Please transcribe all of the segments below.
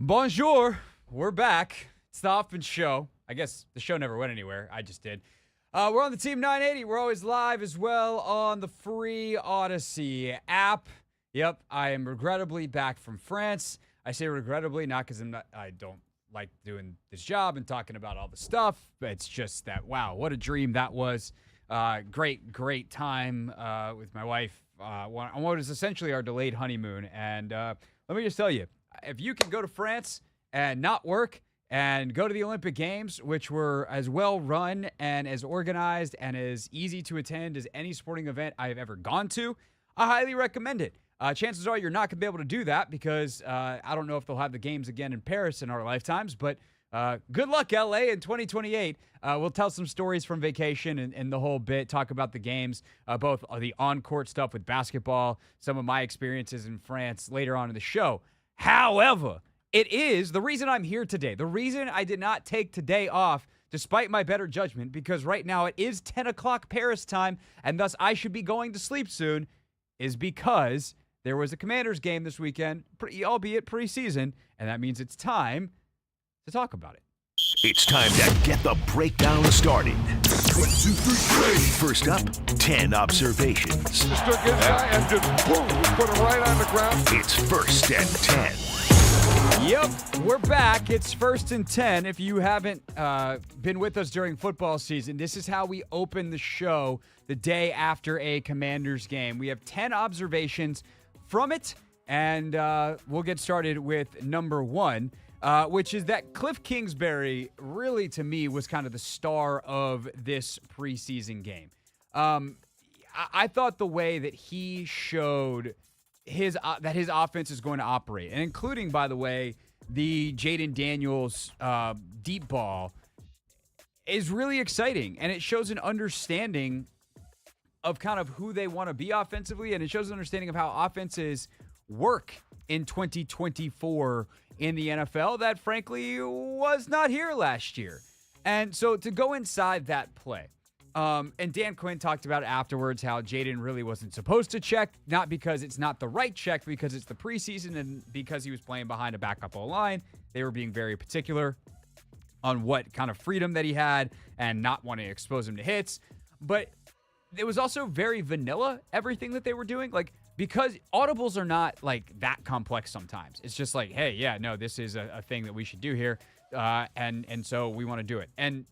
Bonjour. We're back. It's the Hoffman Show. I guess the show never went anywhere. I just did. We're on the Team 980. We're always live as well on the free Odyssey app. Yep, I am regrettably back from France. I say regrettably, not because I don't like doing this job and talking about all the stuff. But it's just that, wow, what a dream that was. Great time with my wife on what is essentially our delayed honeymoon. And let me just tell you, if you can go to France and not work and go to the Olympic Games, which were as well run and as organized and as easy to attend as any sporting event I've ever gone to, I highly recommend it. Chances are you're not going to be able to do that because I don't know if they'll have the games again in Paris in our lifetimes, but good luck, LA, in 2028. We'll tell some stories from vacation and the whole bit, talk about the games, both the on-court stuff with basketball, some of my experiences in France later on in the show. However, it is the reason I'm here today. The reason I did not take today off, despite my better judgment, because right now it is 10 o'clock Paris time, and thus I should be going to sleep soon, is because there was a Commanders game this weekend, albeit preseason, and that means it's time to talk about it. It's time to get the breakdown started. 1, 2, 3. First up, 10 observations. Mistook his guy and just boom, put him right on the ground. It's First and 10. Yep, we're back. It's First and 10. If you haven't been with us during football season, this is how we open the show the day after a Commanders game. We have 10 observations from it, and we'll get started with number one. Which is that Cliff Kingsbury really, to me, was kind of the star of this preseason game. I thought the way that he showed that his offense is going to operate, and including, by the way, the Jayden Daniels deep ball, is really exciting. And it shows an understanding of kind of who they want to be offensively, and it shows an understanding of how offenses work in 2024 in the NFL that, frankly, was not here last year. And so to go inside that play, and Dan Quinn talked about afterwards how Jayden really wasn't supposed to check, not because it's not the right check, because it's the preseason and because he was playing behind a backup O-line. They were being very particular on what kind of freedom that he had and not wanting to expose him to hits. But it was also very vanilla, everything that they were doing. Like, because audibles are not like that complex sometimes. It's just like, hey, yeah, no, this is a thing that we should do here. And so we want to do it. And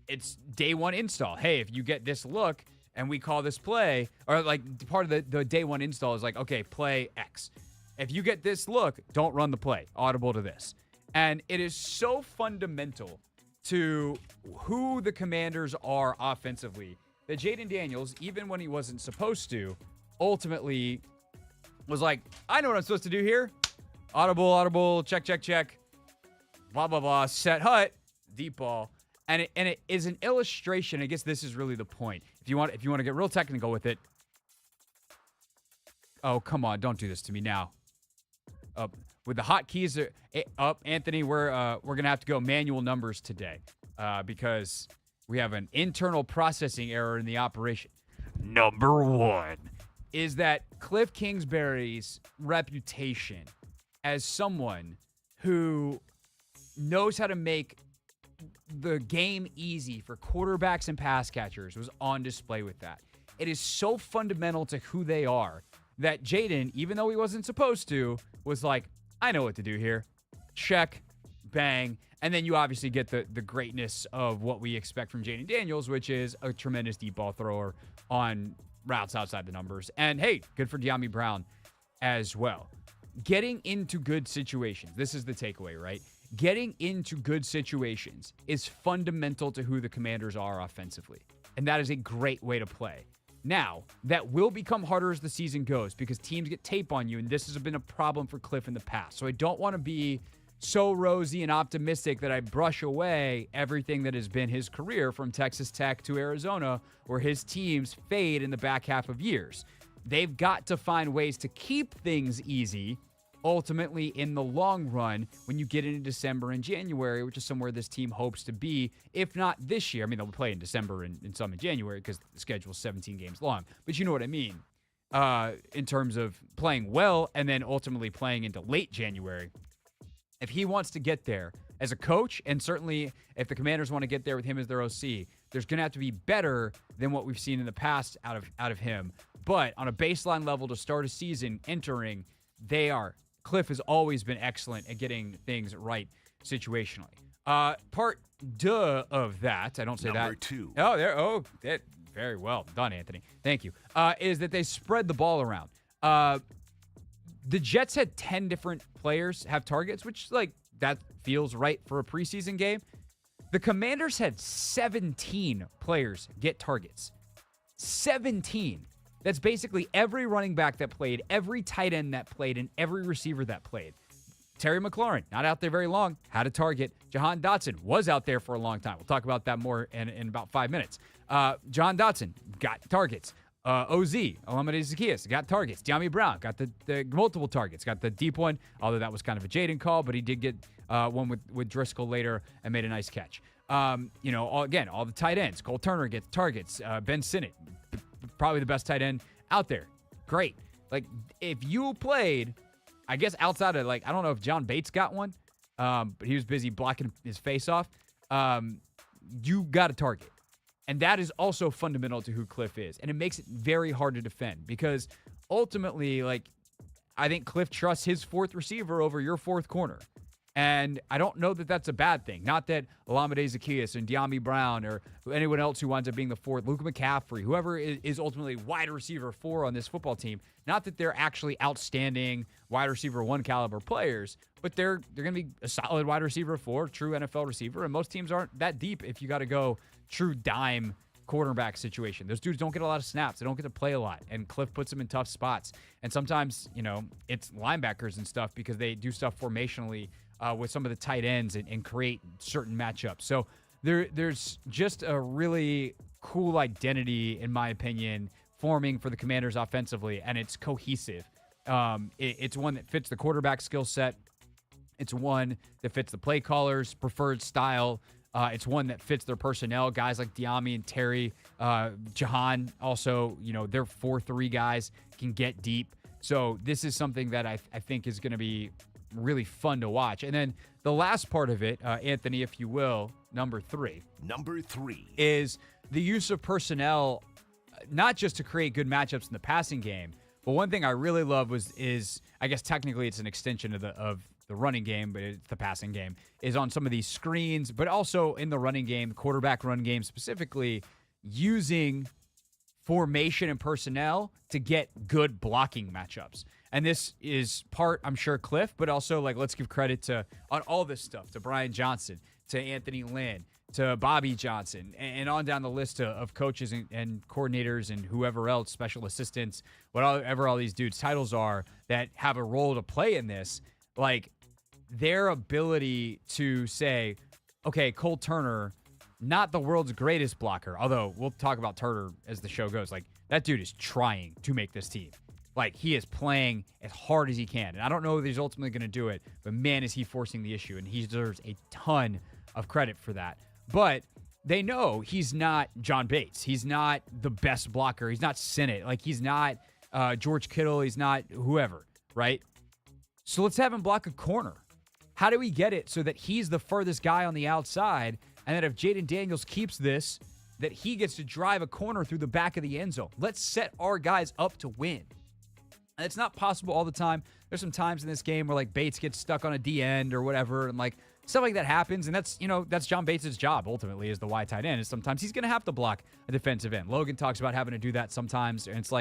it's day one install. Hey, if you get this look and we call this play, or like part of the day one install is like, okay, play X. If you get this look, don't run the play. Audible to this. And it is so fundamental to who the Commanders are offensively that Jayden Daniels, even when he wasn't supposed to, ultimately was like, I know what I'm supposed to do here. Audible, check, blah, blah, blah, set hut, deep ball. And it is an illustration. I guess this is really the point. If you want to get real technical with it. Oh, come on, don't do this to me now. With the hotkeys up, Anthony, we're gonna have to go manual numbers today because we have an internal processing error in the operation. Number one is that Cliff Kingsbury's reputation as someone who knows how to make the game easy for quarterbacks and pass catchers was on display with that. It is so fundamental to who they are that Jayden, even though he wasn't supposed to, was like, I know what to do here. Check, bang. And then you obviously get the greatness of what we expect from Jayden Daniels, which is a tremendous deep ball thrower on routes outside the numbers. And hey, good for De'Ami Brown as well. Getting into good situations. This is the takeaway, right? Getting into good situations is fundamental to who the Commanders are offensively. And that is a great way to play. Now, that will become harder as the season goes because teams get tape on you, and this has been a problem for Cliff in the past. So I don't want to be so rosy and optimistic that I brush away everything that has been his career from Texas Tech to Arizona, where his teams fade in the back half of years. They've got to find ways to keep things easy, ultimately in the long run, when you get into December and January, which is somewhere this team hopes to be, if not this year. I mean, they'll play in December and some in January because the schedule is 17 games long. But you know what I mean in terms of playing well and then ultimately playing into late January. if he wants to get there as a coach, and certainly if the Commanders want to get there with him as their OC, there's going to have to be better than what we've seen in the past out of him. But on a baseline level to start a season entering, Cliff has always been excellent at getting things right situationally. Part deux of that, I don't say Number that. 2. That very well done, Anthony. Thank you. Is that they spread the ball around. The Jets had 10 different players have targets, which, that feels right for a preseason game. The Commanders had 17 players get targets. 17. That's basically every running back that played, every tight end that played, and every receiver that played. Terry McLaurin, not out there very long, had a target. Jahan Dotson was out there for a long time. We'll talk about that more in about 5 minutes. Jahan Dotson got targets. OZ, Olamide Zaccheaus, got targets. De'Ami Brown got the multiple targets. Got the deep one, although that was kind of a Jayden call, but he did get one with Driscoll later and made a nice catch. All the tight ends. Cole Turner gets targets. Ben Sinnott, probably the best tight end out there. Great. If you played, I guess outside of, I don't know if John Bates got one, but he was busy blocking his face off. You got a target. And that is also fundamental to who Cliff is. And it makes it very hard to defend because ultimately, I think Cliff trusts his fourth receiver over your fourth corner. And I don't know that that's a bad thing. Not that Olamide Zaccheaus and De'Ami Brown or anyone else who winds up being the fourth, Luke McCaffrey, whoever is ultimately wide receiver 4 on this football team, not that they're actually outstanding wide receiver 1 caliber players, but they're going to be a solid wide receiver 4, true NFL receiver. And most teams aren't that deep if you got to go true dime quarterback situation. Those dudes don't get a lot of snaps. They don't get to play a lot. And Cliff puts them in tough spots. And sometimes, it's linebackers and stuff because they do stuff formationally with some of the tight ends and create certain matchups. So there's just a really cool identity, in my opinion, forming for the Commanders offensively, and it's cohesive. It's one that fits the quarterback skill set. It's one that fits the play caller's preferred style. It's one that fits their personnel. Guys like De'Ami and Terry, Jahan also, they're 4-3 guys, can get deep. So this is something that I think is going to be really fun to watch. And then the last part of it, Anthony, if you will, number 3. Number 3 is the use of personnel, not just to create good matchups in the passing game, but one thing I really love is I guess technically it's an extension of the running game, but it's the passing game, is on some of these screens, but also in the running game, quarterback run game specifically, using formation and personnel to get good blocking matchups. And this is part, I'm sure, Cliff, but also, let's give credit on all this stuff, to Brian Johnson, to Anthony Lynn, to Bobby Johnson, and on down the list of coaches and coordinators and whoever else, special assistants, whatever all these dudes' titles are that have a role to play in this. Their ability to say, okay, Cole Turner, not the world's greatest blocker, although we'll talk about Turner as the show goes. That dude is trying to make this team. He is playing as hard as he can. And I don't know if he's ultimately going to do it, but man, is he forcing the issue. And he deserves a ton of credit for that. But they know he's not John Bates. He's not the best blocker. He's not Sinnott. He's not George Kittle. He's not whoever, right? So let's have him block a corner. How do we get it so that he's the furthest guy on the outside, and that if Jayden Daniels keeps this, that he gets to drive a corner through the back of the end zone? Let's set our guys up to win. And it's not possible all the time. There's some times in this game where Bates gets stuck on a D end or whatever, and stuff like that happens. And that's John Bates' job ultimately as the wide tight end. Is sometimes he's going to have to block a defensive end. Logan talks about having to do that sometimes, and it's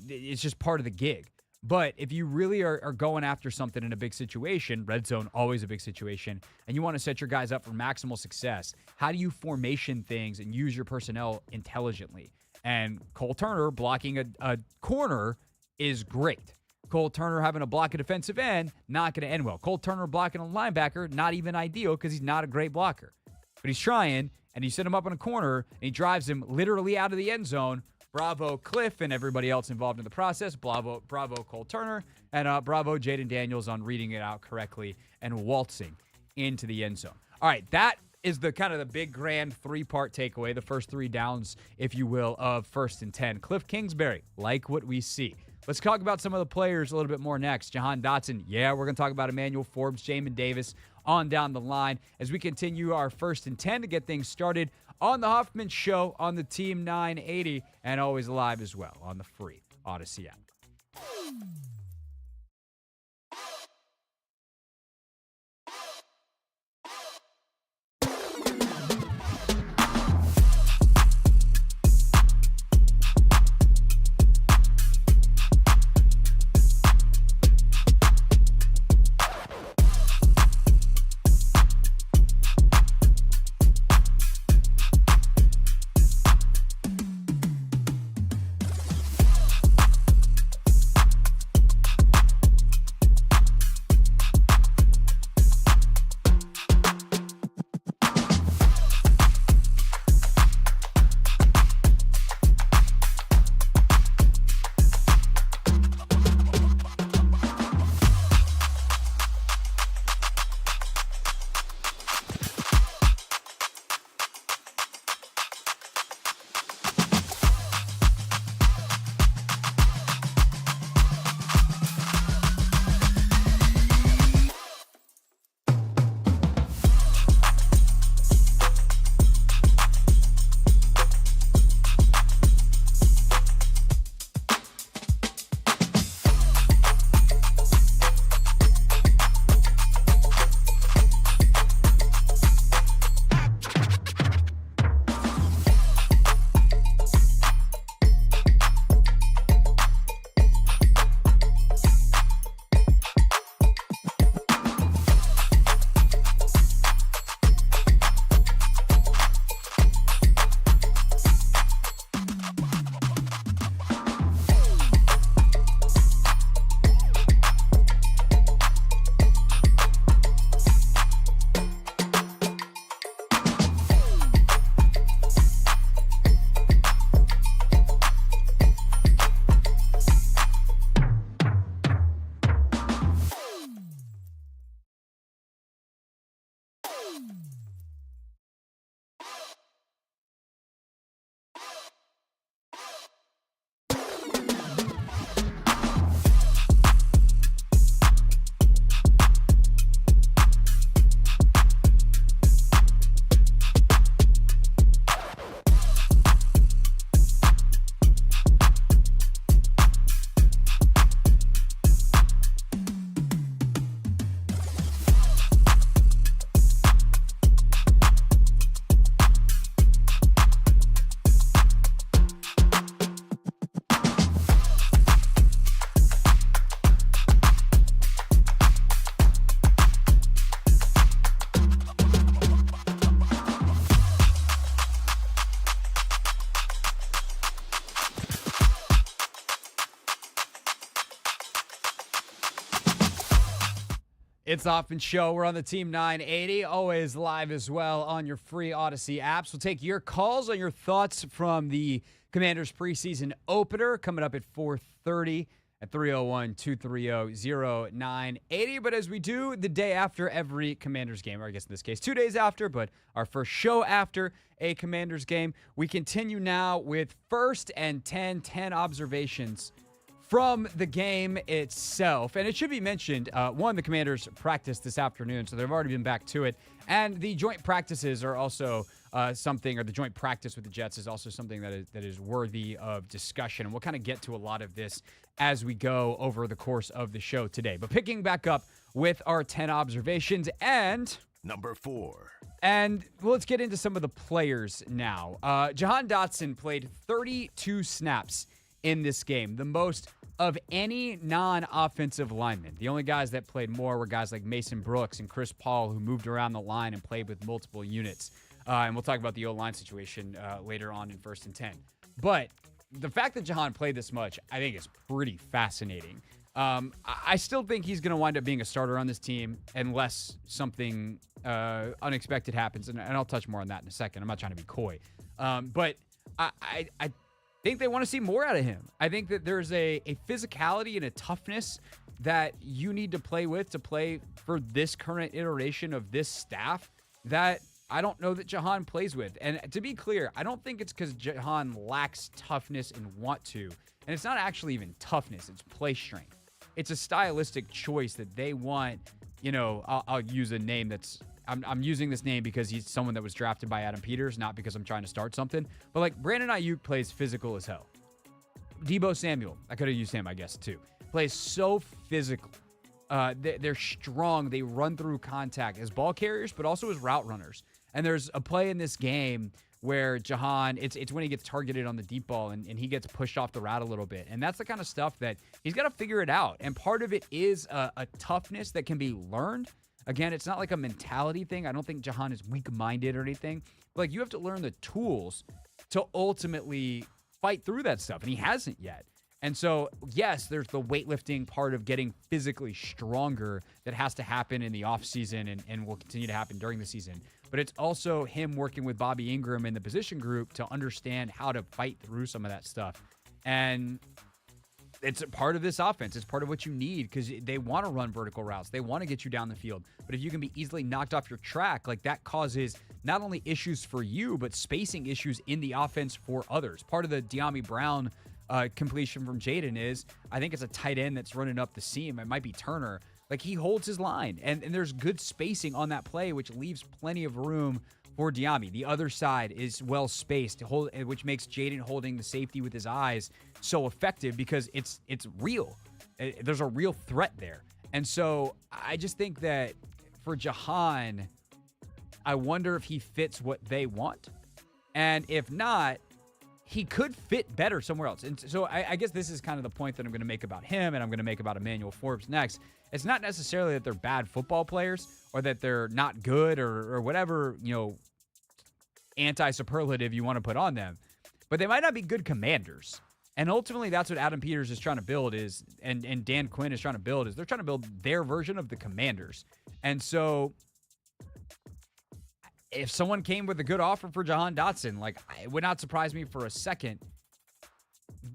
it's just part of the gig. But if you really are going after something in a big situation, red zone, always a big situation, and you want to set your guys up for maximal success, how do you formation things and use your personnel intelligently? And Cole Turner blocking a corner is great. Cole Turner having to block a defensive end, not going to end well. Cole Turner blocking a linebacker, not even ideal because he's not a great blocker. But he's trying, and you set him up in a corner, and he drives him literally out of the end zone. Bravo, Cliff, and everybody else involved in the process. Bravo, Cole Turner, and bravo, Jayden Daniels on reading it out correctly and waltzing into the end zone. All right, that is the kind of the big grand 3-part takeaway, the first 3 downs, if you will, of 1st and 10. Cliff Kingsbury, like what we see. Let's talk about some of the players a little bit more next. Jahan Dotson, yeah, we're going to talk about Emmanuel Forbes, Jamin Davis on down the line as we continue our 1st and 10 to get things started on the Hoffman Show on the Team 980 and always live as well on the free Odyssey app. It's Hoffman Show. We're on the Team 980, always live as well on your free Odyssey apps. We'll take your calls on your thoughts from the Commanders preseason opener coming up at 4:30 at 301-230-0980. But as we do the day after every Commanders game, or I guess in this case 2 days after, but our first show after a Commanders game, we continue now with 1st and 10 observations from the game itself. And it should be mentioned, the Commanders practiced this afternoon, so they've already been back to it. And the joint practices are also the joint practice with the Jets is also something that is worthy of discussion. And we'll kind of get to a lot of this as we go over the course of the show today. But picking back up with our 10 observations and number 4. And let's get into some of the players now. Jahan Dotson played 32 snaps in this game, the most of any non-offensive lineman. The only guys that played more were guys like Mason Brooks and Chris Paul, who moved around the line and played with multiple units. And we'll talk about the O-line situation later on in 1st and 10. But the fact that Jahan played this much, I think is pretty fascinating. I still think he's going to wind up being a starter on this team unless something unexpected happens. And I'll touch more on that in a second. I'm not trying to be coy. But I think they want to see more out of him. I think that there's a physicality and a toughness that you need to play with to play for this current iteration of this staff that I don't know that Jahan plays with. And to be clear, I don't think it's because Jahan lacks toughness and want to. And it's not actually even toughness. It's play strength. It's a stylistic choice that they want. I'll use a name that's I'm using this name because he's someone that was drafted by Adam Peters, not because I'm trying to start something. But like Brandon Ayuk plays physical as hell. Debo Samuel, I could have used him, I guess, too. Plays so physical. They're strong. They run through contact as ball carriers, but also as route runners. And there's a play in this game where Jahan, it's when he gets targeted on the deep ball and he gets pushed off the route a little bit. And that's the kind of stuff that he's got to figure it out. And part of it is a toughness that can be learned. Again, it's not like a mentality thing. I don't think Jahan is weak-minded or anything. But like, you have to learn the tools to ultimately fight through that stuff. And he hasn't yet. And so, yes, there's the weightlifting part of getting physically stronger that has to happen in the offseason and will continue to happen during the season. But it's also him working with Bobby Ingram in the position group to understand how to fight through some of that stuff. And it's a part of this offense. It's part of what you need because they want to run vertical routes. They want to get you down the field. But if you can be easily knocked off your track, like that causes not only issues for you, but spacing issues in the offense for others. Part of the De'Ami Brown completion from Jayden is, I think it's a tight end that's running up the seam. It might be Turner. Like, he holds his line, and there's good spacing on that play, which leaves plenty of room for De'Ami. The other side is well spaced, which makes Jayden holding the safety with his eyes so effective because it's real. There's a real threat there. And so I just think that for Jahan, I wonder if he fits what they want. And if not, he could fit better somewhere else. And so I guess this is kind of the point that I'm going to make about him, and I'm going to make about Emmanuel Forbes next. It's not necessarily that they're bad football players or that they're not good or whatever, anti-superlative you want to put on them, but they might not be good commanders. And ultimately, that's what Adam Peters is trying to build and Dan Quinn is trying to build they're trying to build their version of the Commanders. And so if someone came with a good offer for Jahan Dotson, like, it would not surprise me for a second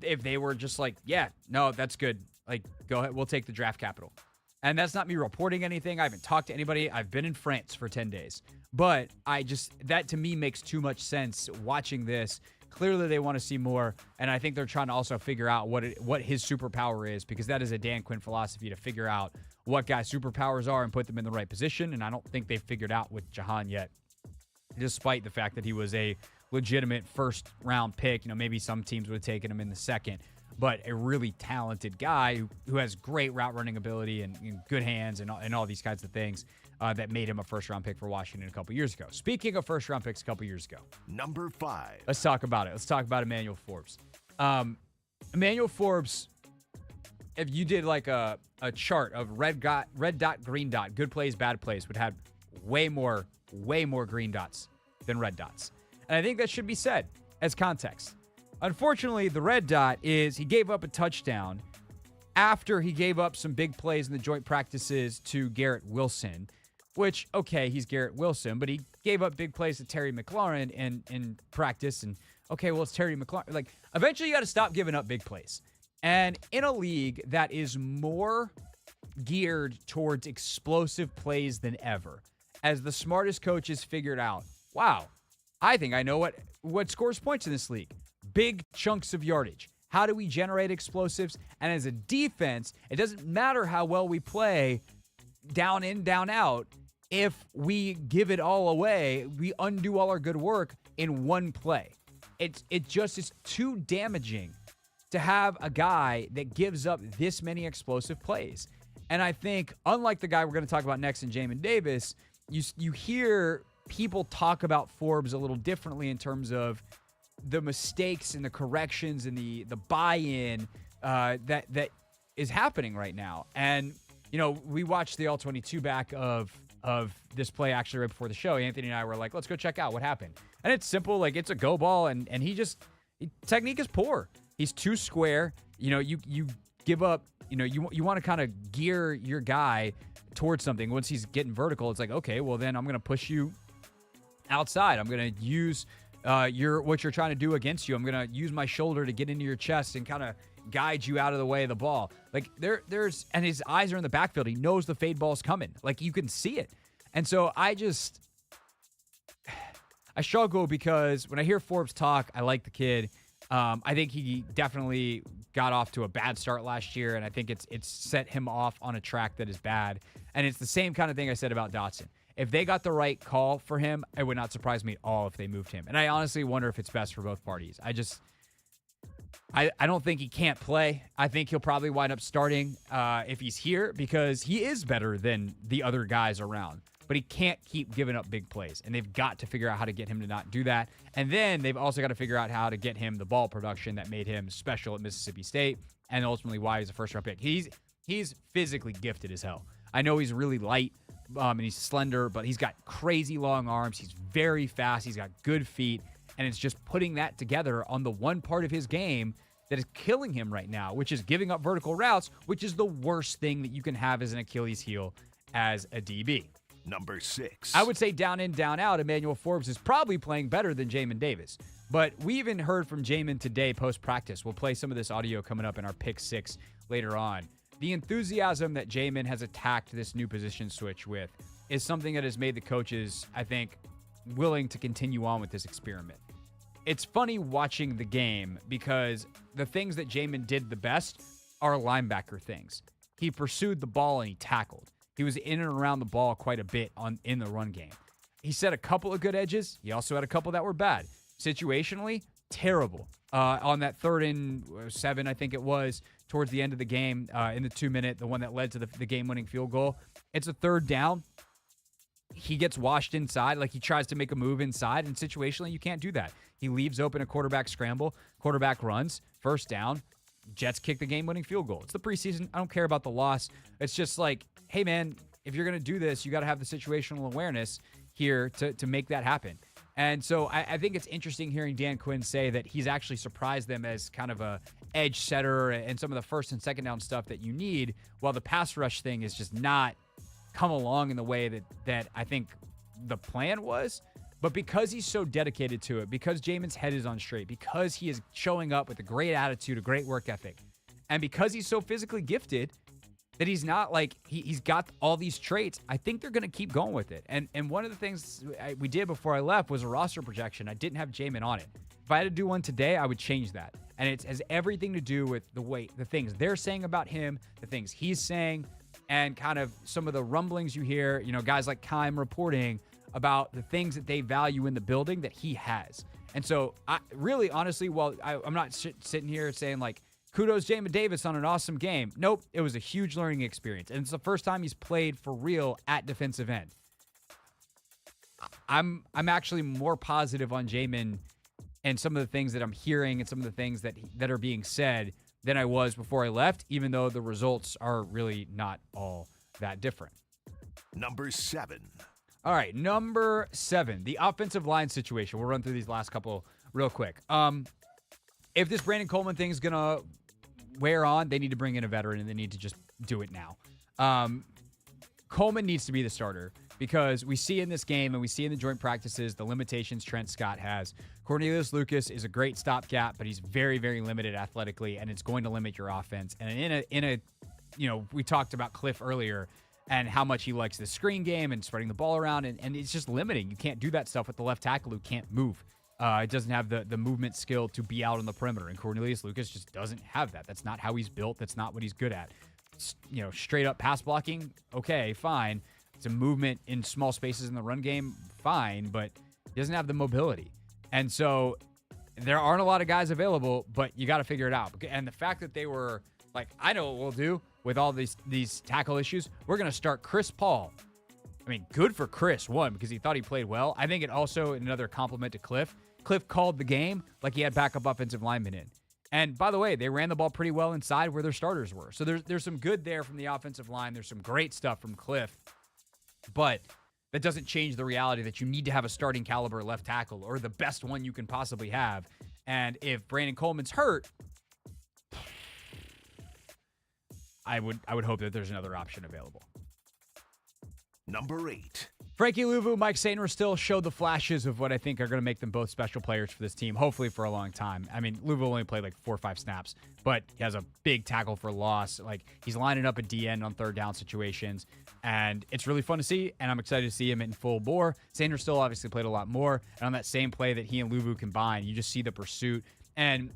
if they were just like, yeah, no, that's good. Like, go ahead. We'll take the draft capital. And that's not me reporting anything. I haven't talked to anybody. I've been in France for 10 days. But that to me makes too much sense watching this. Clearly they want to see more. And I think they're trying to also figure out what his superpower is, because that is a Dan Quinn philosophy, to figure out what guys' superpowers are and put them in the right position. And I don't think they've figured out with Jahan yet, despite the fact that he was a legitimate first-round pick. Maybe some teams would have taken him in the second, but a really talented guy who has great route-running ability and good hands and all these kinds of things that made him a first-round pick for Washington a couple years ago. Speaking of first-round picks a couple years ago. Number 5. Let's talk about it. Let's talk about Emmanuel Forbes. Emmanuel Forbes, if you did like a chart of red dot, green dot, good plays, bad plays, would have way more green dots than red dots. And I think that should be said as context. Unfortunately, the red dot is he gave up a touchdown after he gave up some big plays in the joint practices to Garrett Wilson, which, okay, he's Garrett Wilson, but he gave up big plays to Terry McLaurin in practice. And, okay, well, it's Terry McLaurin. Like, eventually you got to stop giving up big plays. And in a league that is more geared towards explosive plays than ever, as the smartest coaches figured out, wow, I think I know what scores points in this league. Big chunks of yardage. How do we generate explosives? And as a defense, it doesn't matter how well we play down in, down out. If we give it all away, we undo all our good work in one play. It just is too damaging to have a guy that gives up this many explosive plays. And I think, unlike the guy we're going to talk about next in Jamin Davis, you hear people talk about Forbes a little differently in terms of the mistakes and the corrections and the buy-in that is happening right now. And, we watched the All-22 back of this play actually right before the show. Anthony and I were like, let's go check out what happened. And it's simple. Like, it's a go ball, and technique is poor. He's too square. You give up, you want to kind of gear your guy towards something. Once he's getting vertical, it's like, okay, well, then I'm going to push you outside. I'm going to use what you're trying to do against you. I'm going to use my shoulder to get into your chest and kind of guide you out of the way of the ball. Like, and his eyes are in the backfield. He knows the fade ball's coming. Like, you can see it. And so I struggle because when I hear Forbes talk, I like the kid. I think he definitely got off to a bad start last year, and I think it's set him off on a track that is bad. And it's the same kind of thing I said about Dotson. If they got the right call for him, it would not surprise me at all if they moved him. And I honestly wonder if it's best for both parties. I don't think he can't play. I think he'll probably wind up starting if he's here because he is better than the other guys around. But he can't keep giving up big plays. And they've got to figure out how to get him to not do that. And then they've also got to figure out how to get him the ball production that made him special at Mississippi State and ultimately why he's a first-round pick. He's physically gifted as hell. I know he's really light and he's slender, but he's got crazy long arms. He's very fast. He's got good feet. And it's just putting that together on the one part of his game that is killing him right now, which is giving up vertical routes, which is the worst thing that you can have as an Achilles heel as a DB. Number 6. I would say down in, down out, Emmanuel Forbes is probably playing better than Jayden Davis. But we even heard from Jamin today post-practice. We'll play some of this audio coming up in our Pick 6 later on. The enthusiasm that Jamin has attacked this new position switch with is something that has made the coaches, I think, willing to continue on with this experiment. It's funny watching the game because the things that Jamin did the best are linebacker things. He pursued the ball and he tackled. He was in and around the ball quite a bit in the run game. He set a couple of good edges. He also had a couple that were bad. Situationally, terrible. On that 3rd and 7, I think it was, towards the end of the game, in the 2-minute, the one that led to the game-winning field goal. It's a 3rd down. He gets washed inside, like he tries to make a move inside, and situationally, you can't do that. He leaves open a quarterback scramble, quarterback runs, 1st down, Jets kick the game-winning field goal. It's the preseason. I don't care about the loss. It's just like, hey, man, if you're going to do this, you got to have the situational awareness here to make that happen. And so I think it's interesting hearing Dan Quinn say that he's actually surprised them as kind of a edge setter and some of the 1st and 2nd down stuff that you need, while the pass rush thing is just not come along in the way that I think the plan was. But because he's so dedicated to it, because Jamin's head is on straight, because he is showing up with a great attitude, a great work ethic, and because he's so physically gifted that he's not like he's got all these traits, I think they're going to keep going with it. And one of the things we did before I left was a roster projection. I didn't have Jamin on it. If I had to do one today, I would change that. And it has everything to do with the things they're saying about him, the things he's saying, and kind of some of the rumblings you hear, guys like Keim reporting about the things that they value in the building that he has. And so I really, honestly, I'm not sitting here saying like, kudos Jayden Davis on an awesome game. Nope, it was a huge learning experience. And it's the first time he's played for real at defensive end. I'm actually more positive on Jamin and some of the things that I'm hearing and some of the things that are being said than I was before I left, even though the results are really not all that different. Number 7. All right, number 7, the offensive line situation. We'll run through these last couple real quick. If this Brandon Coleman thing is going to wear on, they need to bring in a veteran, and they need to just do it now. Coleman needs to be the starter because we see in this game and we see in the joint practices the limitations Trent Scott has. Cornelius Lucas is a great stopgap, but he's very, very limited athletically, and it's going to limit your offense. And in a we talked about Cliff earlier and how much he likes the screen game and spreading the ball around, and it's just limiting. You can't do that stuff with the left tackle who can't move. It doesn't have the movement skill to be out on the perimeter, and Cornelius Lucas just doesn't have that. That's not how he's built. That's not what he's good at. Straight up pass blocking, okay, fine. It's a movement in small spaces in the run game, fine, but he doesn't have the mobility. And so there aren't a lot of guys available, but you got to figure it out. And the fact that they were like, I know what we'll do with all these tackle issues. We're going to start Chris Paul. I mean, good for Chris, one, because he thought he played well. I think it also, another compliment to Cliff. Cliff called the game like he had backup offensive linemen in. And by the way, they ran the ball pretty well inside where their starters were. So there's some good there from the offensive line. There's some great stuff from Cliff. But that doesn't change the reality that you need to have a starting caliber left tackle or the best one you can possibly have. And if Brandon Coleman's hurt, I would hope that there's another option available. Number 8. Frankie Louvu, Mike Sainer still showed the flashes of what I think are going to make them both special players for this team, hopefully for a long time. I mean, Louvu only played like 4 or 5 snaps, but he has a big tackle for loss. Like, he's lining up at DN on 3rd down situations, and it's really fun to see, and I'm excited to see him in full bore. Sainer still obviously played a lot more, and on that same play that he and Louvu combined, you just see the pursuit And,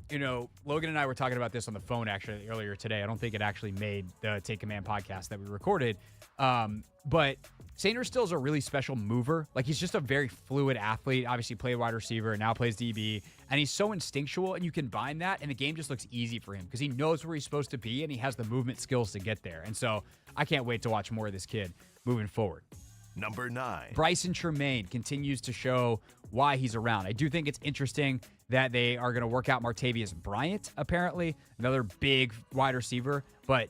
Logan and I were talking about this on the phone actually earlier today. I don't think it actually made the Take Command podcast that we recorded. But Sanders still is a really special mover. Like, he's just a very fluid athlete. Obviously played wide receiver and now plays DB. And he's so instinctual, and you combine that, and the game just looks easy for him because he knows where he's supposed to be, and he has the movement skills to get there. And so I can't wait to watch more of this kid moving forward. Number 9. Bryson Tremaine continues to show why he's around. I do think it's interesting that they are going to work out Martavius Bryant, apparently, another big wide receiver. But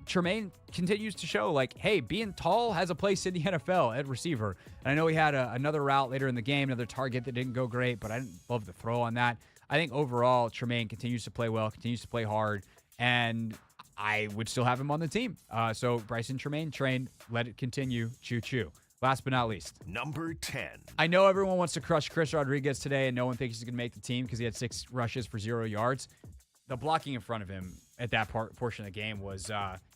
Tremaine continues to show, like, hey, being tall has a place in the NFL at receiver. And I know he had another route later in the game, another target that didn't go great, but I didn't love the throw on that. I think overall, Tremaine continues to play well, continues to play hard, and I would still have him on the team. So Bryson Tremaine, train, let it continue, choo-choo. Last but not least. Number 10. I know everyone wants to crush Chris Rodriguez today, and no one thinks he's going to make the team because he had 6 rushes for 0 yards. The blocking in front of him at that portion of the game was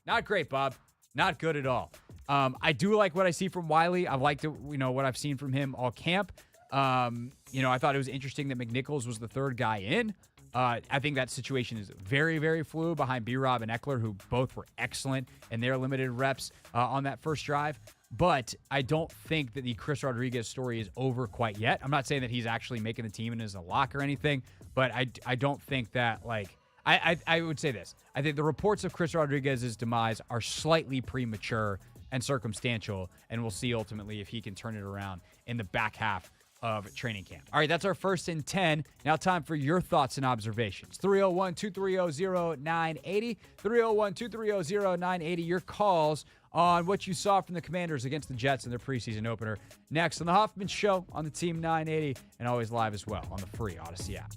not great, Bob. Not good at all. I do like what I see from Wiley. I've liked what I've seen from him all camp. I thought it was interesting that McNichols was the third guy in. I think that situation is very, very fluid behind B-Rob and Eckler, who both were excellent in their limited reps on that first drive. But I don't think that the Chris Rodriguez story is over quite yet. I'm not saying that he's actually making the team and is a lock or anything, but I don't think that, like, I would say this. I think the reports of Chris Rodriguez's demise are slightly premature and circumstantial, and we'll see ultimately if he can turn it around in the back half of training camp. All right, that's our 1st and 10. Now time for your thoughts and observations. 301-230-0980. 301-230-0980. Your calls on what you saw from the Commanders against the Jets in their preseason opener. Next on the Hoffman Show on the Team 980, and always live as well on the free Odyssey app.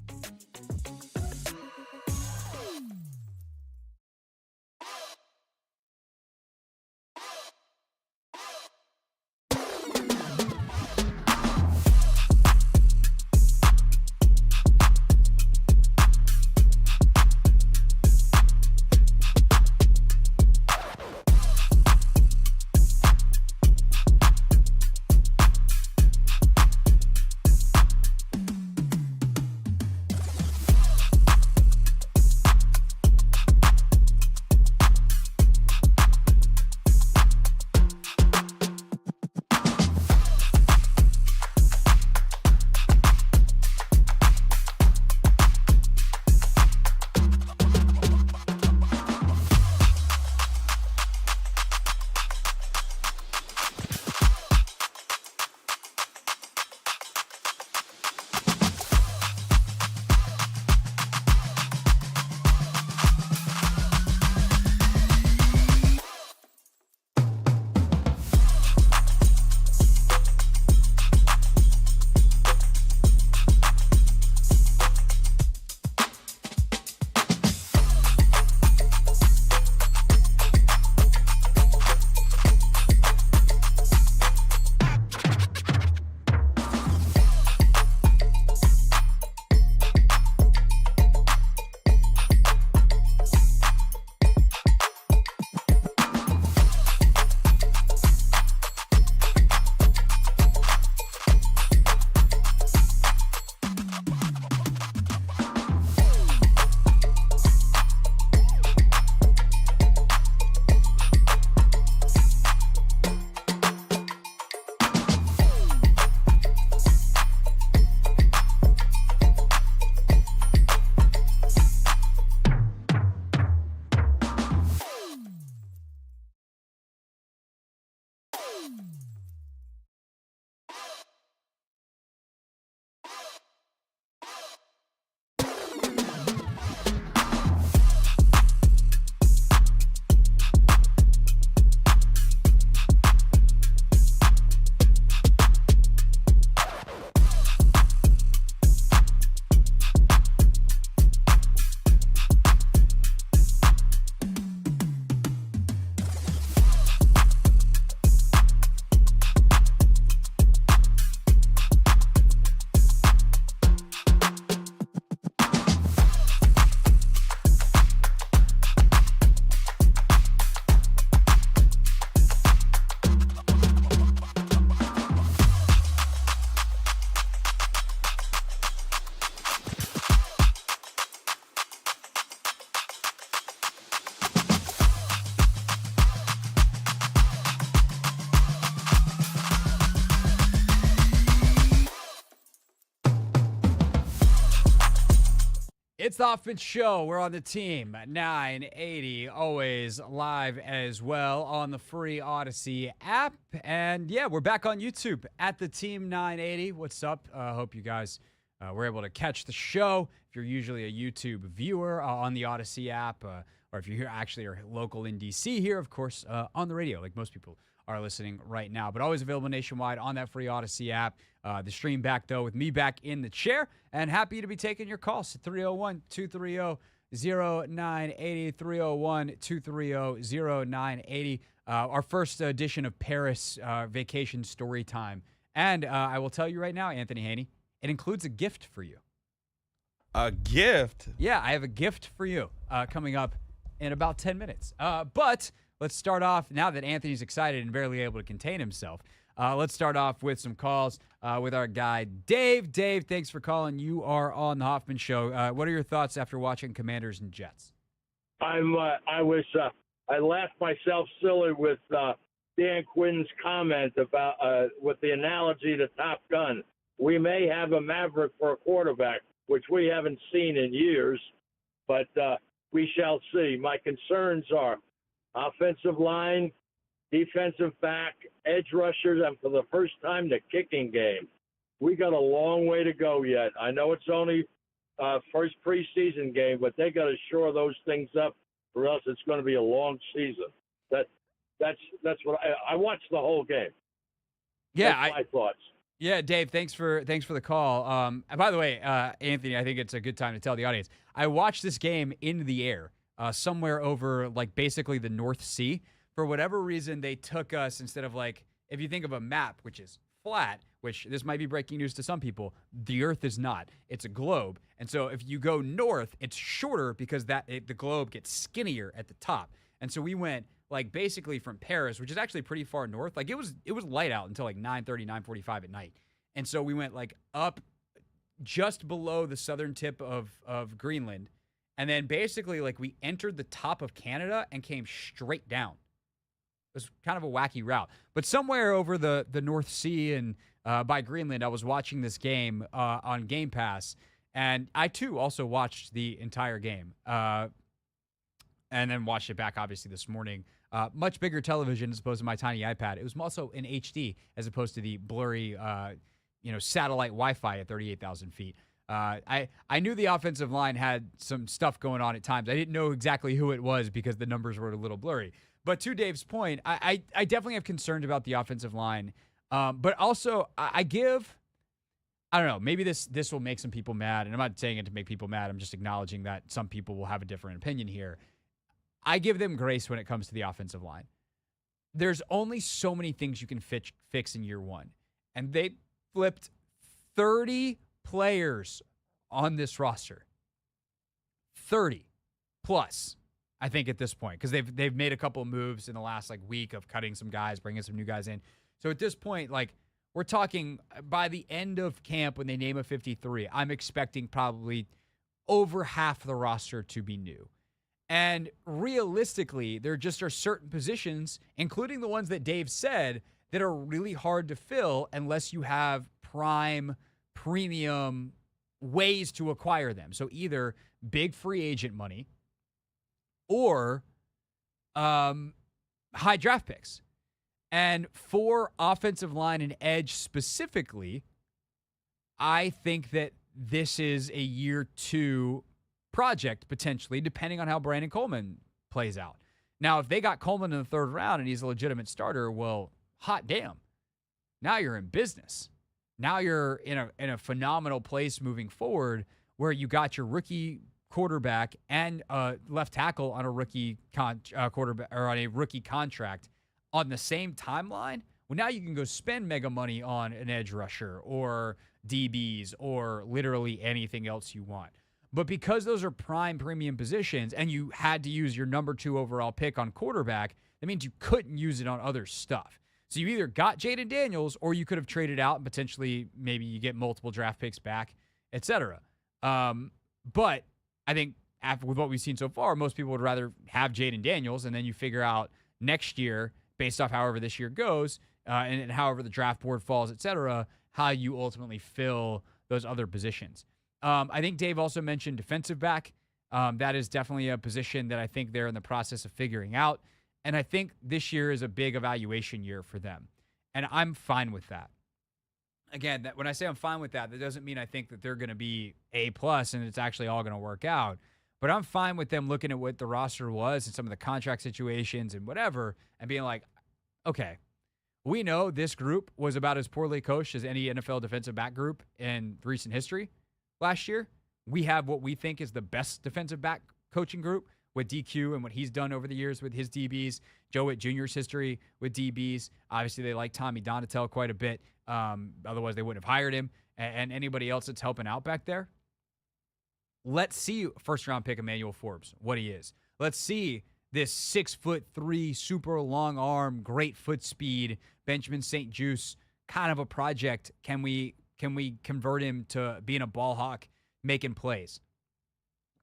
It's the Hoffman Show. We're on the team 980, always live as well on the free Odyssey app. And yeah, we're back on YouTube at the team 980. What's up? Hope you guys were able to catch the show. If you're usually a YouTube viewer on the Odyssey app, or if you're here actually are local in DC here, of course, on the radio, like most people are listening right now, but always available nationwide on that free Odyssey app. The stream back, though, with me back in the chair, and happy to be taking your calls at 301-230-0980, 301-230-0980. Our first edition of Paris vacation story time. And I will tell you right now, Anthony Haney, it includes a gift for you. A gift? Yeah, I have a gift for you coming up in about 10 minutes. But let's start off, now that Anthony's excited and barely able to contain himself, let's start off with some calls with our guy, Dave. Dave, thanks for calling. You are on the Hoffman Show. What are your thoughts after watching Commanders and Jets? I laughed myself silly with Dan Quinn's comment about with the analogy to Top Gun. We may have a Maverick for a quarterback, which we haven't seen in years, but we shall see. My concerns are offensive line, defensive back, edge rushers, and for the first time, the kicking game. We got a long way to go yet. I know it's only first preseason game, but they got to shore those things up, or else it's going to be a long season. That's what I watched the whole game. Yeah, that's my thoughts. Yeah, Dave, thanks for the call. And by the way, Anthony, I think it's a good time to tell the audience. I watched this game in the air, somewhere over like basically the North Sea. For whatever reason, they took us instead of like, if you think of a map, which is flat, which this might be breaking news to some people, the Earth is not. It's a globe. And so if you go north, it's shorter because the globe gets skinnier at the top. And so we went like basically from Paris, which is actually pretty far north. Like it was light out until like 9:30, 9:45 at night. And so we went like up just below the southern tip of Greenland. And then basically like we entered the top of Canada and came straight down. It was kind of a wacky route. But somewhere over the North Sea and by Greenland, I was watching this game on Game Pass. And I, too, also watched the entire game. And then watched it back, obviously, this morning. Much bigger television as opposed to my tiny iPad. It was also in HD as opposed to the blurry, satellite Wi-Fi at 38,000 feet. I knew the offensive line had some stuff going on at times. I didn't know exactly who it was because the numbers were a little blurry. But to Dave's point, I definitely have concerns about the offensive line. But also, I don't know, maybe this will make some people mad. And I'm not saying it to make people mad. I'm just acknowledging that some people will have a different opinion here. I give them grace when it comes to the offensive line. There's only so many things you can fix in year one. And they flipped 30 players on this roster. 30 plus, I think, at this point. Because they've made a couple of moves in the last like week of cutting some guys, bringing some new guys in. So at this point, like, we're talking by the end of camp when they name a 53, I'm expecting probably over half the roster to be new. And realistically, there just are certain positions, including the ones that Dave said, that are really hard to fill unless you have premium ways to acquire them. So either big free agent money or high draft picks. And for offensive line and edge specifically, I think that this is a year two project, potentially, depending on how Brandon Coleman plays out. Now, if they got Coleman in the third round and he's a legitimate starter, well, hot damn. Now you're in business. Now you're in a phenomenal place moving forward where you got your rookie quarterback and left tackle on a rookie quarterback or on a rookie contract on the same timeline. Well, now you can go spend mega money on an edge rusher or DBs or literally anything else you want. But because those are prime premium positions and you had to use your number 2 overall pick on quarterback, that means you couldn't use it on other stuff. So you either got Jayden Daniels or you could have traded out and potentially maybe you get multiple draft picks back, etc. But I think with what we've seen so far, most people would rather have Jayden Daniels, and then you figure out next year, based off however this year goes, and however the draft board falls, etc., how you ultimately fill those other positions. I think Dave also mentioned defensive back. That is definitely a position that I think they're in the process of figuring out. And I think this year is a big evaluation year for them. And I'm fine with that. Again, when I say I'm fine with that doesn't mean I think that they're going to be A+ and it's actually all going to work out. But I'm fine with them looking at what the roster was and some of the contract situations and whatever and being like, okay, we know this group was about as poorly coached as any NFL defensive back group in recent history last year. We have what we think is the best defensive back coaching group with DQ and what he's done over the years with his DBs. Joe Witt Jr.'s history with DBs. Obviously, they like Tommy Donatel quite a bit. Otherwise, they wouldn't have hired him. And anybody else that's helping out back there. Let's see first-round pick Emmanuel Forbes, what he is. Let's see this 6'3", super long arm, great foot speed, Benjamin St. Juste kind of a project. Can we convert him to being a ball hawk, making plays?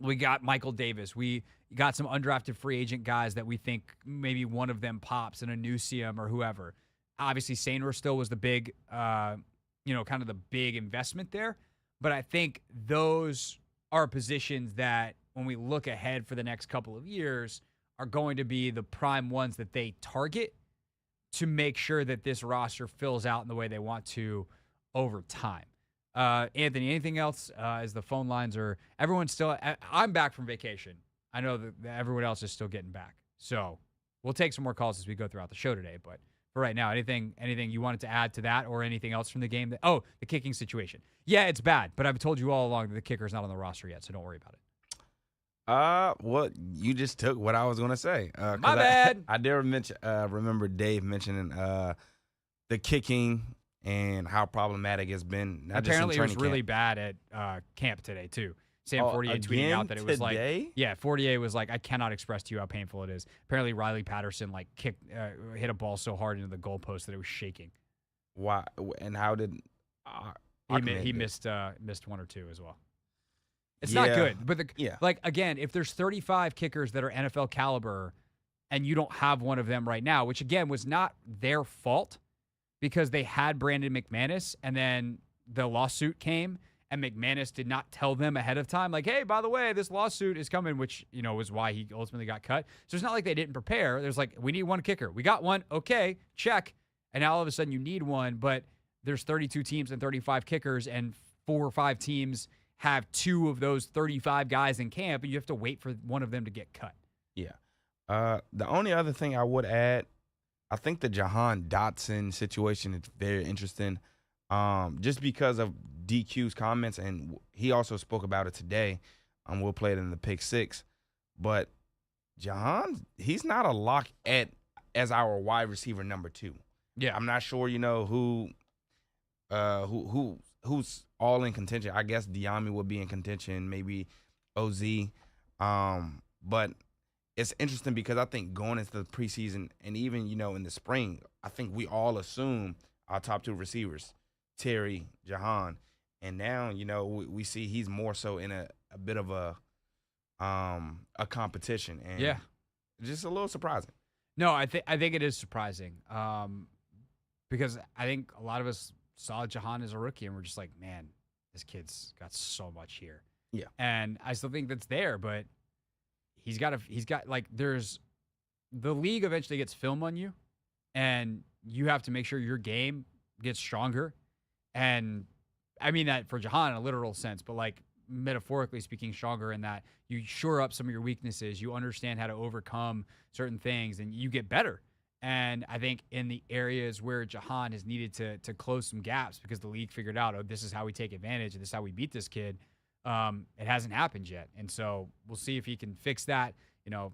We got Michael Davis. We got some undrafted free agent guys that we think maybe one of them pops in a Newseum or whoever. Obviously, Sainer still was the big, kind of the big investment there. But I think those are positions that when we look ahead for the next couple of years are going to be the prime ones that they target to make sure that this roster fills out in the way they want to over time. Anthony, anything else as the phone lines are – everyone's still – I'm back from vacation. I know that everyone else is still getting back. So we'll take some more calls as we go throughout the show today. But for right now, anything you wanted to add to that or anything else from the game? The kicking situation. Yeah, it's bad, but I've told you all along that the kicker's not on the roster yet, so don't worry about it. Well, you just took what I was going to say. My bad. I did remember Dave mentioning the kicking and how problematic it's been. Apparently, it was really bad at camp today, too. Sam Fortier tweeting out that it was today? Fortier was like, I cannot express to you how painful it is. Apparently, Riley Patterson hit a ball so hard into the goalpost that it was shaking. Why? And how did he missed one or two as well? It's not good. But again, if there's 35 kickers that are NFL caliber and you don't have one of them right now, which again was not their fault because they had Brandon McManus and then the lawsuit came and McManus did not tell them ahead of time, like, hey, by the way, this lawsuit is coming, which, was why he ultimately got cut. So it's not like they didn't prepare. There's like, we need one kicker. We got one. Okay, check. And now all of a sudden you need one, but there's 32 teams and 35 kickers and 4 or 5 teams have 2 of those 35 guys in camp, and you have to wait for one of them to get cut. Yeah. The only other thing I would add, I think the Jahan Dotson situation is very interesting, just because of DQ's comments, and he also spoke about it today. We'll play it in the pick 6. But Jahan, he's not a lock as our wide receiver number 2. Yeah. I'm not sure, who's all in contention. I guess Diami would be in contention, maybe OZ. But it's interesting because I think going into the preseason and even, in the spring, I think we all assume our top 2 receivers, Terry, Jahan. And now, we see he's more so in a bit of a competition. And just a little surprising. No, I think it is surprising because I think a lot of us saw Jahan as a rookie and we're just like, man, this kid's got so much here. Yeah. And I still think that's there, but there's the league eventually gets film on you and you have to make sure your game gets stronger. And I mean that for Jahan in a literal sense, but like metaphorically speaking, stronger in that you shore up some of your weaknesses. You understand how to overcome certain things and you get better. And I think in the areas where Jahan has needed to close some gaps because the league figured out, this is how we take advantage and this is how we beat this kid, it hasn't happened yet. And so we'll see if he can fix that,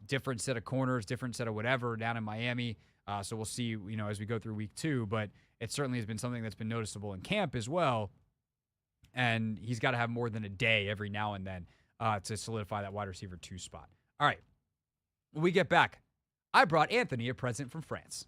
different set of corners, different set of whatever down in Miami. So we'll see, as we go through week 2. But it certainly has been something that's been noticeable in camp as well. And he's got to have more than a day every now and then to solidify that wide receiver 2 spot. All right. When we get back, I brought Anthony a present from France.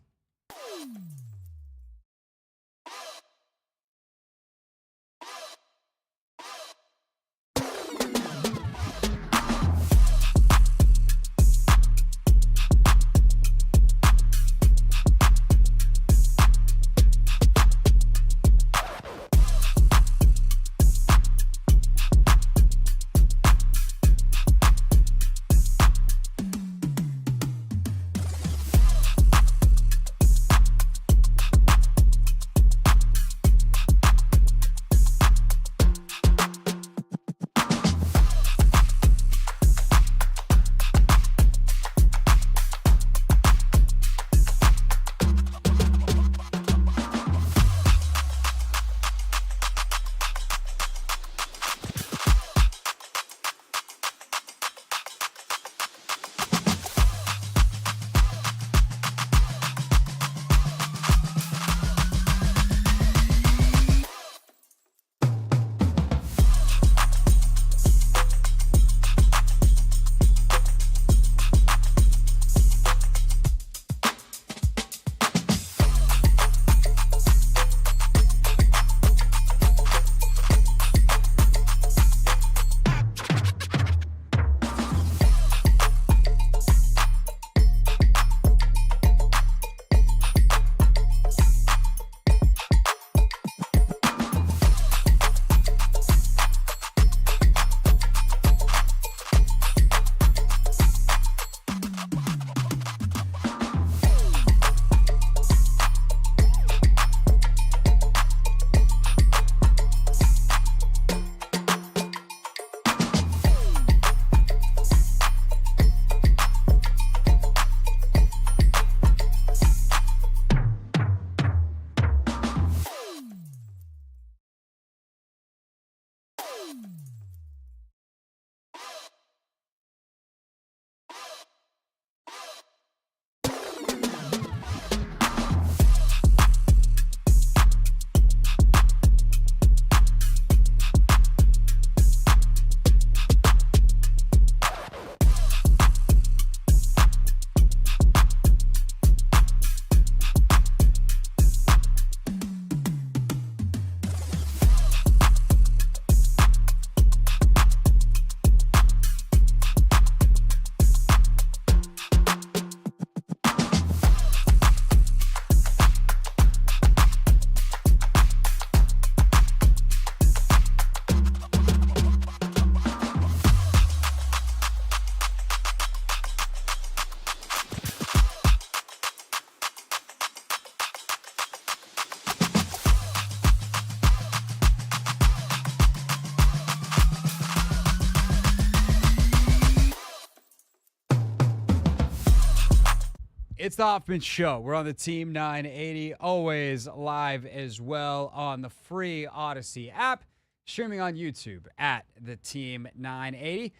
It's the Hoffman Show. We're on the Team 980, always live as well on the free Odyssey app, streaming on YouTube at the Team 980.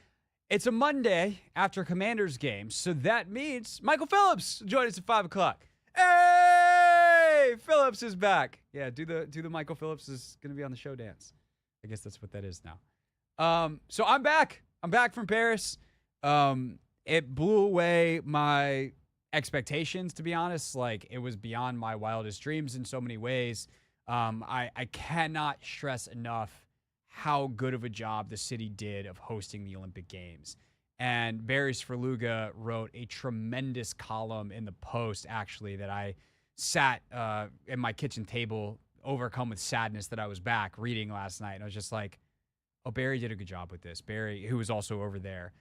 It's a Monday after Commanders game, so that means Michael Phillips join us at 5 o'clock. Hey, Phillips is back. Yeah, do the Michael Phillips is going to be on the show dance. I guess that's what that is now. So I'm back. I'm back from Paris. It blew away my expectations, to be honest. Like, it was beyond my wildest dreams in so many ways. I cannot stress enough how good of a job the city did of hosting the Olympic Games. And Barry Svrluga wrote a tremendous column in the Post, actually, that I sat at my kitchen table, overcome with sadness that I was back reading last night. And I was just like, oh, Barry did a good job with this. Barry, who was also over there,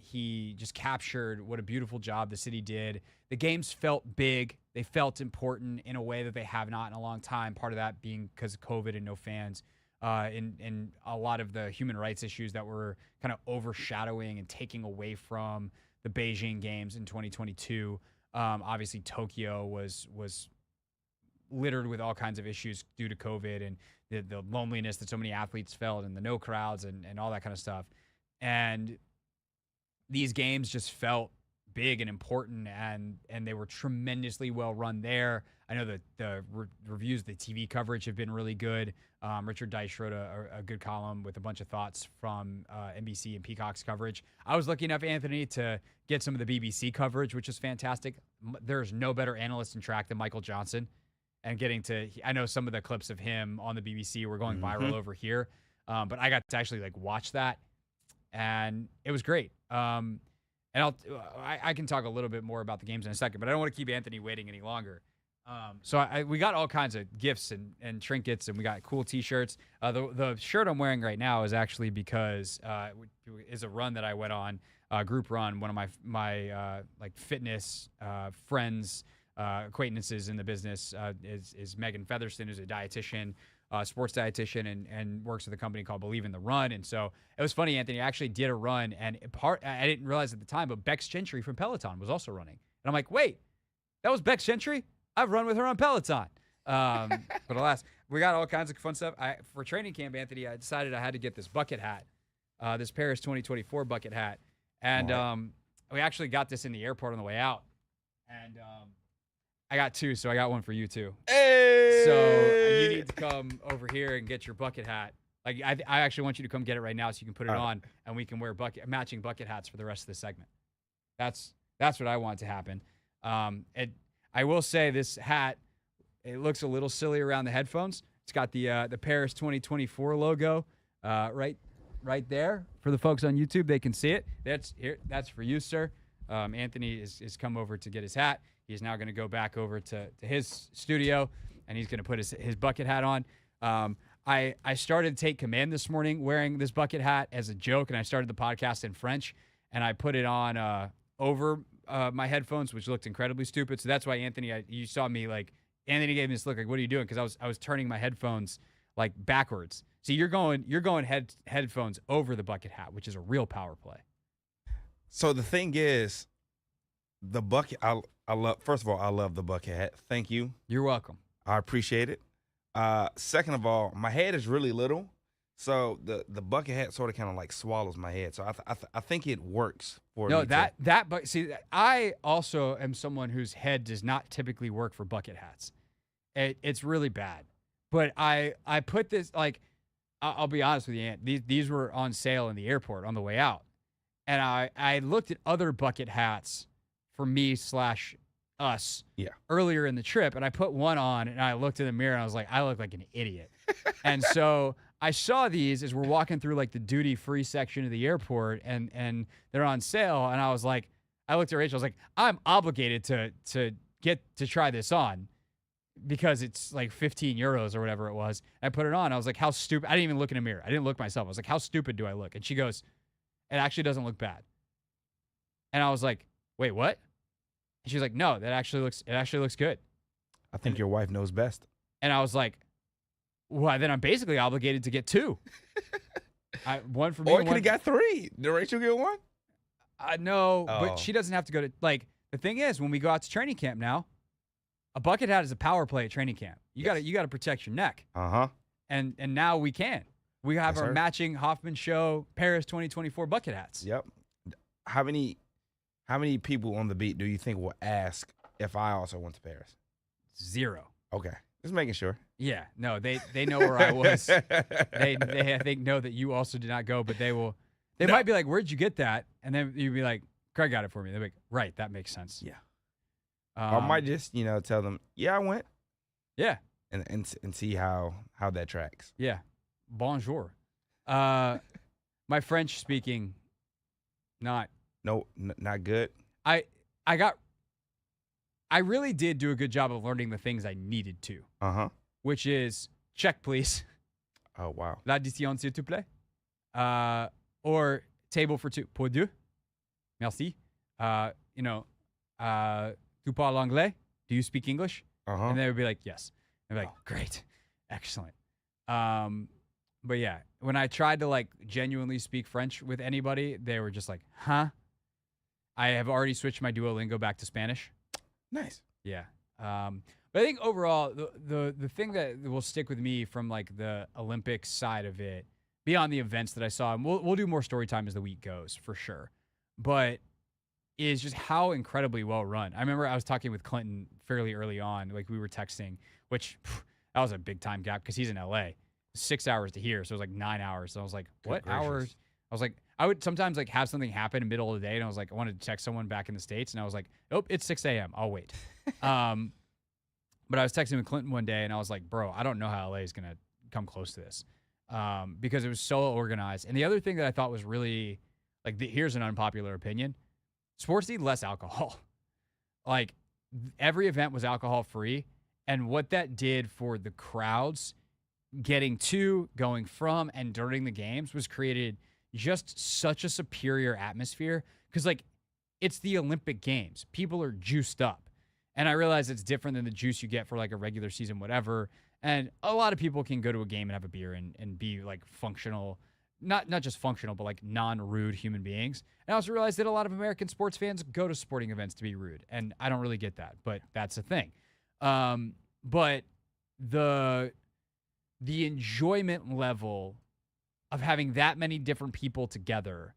he just captured what a beautiful job the city did. The games felt big. They felt important in a way that they have not in a long time. Part of that being because of COVID and no fans. And a lot of the human rights issues that were kind of overshadowing and taking away from the Beijing games in 2022. Obviously, Tokyo was littered with all kinds of issues due to COVID and the loneliness that so many athletes felt and the no crowds and all that kind of stuff. And these games just felt big and important, and they were tremendously well run there. I know that the reviews, the TV coverage have been really good. Richard Deitch wrote a good column with a bunch of thoughts from NBC and Peacock's coverage. I was lucky enough, Anthony, to get some of the BBC coverage, which is fantastic. There's no better analyst in track than Michael Johnson. And I know some of the clips of him on the BBC were going viral over here, but I got to actually watch that, and it was great. And I can talk a little bit more about the games in a second, but I don't want to keep Anthony waiting any longer. So we got all kinds of gifts and trinkets, and we got cool T-shirts. The shirt I'm wearing right now is actually because is a run that I went on, group run. One of my fitness friends, acquaintances in the business is Megan Featherston, who's a dietitian, sports dietitian, and works with a company called Believe in the Run. And so it was funny, Anthony. I actually did a run, and I didn't realize at the time, but Bex Gentry from Peloton was also running. And I'm like, wait, that was Bex Gentry? I've run with her on Peloton. But alas, we got all kinds of fun stuff. For training camp, Anthony, I decided I had to get this bucket hat, this Paris 2024 bucket hat. And we actually got this in the airport on the way out. And I got two, so I got one for you too. Hey! So you need to come over here and get your bucket hat. I actually want you to come get it right now so you can put it on, and we can wear matching bucket hats for the rest of the segment. That's what I want to happen. I will say this hat, it looks a little silly around the headphones. It's got the Paris 2024 logo right there. For the folks on YouTube, they can see it. That's for you, sir. Anthony is come over to get his hat. He's now going to go back over to his studio, and he's going to put his bucket hat on. I started to take command this morning wearing this bucket hat as a joke, and I started the podcast in French, and I put it on over my headphones, which looked incredibly stupid. So that's why, Anthony, you saw me Anthony gave me this look like, what are you doing? Because I was turning my headphones backwards. So you're going headphones over the bucket hat, which is a real power play. So the thing is, the bucket, I love, first of all, I love the bucket hat. Thank you. You're welcome. I appreciate it. Second of all, my head is really little, so the bucket hat sort of kind of swallows my head. So I think it works for me. But see, I also am someone whose head does not typically work for bucket hats. It's really bad. But I put this I'll be honest with you, Ant. These were on sale in the airport on the way out, and I looked at other bucket hats for me / us earlier in the trip, and I put one on, and I looked in the mirror, and I was like, I look like an idiot. And so I saw these as we're walking through the duty-free section of the airport, and they're on sale, and I was like, I looked at Rachel, I was like, I'm obligated to get to try this on because it's 15 euros or whatever it was. I put it on. I was like, how stupid. I didn't even look in a mirror. I didn't look myself. I was like, how stupid do I look? And she goes, it actually doesn't look bad. And I was like, wait, what? And she's like, no, it actually looks good. I think your wife knows best. And I was like, well, then I'm basically obligated to get two. One for me. Or could have got three. Did Rachel get one? No, but she doesn't have to go to The thing is, when we go out to training camp now, a bucket hat is a power play at training camp. You got to protect your neck. And now we can. We have our matching Hoffman Show Paris 2024 bucket hats. Yep. How many people on the beat do you think will ask if I also went to Paris? 0. Okay. Just making sure. Yeah. No, they know where I was. they I think know that you also did not go, but they will. They might be like, "Where'd you get that?" And then you'd be like, "Craig got it for me." They're like, "Right, that makes sense." Yeah. I might just tell them, "Yeah, I went." Yeah. And see how that tracks. Yeah. Bonjour. My French speaking, not good. I really did do a good job of learning the things I needed to. Which is check, please. Oh wow. L'addition, s'il te plaît. Or table for 2. Pour 2. Merci. Tu parles anglais? Do you speak English? And they would be like, yes. I'd be like, great. Excellent. But yeah, when I tried to like genuinely speak French with anybody, they were just like, huh? I have already switched my Duolingo back to Spanish. Nice. Yeah. But I think overall, the thing that will stick with me from like the Olympics side of it, beyond the events that I saw, and we'll do more story time as the week goes for sure, but is just how incredibly well run. I remember I was talking with Clinton fairly early on, like we were texting, which that was a big time gap because he's in LA. 6 hours to here, so it was like 9 hours. So I was like, what hours? I was like, I would sometimes like have something happen in the middle of the day, and I was like, I wanted to text someone back in the States, and I was like, nope, it's 6 a.m. I'll wait. But I was texting with Clinton one day, and I was like, bro, I don't know how LA is going to come close to this because it was so organized. And the other thing that I thought was really, like, here's an unpopular opinion. Sports need less alcohol. Like, every event was alcohol-free, and what that did for the crowds getting to, going from, and during the games was created just such a superior atmosphere because, like, it's the Olympic Games. People are juiced up. And I realize it's different than the juice you get for like a regular season, whatever. And a lot of people can go to a game and have a beer and be like functional, not just functional, but like non-rude human beings. And I also realized that a lot of American sports fans go to sporting events to be rude. And I don't really get that, but that's a thing. But the enjoyment level of having that many different people together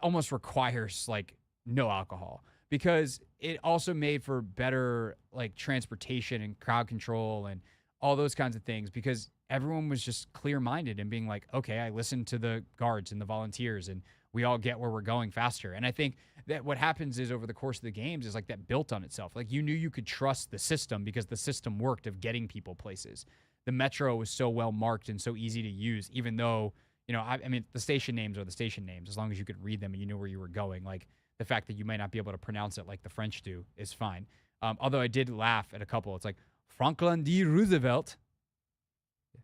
almost requires like no alcohol. Because it also made for better like transportation and crowd control and all those kinds of things because everyone was just clear-minded and being like, okay, I listened to the guards and the volunteers and we all get where we're going faster. And I think that what happens is over the course of the games is like that built on itself. Like you knew you could trust the system because the system worked of getting people places. The metro was so well marked and so easy to use, even though, I mean, the station names are the station names as long as you could read them and you knew where you were going. Like, the fact that you might not be able to pronounce it like the French do is fine. Although I did laugh at a couple. It's like Franklin D. Roosevelt.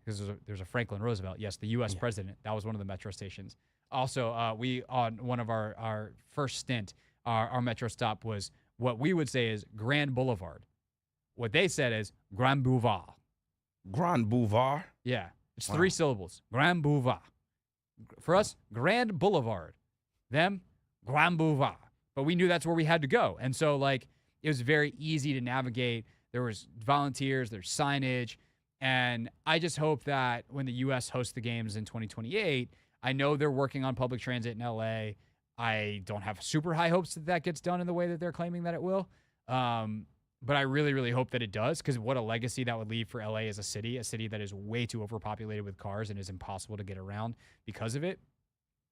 Because there's a Franklin Roosevelt. Yes, the U.S. president. That was one of the metro stations. Also, we on one of our first stint, our metro stop was what we would say is Grand Boulevard. What they said is Grand Boulevard. Grand Boulevard? Yeah. It's 3 syllables. Grand Boulevard. For us, Grand Boulevard. Them, Grand Boulevard. But we knew that's where we had to go. And so, like, it was very easy to navigate. There was volunteers, there's signage. And I just hope that when the U.S. hosts the games in 2028, I know they're working on public transit in L.A. I don't have super high hopes that that gets done in the way that they're claiming that it will. But I really, really hope that it does because what a legacy that would leave for L.A. as a city that is way too overpopulated with cars and is impossible to get around because of it.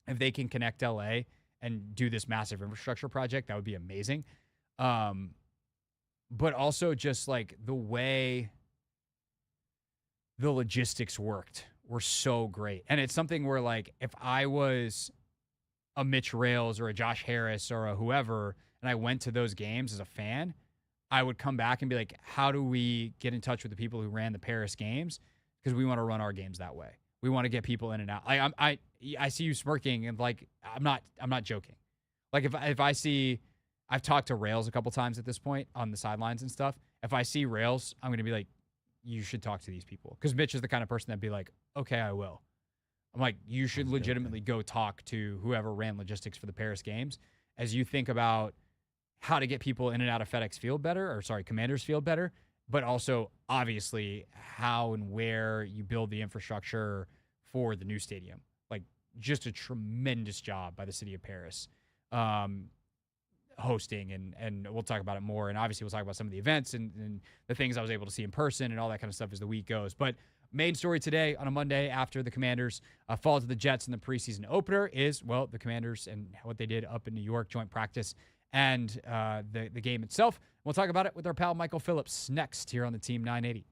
If they can connect L.A., and do this massive infrastructure project, that would be amazing. But also just like the way the logistics worked were so great. And it's something where like if I was a Mitch Rales or a Josh Harris or a whoever, and I went to those games as a fan, I would come back and be like, how do we get in touch with the people who ran the Paris games? Because we want to run our games that way. We want to get people in and out. Like I see you smirking and like I'm not joking. Like if I see, I've talked to Rails a couple times at this point on the sidelines and stuff. If I see Rails, I'm gonna be like, you should talk to these people because Mitch is the kind of person that'd be like, okay, I will. I'm like, you should legitimately go talk to whoever ran logistics for the Paris games as you think about how to get people in and out of Commanders Field better, but also obviously how and where you build the infrastructure for the new stadium. Like, just a tremendous job by the city of Paris hosting, and we'll talk about it more. And obviously we'll talk about some of the events and the things I was able to see in person and all that kind of stuff as the week goes. But main story today on a Monday after the Commanders fall to the Jets in the preseason opener is, well, the Commanders and what they did up in New York, joint practice, and the game itself. We'll talk about it with our pal Michael Phillips next here on the Team 980.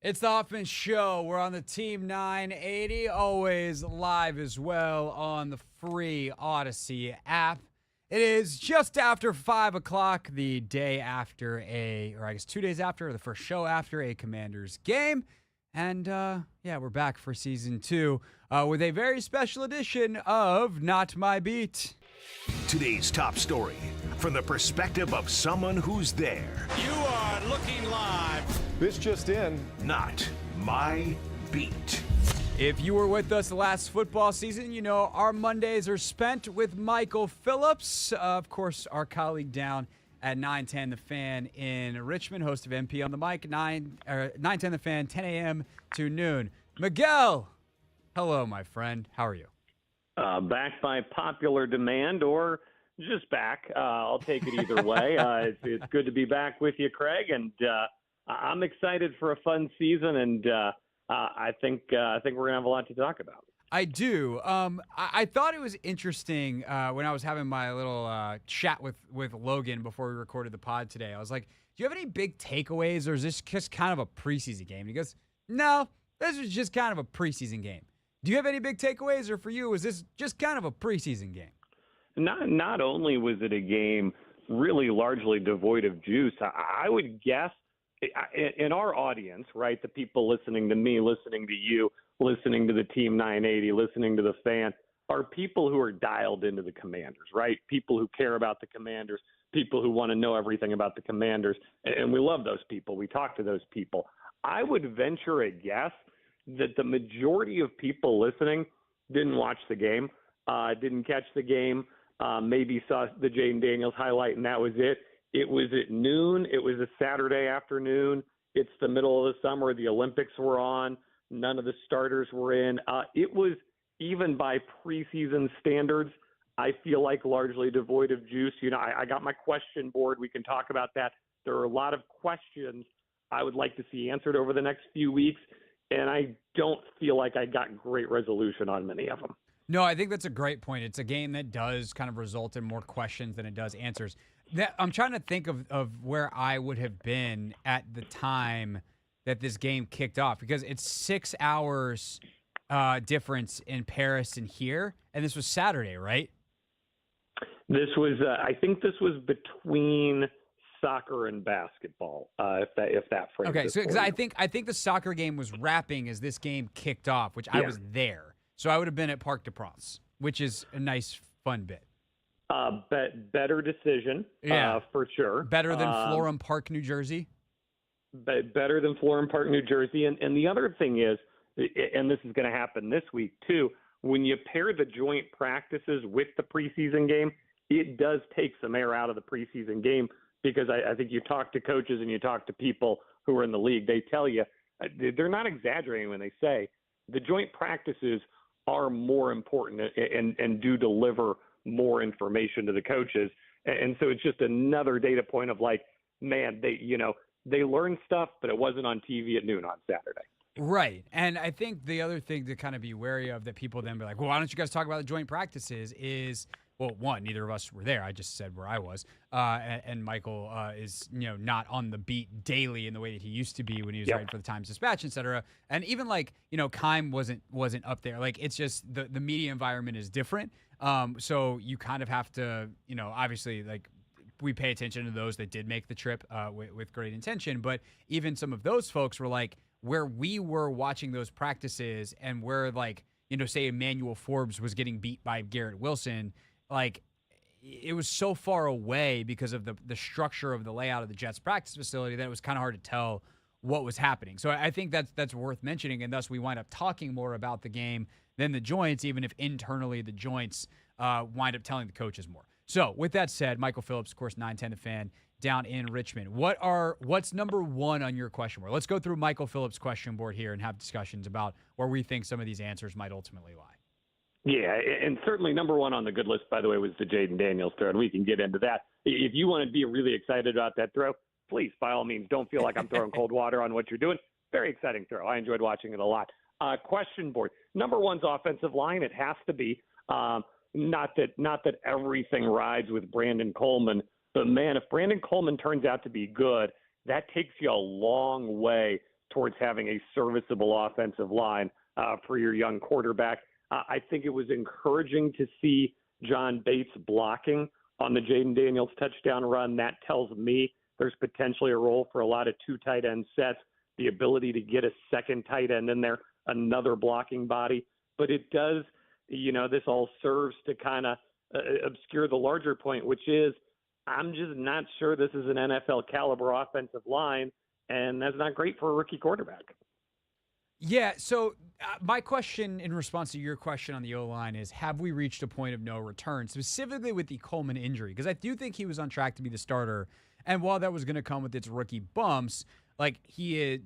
It's the Hoffman Show. We're on the Team 980, always live as well on the free Odyssey app. It is just after 5 o'clock, the day after or I guess 2 days after, the first show after a Commanders game. And, we're back for Season 2 with a very special edition of Not My Beat. Today's top story from the perspective of someone who's there. You are looking live. This just in. Not My Beat. If you were with us last football season, you know our Mondays are spent with Michael Phillips, of course, our colleague down at 910 The Fan in Richmond, host of MP on the Mic, 910 The Fan, 10 a.m. to noon. Miguel, hello, my friend. How are you? Back by popular demand or just back. I'll take it either way. It's good to be back with you, Craig, and I'm excited for a fun season, and I think we're gonna have a lot to talk about. I do. I thought it was interesting when I was having my little chat with Logan before we recorded the pod today. I was like, "Do you have any big takeaways, or is this just kind of a preseason game?" And he goes, "No, this is just kind of a preseason game." Do you have any big takeaways, or for you, is this just kind of a preseason game? Not only was it a game really largely devoid of juice, I would guess in our audience, right, the people listening to me, listening to you, listening to the Team 980, listening to the Fan, are people who are dialed into the Commanders, right? People who care about the Commanders, people who want to know everything about the Commanders, and we love those people. We talk to those people. I would venture a guess that the majority of people listening didn't watch the game, didn't catch the game, maybe saw the Jayden Daniels highlight, and that was it. It was at noon. It was a Saturday afternoon. It's the middle of the summer. The Olympics were on. None of the starters were in. It was, even by preseason standards, I feel like largely devoid of juice. You know, I got my question board. We can talk about that. There are a lot of questions I would like to see answered over the next few weeks, and I don't feel like I got great resolution on many of them. No, I think that's a great point. It's a game that does kind of result in more questions than it does answers. I'm trying to think of where I would have been at the time that this game kicked off, because it's 6 hours difference in Paris and here, and this was Saturday, right? This was, I think this was between soccer and basketball, if that frames okay, it so for because you. I think the soccer game was wrapping as this game kicked off, which I Yeah. was there, so I would have been at Parc des Princes, which is a nice fun bit. Better decision, for sure. Better than Florham Park, New Jersey. Better than Florham Park, New Jersey. And the other thing is, and this is going to happen this week too, when you pair the joint practices with the preseason game, it does take some air out of the preseason game, because I think you talk to coaches and you talk to people who are in the league, they tell you, they're not exaggerating when they say the joint practices are more important and do deliver more information to the coaches. And so it's just another data point of like, man, they learned stuff, but it wasn't on TV at noon on Saturday. Right. And I think the other thing to kind of be wary of that people then be like, well, why don't you guys talk about the joint practices is, well, one, neither of us were there. I just said where I was. And Michael is, not on the beat daily in the way that he used to be when he was writing for the Times-Dispatch, et cetera. And even like, Keim wasn't up there. Like, it's just the media environment is different. So you kind of have to, obviously, like, we pay attention to those that did make the trip with great intention. But even some of those folks were like, where we were watching those practices and where, like, say Emmanuel Forbes was getting beat by Garrett Wilson, like, it was so far away because of the structure of the layout of the Jets practice facility that it was kind of hard to tell what was happening. So I think that's worth mentioning, and thus we wind up talking more about the game than the joints, even if internally the joints wind up telling the coaches more. So with that said, Michael Phillips, of course, 910 The Fan, down in Richmond. What's number one on your question board? Let's go through Michael Phillips' question board here and have discussions about where we think some of these answers might ultimately lie. Yeah, and certainly number one on the good list, by the way, was the Jayden Daniels throw, and we can get into that. If you want to be really excited about that throw, please, by all means, don't feel like I'm throwing cold water on what you're doing. Very exciting throw. I enjoyed watching it a lot. Question board. Number one's offensive line. It has to be. Not that everything rides with Brandon Coleman, but man, if Brandon Coleman turns out to be good, that takes you a long way towards having a serviceable offensive line for your young quarterback. I think it was encouraging to see John Bates blocking on the Jayden Daniels touchdown run. That tells me there's potentially a role for a lot of two tight end sets, the ability to get a second tight end in there, another blocking body. But it does, this all serves to kind of obscure the larger point, which is I'm just not sure this is an NFL caliber offensive line, and that's not great for a rookie quarterback. Yeah, so my question in response to your question on the O-line is, have we reached a point of no return, specifically with the Coleman injury? Because I do think he was on track to be the starter, and while that was going to come with its rookie bumps, he's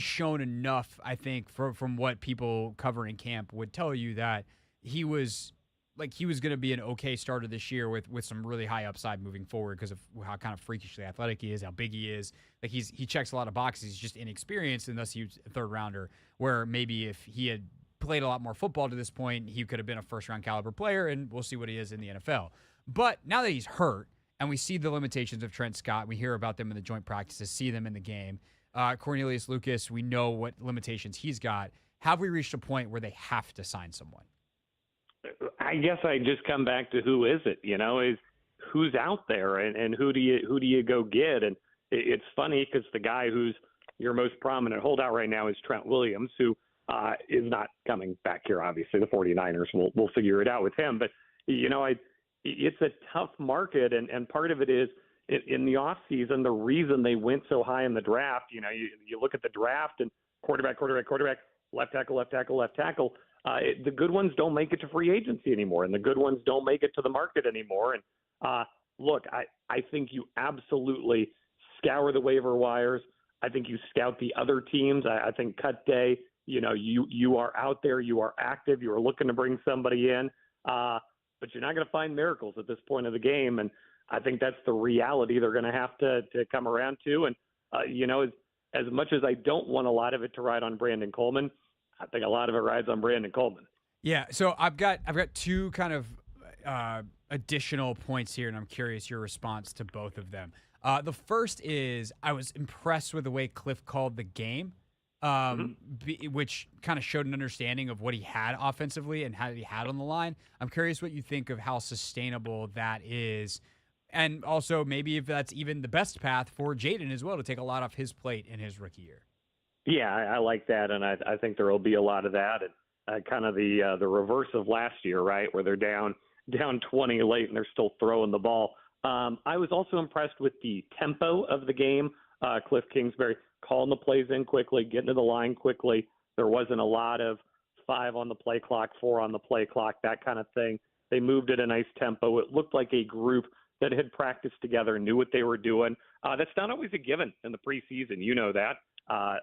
shown enough, I think, from what people covering camp would tell you, that he was going to be an okay starter this year with some really high upside moving forward because of how kind of freakishly athletic he is, how big he is. He checks a lot of boxes. He's just inexperienced, and thus he's a third rounder, where maybe if he had played a lot more football to this point, he could have been a first round caliber player, and we'll see what he is in the NFL. But now that he's hurt, and we see the limitations of Trent Scott, we hear about them in the joint practices, see them in the game. Cornelius Lucas, we know what limitations he's got. Have we reached a point where they have to sign someone? I guess I just come back to who is it, is who's out there and who do you go get? And it's funny because the guy who's your most prominent holdout right now is Trent Williams, who is not coming back here. Obviously the 49ers will figure it out with him, but it's a tough market. And part of it is in the off season, the reason they went so high in the draft, you look at the draft and quarterback, left tackle, the good ones don't make it to free agency anymore, and the good ones don't make it to the market anymore. And look, I think you absolutely scour the waiver wires. I think you scout the other teams. I think cut day, you are out there, you are active, you are looking to bring somebody in, but you're not going to find miracles at this point of the game. And I think that's the reality they're going to have to come around to. And, as much as I don't want a lot of it to ride on Brandon Coleman, I think a lot of it rides on Brandon Coleman. Yeah, so I've got two kind of additional points here, and I'm curious your response to both of them. The first is I was impressed with the way Cliff called the game, which kind of showed an understanding of what he had offensively and how he had on the line. I'm curious what you think of how sustainable that is, and also maybe if that's even the best path for Jayden as well to take a lot off his plate in his rookie year. Yeah, I like that, and I think there will be a lot of that. And kind of the reverse of last year, right, where they're down 20 late and they're still throwing the ball. I was also impressed with the tempo of the game. Cliff Kingsbury calling the plays in quickly, getting to the line quickly. There wasn't a lot of 5 on the play clock, 4 on the play clock, that kind of thing. They moved at a nice tempo. It looked like a group that had practiced together, knew what they were doing. That's not always a given in the preseason. You know that.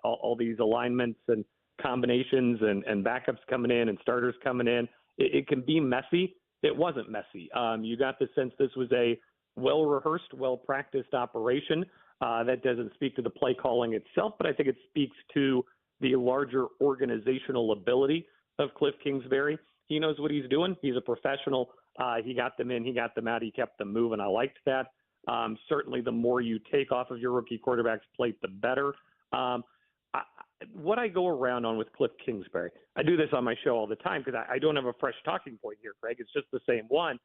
All these alignments and combinations and backups coming in and starters coming in, it can be messy. It wasn't messy. You got the sense this was a well-rehearsed, well-practiced operation. That doesn't speak to the play calling itself, but I think it speaks to the larger organizational ability of Cliff Kingsbury. He knows what he's doing. He's a professional. He got them in, he got them out, he kept them moving. I liked that. Certainly the more you take off of your rookie quarterback's plate, the better. What I go around on with Cliff Kingsbury, I do this on my show all the time because I don't have a fresh talking point here, Craig. It's just the same one.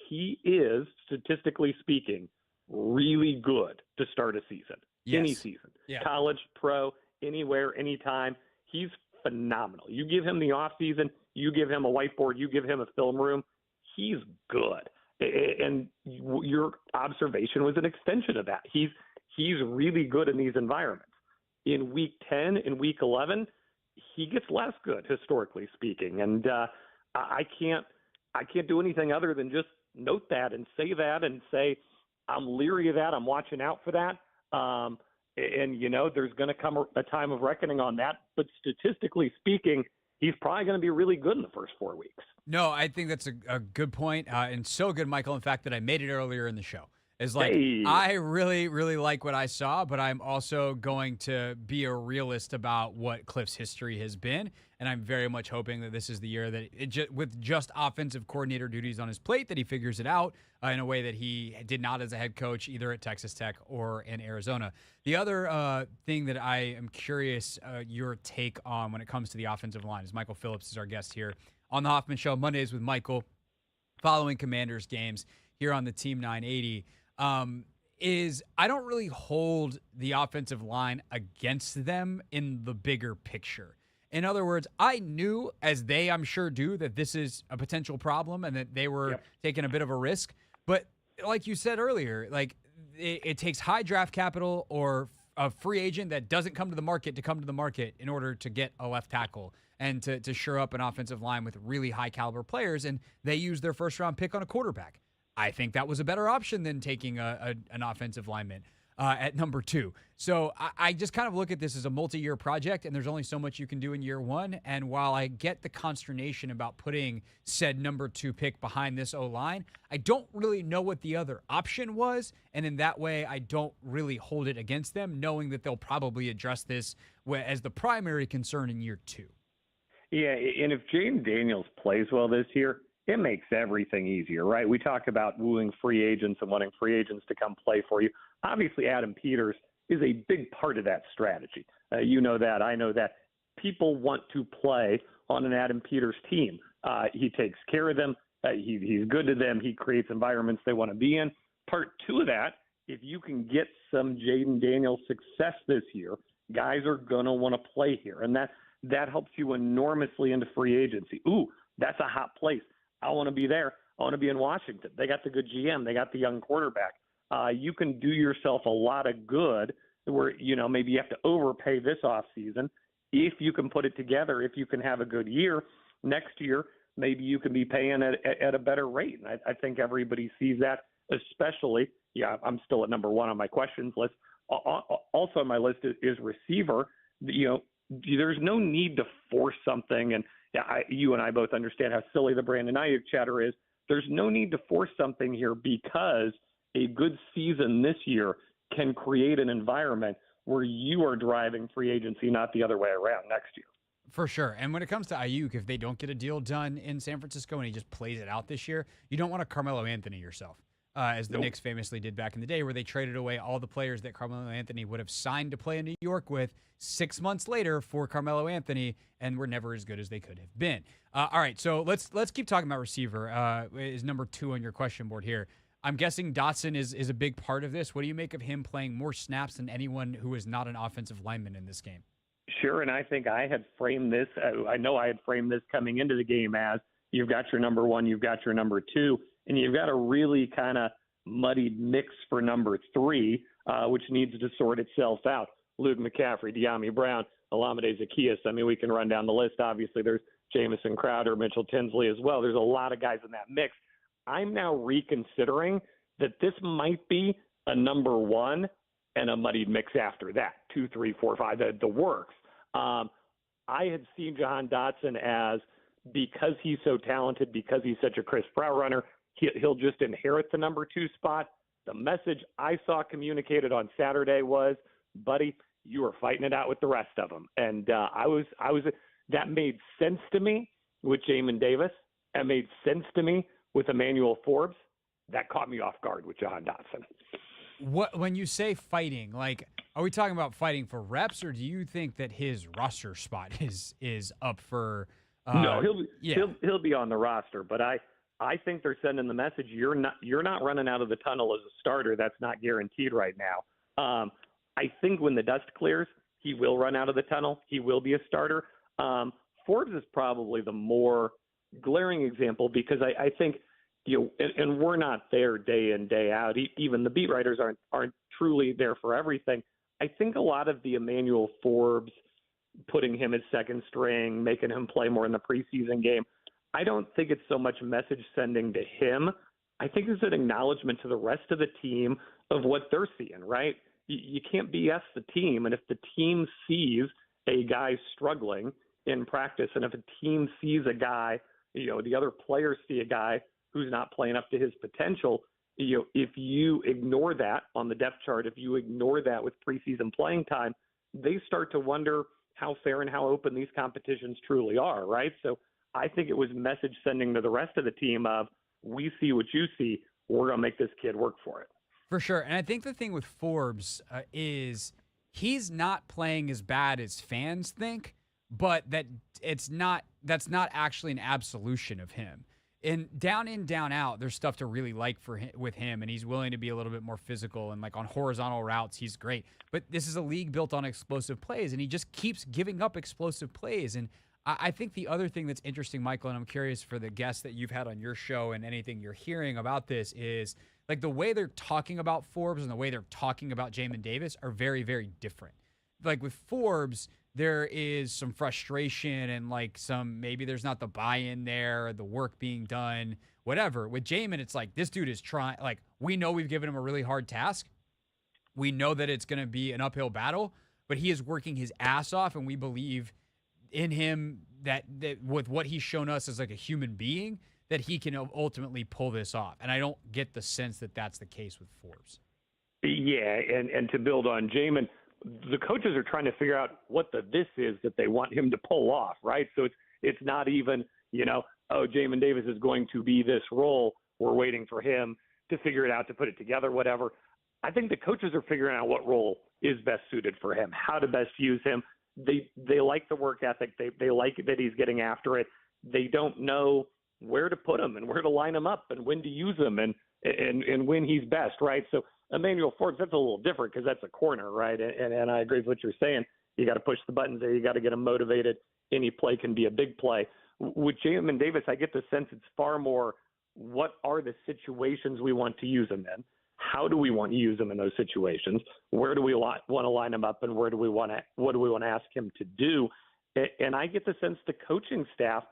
He is, statistically speaking, really good to start a season. Yes. Any season. Yeah. College, pro, anywhere, anytime. He's phenomenal. You give him the offseason, you give him a whiteboard, you give him a film room, he's good. And your observation was an extension of that. He's really good in these environments. In week 10 and week 11, he gets less good, historically speaking. And I can't do anything other than just note that and say, I'm leery of that. I'm watching out for that. And there's going to come a time of reckoning on that. But statistically speaking, he's probably going to be really good in the first 4 weeks. No, I think that's a good point, and so good, Michael, in fact, that I made it earlier in the show. Is like, Hey. I really, really like what I saw, but I'm also going to be a realist about what Cliff's history has been. And I'm very much hoping that this is the year that with just offensive coordinator duties on his plate, that he figures it out in a way that he did not as a head coach, either at Texas Tech or in Arizona. The other thing that I am curious your take on when it comes to the offensive line is Michael Phillips is our guest here on the Hoffman Show, Mondays with Michael, following Commanders games here on the Team 980. Is I don't really hold the offensive line against them in the bigger picture. In other words, I knew, as they I'm sure do, that this is a potential problem and that they were taking a bit of a risk. But like you said earlier, like it takes high draft capital or a free agent that doesn't come to the market in order to get a left tackle and to shore up an offensive line with really high caliber players. And they used their first round pick on a quarterback. I think that was a better option than taking an offensive lineman at number 2. So I just kind of look at this as a multi-year project, and there's only so much you can do in year one. And while I get the consternation about putting said number 2 pick behind this O-line, I don't really know what the other option was. And in that way, I don't really hold it against them, knowing that they'll probably address this as the primary concern in year 2. Yeah, and if Jayden Daniels plays well this year, it makes everything easier, right? We talk about wooing free agents and wanting free agents to come play for you. Obviously, Adam Peters is a big part of that strategy. You know that. I know that. People want to play on an Adam Peters team. He takes care of them. He's good to them. He creates environments they want to be in. Part 2 of that, if you can get some Jayden Daniels success this year, guys are going to want to play here. And that helps you enormously into free agency. Ooh, that's a hot place. I want to be there. I want to be in Washington. They got the good GM. They got the young quarterback. You can do yourself a lot of good where, maybe you have to overpay this offseason. If you can put it together, if you can have a good year, next year, maybe you can be paying at a better rate. And I think everybody sees that, especially, I'm still at number 1 on my questions list. Also on my list is receiver. There's no need to force something. And you and I both understand how silly the Brandon Ayuk chatter is. There's no need to force something here because a good season this year can create an environment where you are driving free agency, not the other way around next year. For sure. And when it comes to Ayuk, if they don't get a deal done in San Francisco and he just plays it out this year, you don't want to Carmelo Anthony yourself. As the Knicks famously did back in the day, where they traded away all the players that Carmelo Anthony would have signed to play in New York with 6 months later for Carmelo Anthony, and were never as good as they could have been. All right, so let's keep talking about receiver. Is number 2 on your question board here. I'm guessing Dotson is a big part of this. What do you make of him playing more snaps than anyone who is not an offensive lineman in this game? Sure, and I think I had framed this. I know I had framed this coming into the game as you've got your number 1, you've got your number 2, and you've got a really kind of muddied mix for number 3, which needs to sort itself out. Luke McCaffrey, De'Ami Brown, Olamide Zaccheaus. I mean, we can run down the list. Obviously, there's Jamison Crowder, Mitchell Tinsley as well. There's a lot of guys in that mix. I'm now reconsidering that this might be a number 1 and a muddied mix after that, 2, 3, 4, 5, the works. I had seen Jahan Dotson as, because he's so talented, because he's such a crisp route runner, he'll just inherit the number 2 spot. The message I saw communicated on Saturday was, buddy, you are fighting it out with the rest of them. And that made sense to me with Jamin Davis. That made sense to me with Emmanuel Forbes. That caught me off guard with Jahan Dotson. When you say fighting, like, are we talking about fighting for reps, or do you think that his roster spot is up for? No, he'll be on the roster, but I think they're sending the message you're not running out of the tunnel as a starter. That's not guaranteed right now. I think when the dust clears, he will run out of the tunnel. He will be a starter. Forbes is probably the more glaring example because I think, and we're not there day in, day out. Even the beat writers aren't truly there for everything. I think a lot of the Emmanuel Forbes, putting him as second string, making him play more in the preseason game, I don't think it's so much message sending to him. I think it's an acknowledgement to the rest of the team of what they're seeing, right? You can't BS the team. And if the team sees a guy struggling in practice, and if a team sees a guy, the other players see a guy who's not playing up to his potential, if you ignore that on the depth chart, if you ignore that with preseason playing time, they start to wonder how fair and how open these competitions truly are, right? So I think it was message sending to the rest of the team of, we see what you see, we're going to make this kid work for it. For sure. And I think the thing with Forbes is he's not playing as bad as fans think, but that's not actually an absolution of him. In, down out, there's stuff to really like with him, and he's willing to be a little bit more physical, and like on horizontal routes, he's great. But this is a league built on explosive plays, and he just keeps giving up explosive plays. And I think the other thing that's interesting, Michael, and I'm curious for the guests that you've had on your show and anything you're hearing about this, is like the way they're talking about Forbes and the way they're talking about Jayden Davis are very, very different. Like with Forbes, there is some frustration and like maybe there's not the buy-in there, the work being done, whatever. With Jayden, it's like this dude is trying, like we know we've given him a really hard task. We know that it's going to be an uphill battle, but he is working his ass off, and we believe in him that with what he's shown us as like a human being, that he can ultimately pull this off. And I don't get the sense that that's the case with Forbes. Yeah, and to build on Jayden, the coaches are trying to figure out what this is that they want him to pull off, right? So it's not even, Jayden Davis is going to be this role. We're waiting for him to figure it out, to put it together, whatever. I think the coaches are figuring out what role is best suited for him, how to best use him. They like the work ethic. They like that he's getting after it. They don't know where to put him and where to line him up and when to use him and when he's best, right? So Emmanuel Forbes, that's a little different because that's a corner, right? And I agree with what you're saying. You got to push the buttons there. You got to get him motivated. Any play can be a big play. With Jayden Davis, I get the sense it's far more, what are the situations we want to use him in? How do we want to use him in those situations? Where do we want to line him up, and what do we want to ask him to do? And I get the sense the coaching staff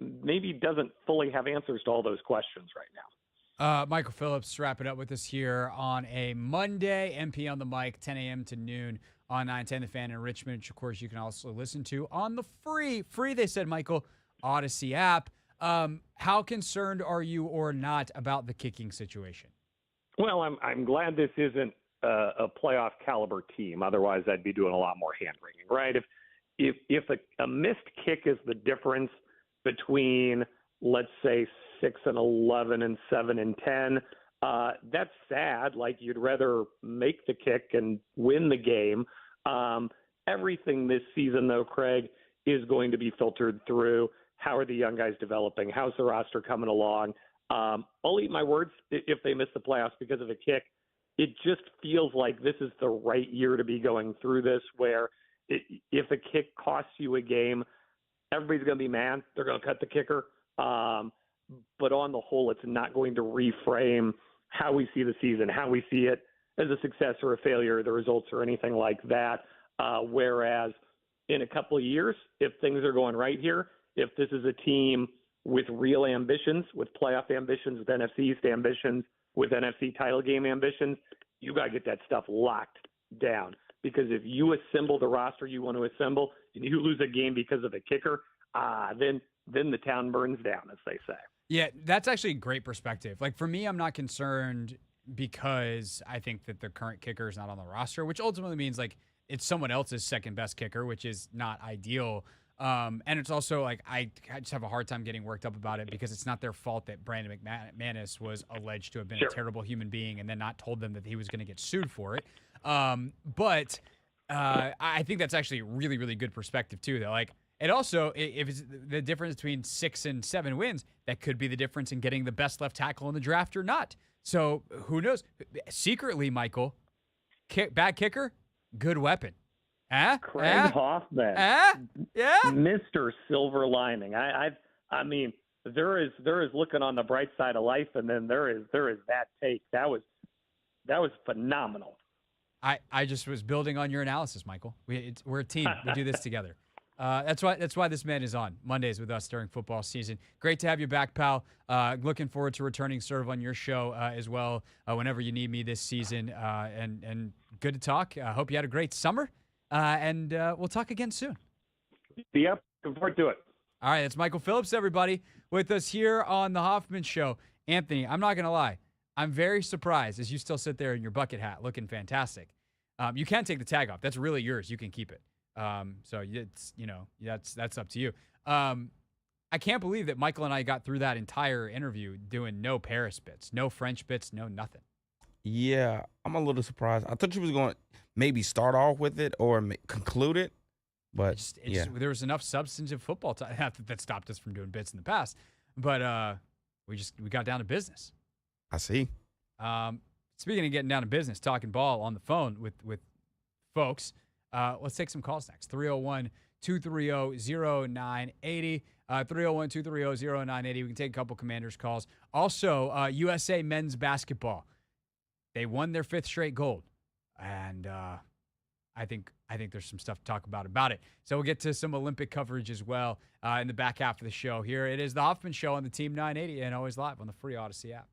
maybe doesn't fully have answers to all those questions right now. Michael Phillips wrapping up with us here on a Monday, MP on the mic, 10 a.m. to noon on 910 The Fan in Richmond, which of course you can also listen to on the free, they said, Michael, Odyssey app. How concerned are you or not about the kicking situation? Well, I'm glad this isn't a playoff caliber team. Otherwise, I'd be doing a lot more hand wringing, right? If a missed kick is the difference between, let's say, 6-11 and 7-10, that's sad. Like, you'd rather make the kick and win the game. Everything this season, though, Craig, is going to be filtered through how are the young guys developing, how's the roster coming along. I'll eat my words if they miss the playoffs because of a kick. It just feels like this is the right year to be going through this, where if a kick costs you a game, everybody's going to be mad. They're going to cut the kicker. But on the whole, it's not going to reframe how we see the season, how we see it as a success or a failure, the results or anything like that. Whereas in a couple of years, if things are going right here, if this is a team with real ambitions, with playoff ambitions, with NFC East ambitions, with NFC title game ambitions, you got to get that stuff locked down. Because if you assemble the roster you want to assemble and you lose a game because of a kicker, then the town burns down, as they say. Yeah, that's actually a great perspective. Like, for me, I'm not concerned because I think that the current kicker is not on the roster, which ultimately means like it's someone else's second best kicker, which is not ideal. And it's also like I just have a hard time getting worked up about it because it's not their fault that Brandon McManus was alleged to have been a terrible human being and then not told them that he was going to get sued for it. But I think that's actually a really, really good perspective too. That like it also, if it's the difference between 6 and 7 wins, that could be the difference in getting the best left tackle in the draft or not. So who knows? Secretly, Michael, bad kicker, good weapon. Craig Hoffman, yeah, Mr. Silver Lining. I mean, there is looking on the bright side of life, and then there is that take. That was phenomenal. I just was building on your analysis, Michael. We're a team. We do this together. That's why this man is on Mondays with us during football season. Great to have you back, pal. Looking forward to returning sort of on your show as well whenever you need me this season. And good to talk. I hope you had a great summer. And we'll talk again soon. Yep, looking forward to it. All right, that's Michael Phillips, everybody, with us here on the Hoffman Show. Anthony, I'm not going to lie. I'm very surprised as you still sit there in your bucket hat looking fantastic. You can take the tag off. That's really yours. You can keep it. So it's, that's up to you. I can't believe that Michael and I got through that entire interview doing no Paris bits, no French bits, no nothing. Yeah, I'm a little surprised. I thought you was going to maybe start off with it or conclude it, but There was enough substantive football time that stopped us from doing bits in the past, but we got down to business. I see. Speaking of getting down to business, talking ball on the phone with folks, let's take some calls next. 301-230-0980. 301-230-0980. We can take a couple Commanders calls. Also, USA men's basketball. They won their 5th straight gold. And I think there's some stuff to talk about it. So we'll get to some Olympic coverage as well in the back half of the show. Here it is, the Hoffman Show on the Team 980 and always live on the free Odyssey app.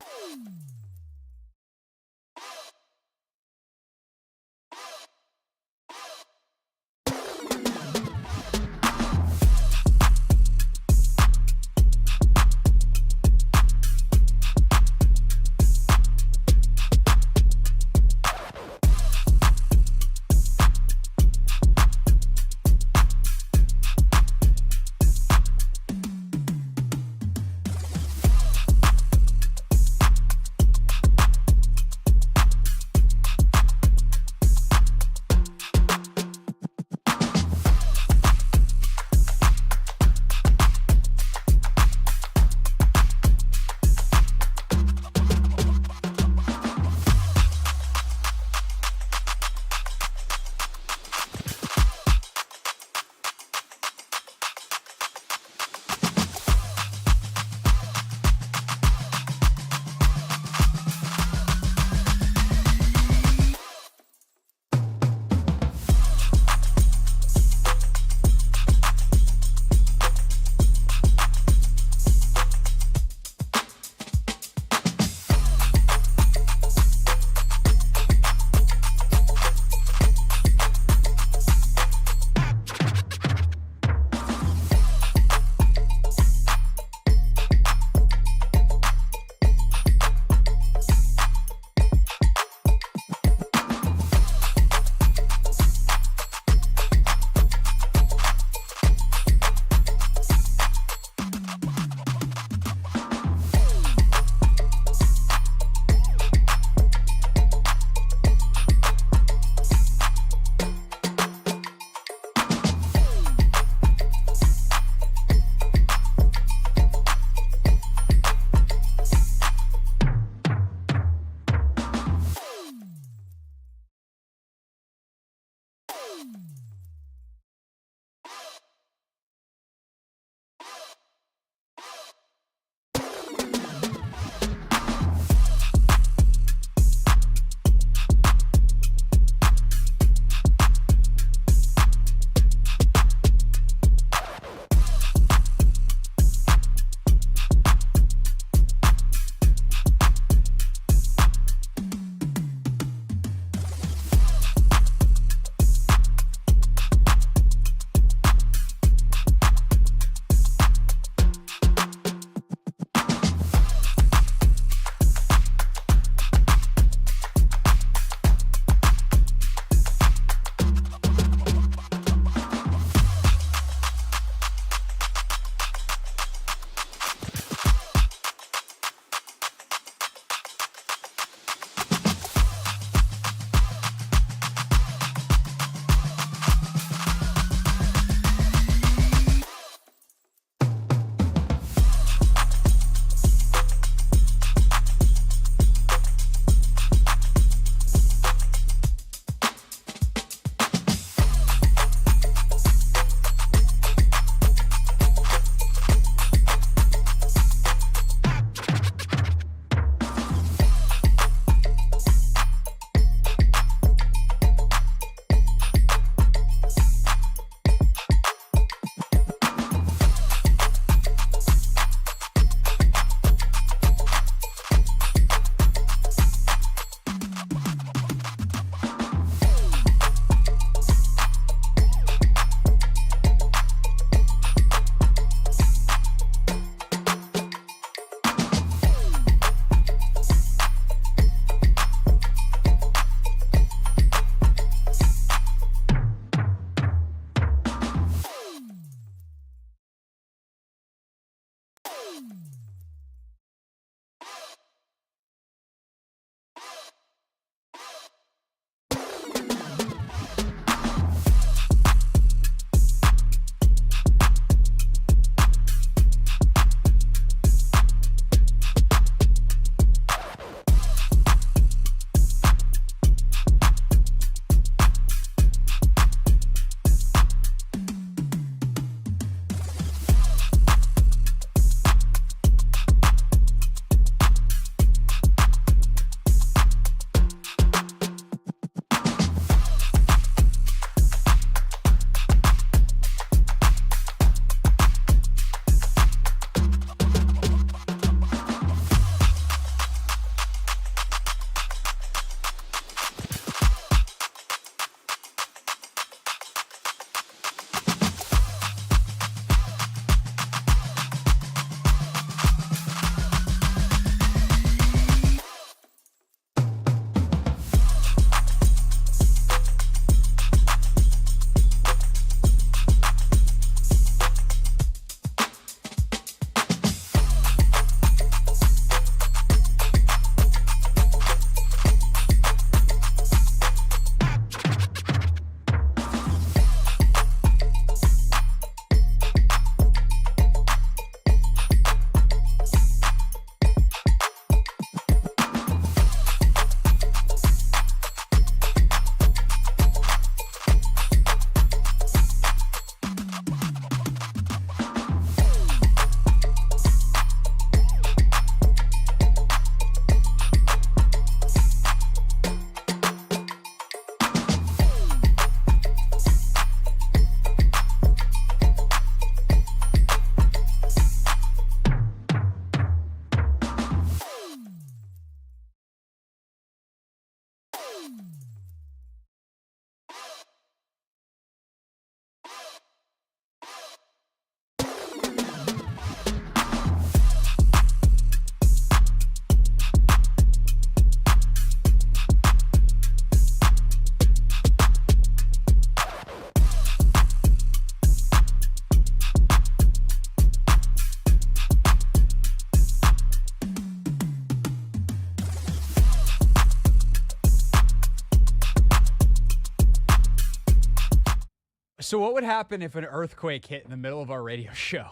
So what would happen if an earthquake hit in the middle of our radio show?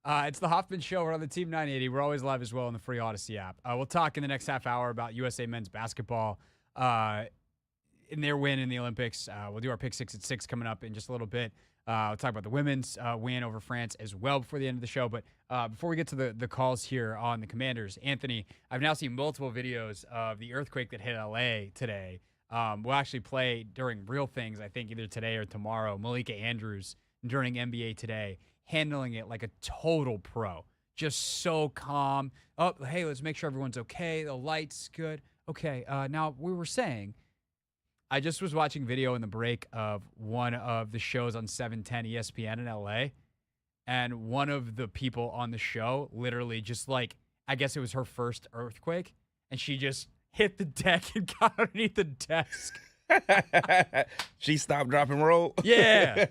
It's the Hoffman Show. We're on the Team 980. We're always live as well on the free Odyssey app. We'll talk in the next half hour about USA men's basketball in their win in the Olympics. We'll do our Pick 6 at 6 coming up in just a little bit. We'll talk about the women's win over France as well before the end of the show. But before we get to the calls here on the Commanders, Anthony, I've now seen multiple videos of the earthquake that hit L.A. today. We'll actually play during Real Things, I think either today or tomorrow, Malika Andrews during NBA Today, handling it like a total pro. Just so calm. Oh, hey, let's make sure everyone's okay. The light's good. Okay, now we were saying, I just was watching video in the break of one of the shows on 710 ESPN in LA, and one of the people on the show literally just like, I guess it was her first earthquake, and she just hit the deck and got underneath the desk. She stopped, drop, and roll. Yeah.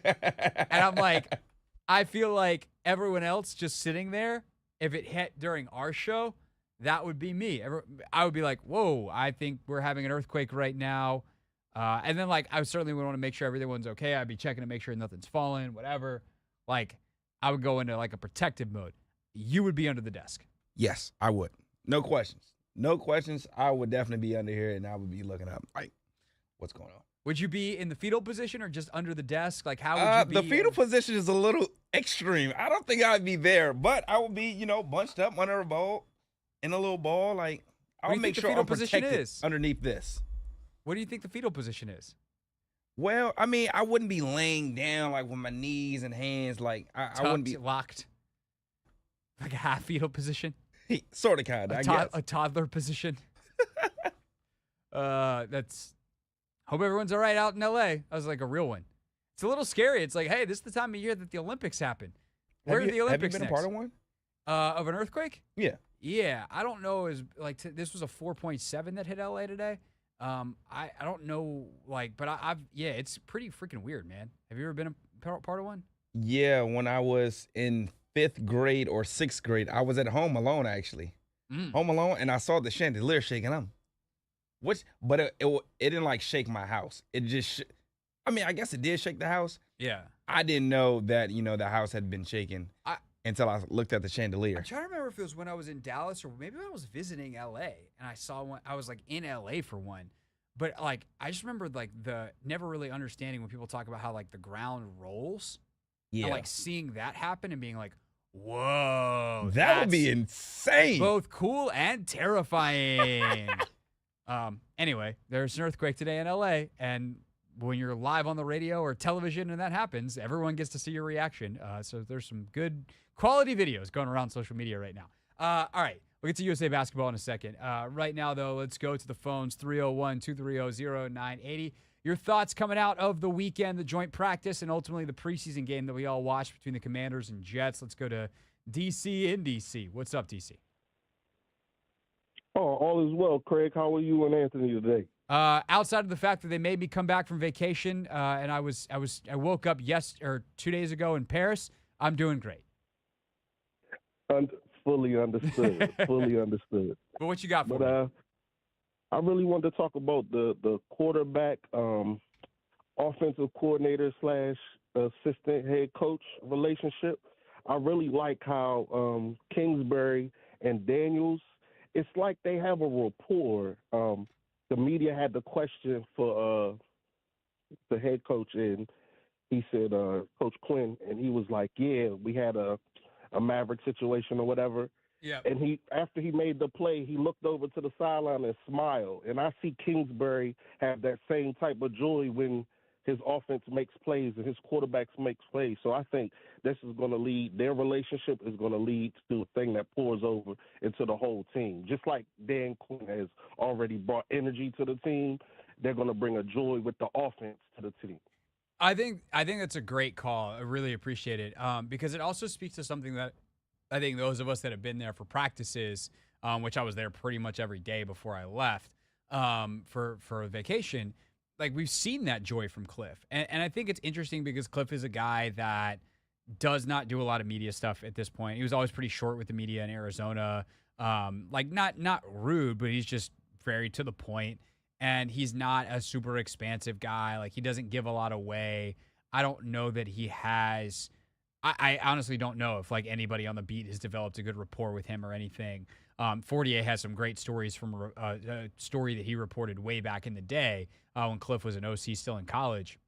And I'm like, I feel like everyone else just sitting there, if it hit during our show, that would be me. I would be like, whoa, I think we're having an earthquake right now. And then, like, I certainly would want to make sure everyone's okay. I'd be checking to make sure nothing's falling, whatever. Like, I would go into, like, a protective mode. You would be under the desk. Yes, I would. No questions. No questions. I would definitely be under here, and I would be looking up, like, what's going on. Would you be in the fetal position or just under the desk? Like, how would you be? The fetal position is a little extreme. I don't think I'd be there, but I would be, bunched up under a ball, in a little ball. Like, I would make sure I'm protected underneath this. What do you think the fetal position is? Well, I mean, I wouldn't be laying down, like, with my knees and hands. Like, I wouldn't be locked. Like a half fetal position? Sort of, kind of, I guess. A toddler position. Hope everyone's all right out in L.A. That was like a real one. It's a little scary. It's like, hey, this is the time of year that the Olympics happen. Where are the Olympics Have you been a part of one? Of an earthquake? Yeah. Yeah. I don't know. This was a 4.7 that hit L.A. today. I don't know, but it's pretty freaking weird, man. Have you ever been a part of one? Yeah, when I was in 5th grade or 6th grade, I was at home alone, actually. Home alone, and I saw the chandelier shaking. But it didn't, like, shake my house. It just, I guess it did shake the house. Yeah. I didn't know that, the house had been shaken until I looked at the chandelier. I'm trying to remember if it was when I was in Dallas or maybe when I was visiting L.A. and I saw one. I was, like, in L.A. for one. But, like, I just remember, like, never really understanding when people talk about how, like, the ground rolls. Yeah. And, like, seeing that happen and being like, whoa. That would be insane. Both cool and terrifying. Anyway, there's an earthquake today in LA, and when you're live on the radio or television and that happens, everyone gets to see your reaction. So there's some good quality videos going around social media right now. All right, we'll get to USA basketball in a second. Right now, though, let's go to the phones, 301-230-0980. Your thoughts coming out of the weekend, the joint practice, and ultimately the preseason game that we all watched between the Commanders and Jets. Let's go to D.C. in D.C. What's up, D.C.? Oh, all is well, Craig. How are you and Anthony today? Outside of the fact that they made me come back from vacation, and I woke up 2 days ago in Paris, I'm doing great. Fully understood. Fully understood. But what you got for me? I really wanted to talk about the quarterback, offensive coordinator / assistant head coach relationship. I really like how Kingsbury and Daniels, it's like they have a rapport. The media had the question for the head coach, and he said, Coach Quinn, and he was like, yeah, we had a Maverick situation or whatever. Yeah. And after he made the play, he looked over to the sideline and smiled. And I see Kingsbury have that same type of joy when his offense makes plays and his quarterbacks makes plays. So I think this is going to lead, their relationship is going to lead to a thing that pours over into the whole team. Just like Dan Quinn has already brought energy to the team, they're going to bring a joy with the offense to the team. I think that's a great call. I really appreciate it because it also speaks to something that I think those of us that have been there for practices, which I was there pretty much every day before I left for vacation, like we've seen that joy from Cliff. And I think it's interesting because Cliff is a guy that does not do a lot of media stuff at this point. He was always pretty short with the media in Arizona. Like not rude, but he's just very to the point. And he's not a super expansive guy. Like he doesn't give a lot away. I don't know that he has. I honestly don't know if like anybody on the beat has developed a good rapport with him or anything. Fortier has some great stories from a story that he reported way back in the day when Cliff was an OC still in college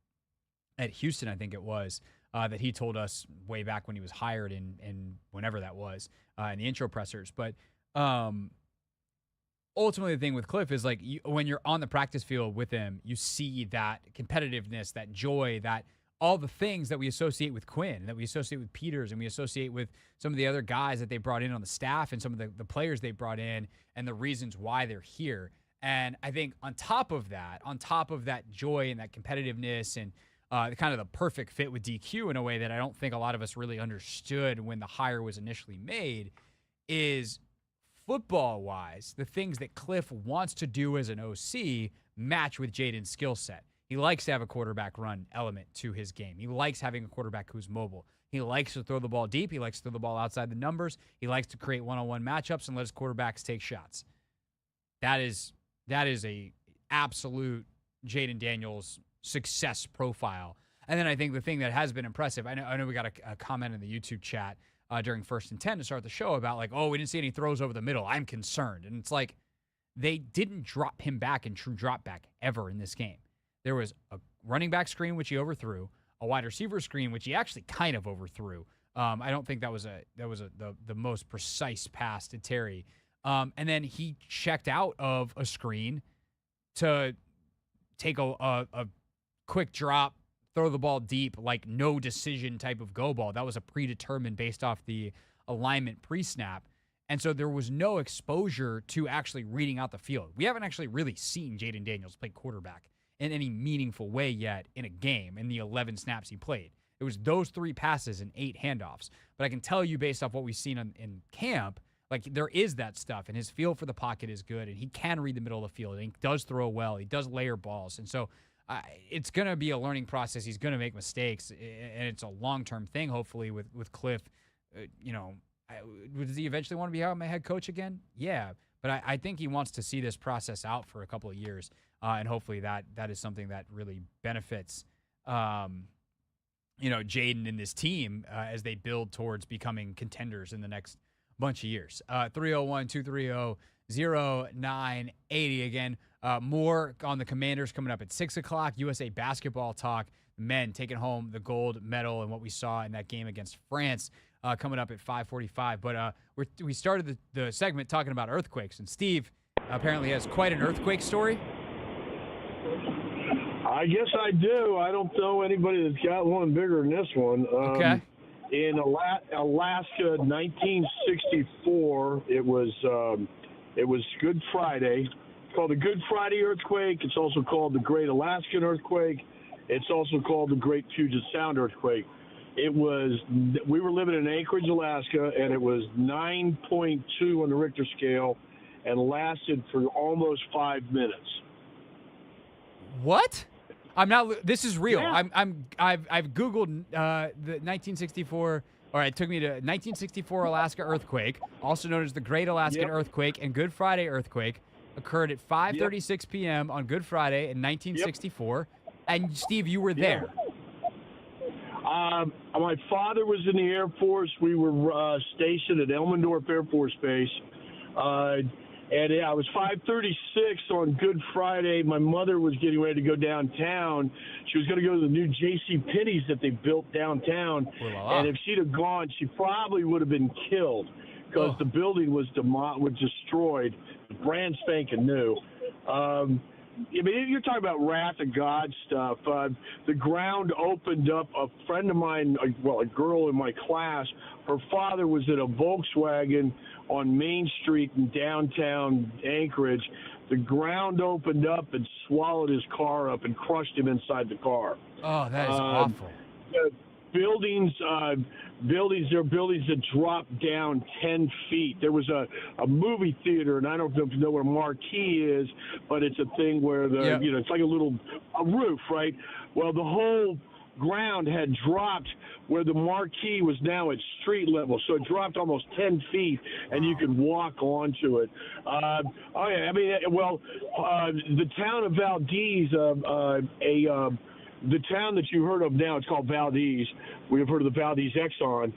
at Houston, I think it was, that he told us way back when he was hired in whenever that was in the intro pressers. But ultimately, the thing with Cliff is like when you're on the practice field with him, you see that competitiveness, that joy, that all the things that we associate with Quinn, that we associate with Peters, and we associate with some of the other guys that they brought in on the staff and some of the players they brought in and the reasons why they're here. And I think on top of that joy and that competitiveness and kind of the perfect fit with DQ in a way that I don't think a lot of us really understood when the hire was initially made is football-wise, the things that Cliff wants to do as an OC match with Jayden's skill set. He likes to have a quarterback run element to his game. He likes having a quarterback who's mobile. He likes to throw the ball deep. He likes to throw the ball outside the numbers. He likes to create one-on-one matchups and let his quarterbacks take shots. That is a absolute Jayden Daniels success profile. And then I think the thing that has been impressive, I know we got a comment in the YouTube chat during 1st and 10 to start the show about like, oh, we didn't see any throws over the middle. I'm concerned. And it's like they didn't drop him back in true drop back ever in this game. There was a running back screen, which he overthrew, a wide receiver screen, which he actually kind of overthrew. I don't think that was the most precise pass to Terry. And then he checked out of a screen to take a quick drop, throw the ball deep, like no decision type of go ball. That was a predetermined based off the alignment pre-snap. And so there was no exposure to actually reading out the field. We haven't actually really seen Jayden Daniels play quarterback in any meaningful way yet in a game in the 11 snaps he played. It was those 3 passes and 8 handoffs. But I can tell you based off what we've seen in camp, like there is that stuff, and his feel for the pocket is good, and he can read the middle of the field, and he does throw well. He does layer balls. And so it's going to be a learning process. He's going to make mistakes, and it's a long-term thing, hopefully, with Cliff. Does he eventually want to be my head coach again? Yeah. But I think he wants to see this process out for a couple of years, and hopefully that is something that really benefits, Jayden and this team as they build towards becoming contenders in the next bunch of years. 301-230-0980 again. More on the Commanders coming up at 6 o'clock. USA basketball talk. Men taking home the gold medal and what we saw in that game against France. Coming up at 5:45. But we started the segment talking about earthquakes, and Steve apparently has quite an earthquake story. I guess I do. I don't know anybody that's got one bigger than this one. Okay. In Alaska, 1964, it was Good Friday. It's called the Good Friday earthquake. It's also called the Great Alaskan Earthquake. It's also called the Great Puget Sound Earthquake. We were living in Anchorage, Alaska, and it was 9.2 on the Richter scale and lasted for almost 5 minutes. What? I'm not. This is real. Yeah. I've Googled the 1964. All right, it took me to 1964 Alaska earthquake, also known as the Great Alaskan Earthquake, and Good Friday earthquake occurred at 5:36 p.m. on Good Friday in 1964. And Steve, you were there. My father was in the Air Force. We were stationed at Elmendorf Air Force Base. And I was 5:36 on Good Friday. My mother was getting ready to go downtown. She was going to go to the new J.C. Penney's that they built downtown. And if she'd have gone, she probably would have been killed because the building was destroyed, brand spanking new. I mean, you're talking about wrath of God stuff. The ground opened up. A friend of mine, a girl in my class, her father was in a Volkswagen on Main Street in downtown Anchorage. The ground opened up and swallowed his car up and crushed him inside the car. Oh, that is awful. Buildings there are buildings that dropped down 10 feet. There was a movie theater, and I don't know if you know what a marquee is, but it's a thing where it's like a roof, right? Well, the whole ground had dropped where the marquee was now at street level, so it dropped almost 10 feet, and you could walk onto it. The town of Valdez, the town that you heard of now, it's called Valdez. We have heard of the Valdez Exxon.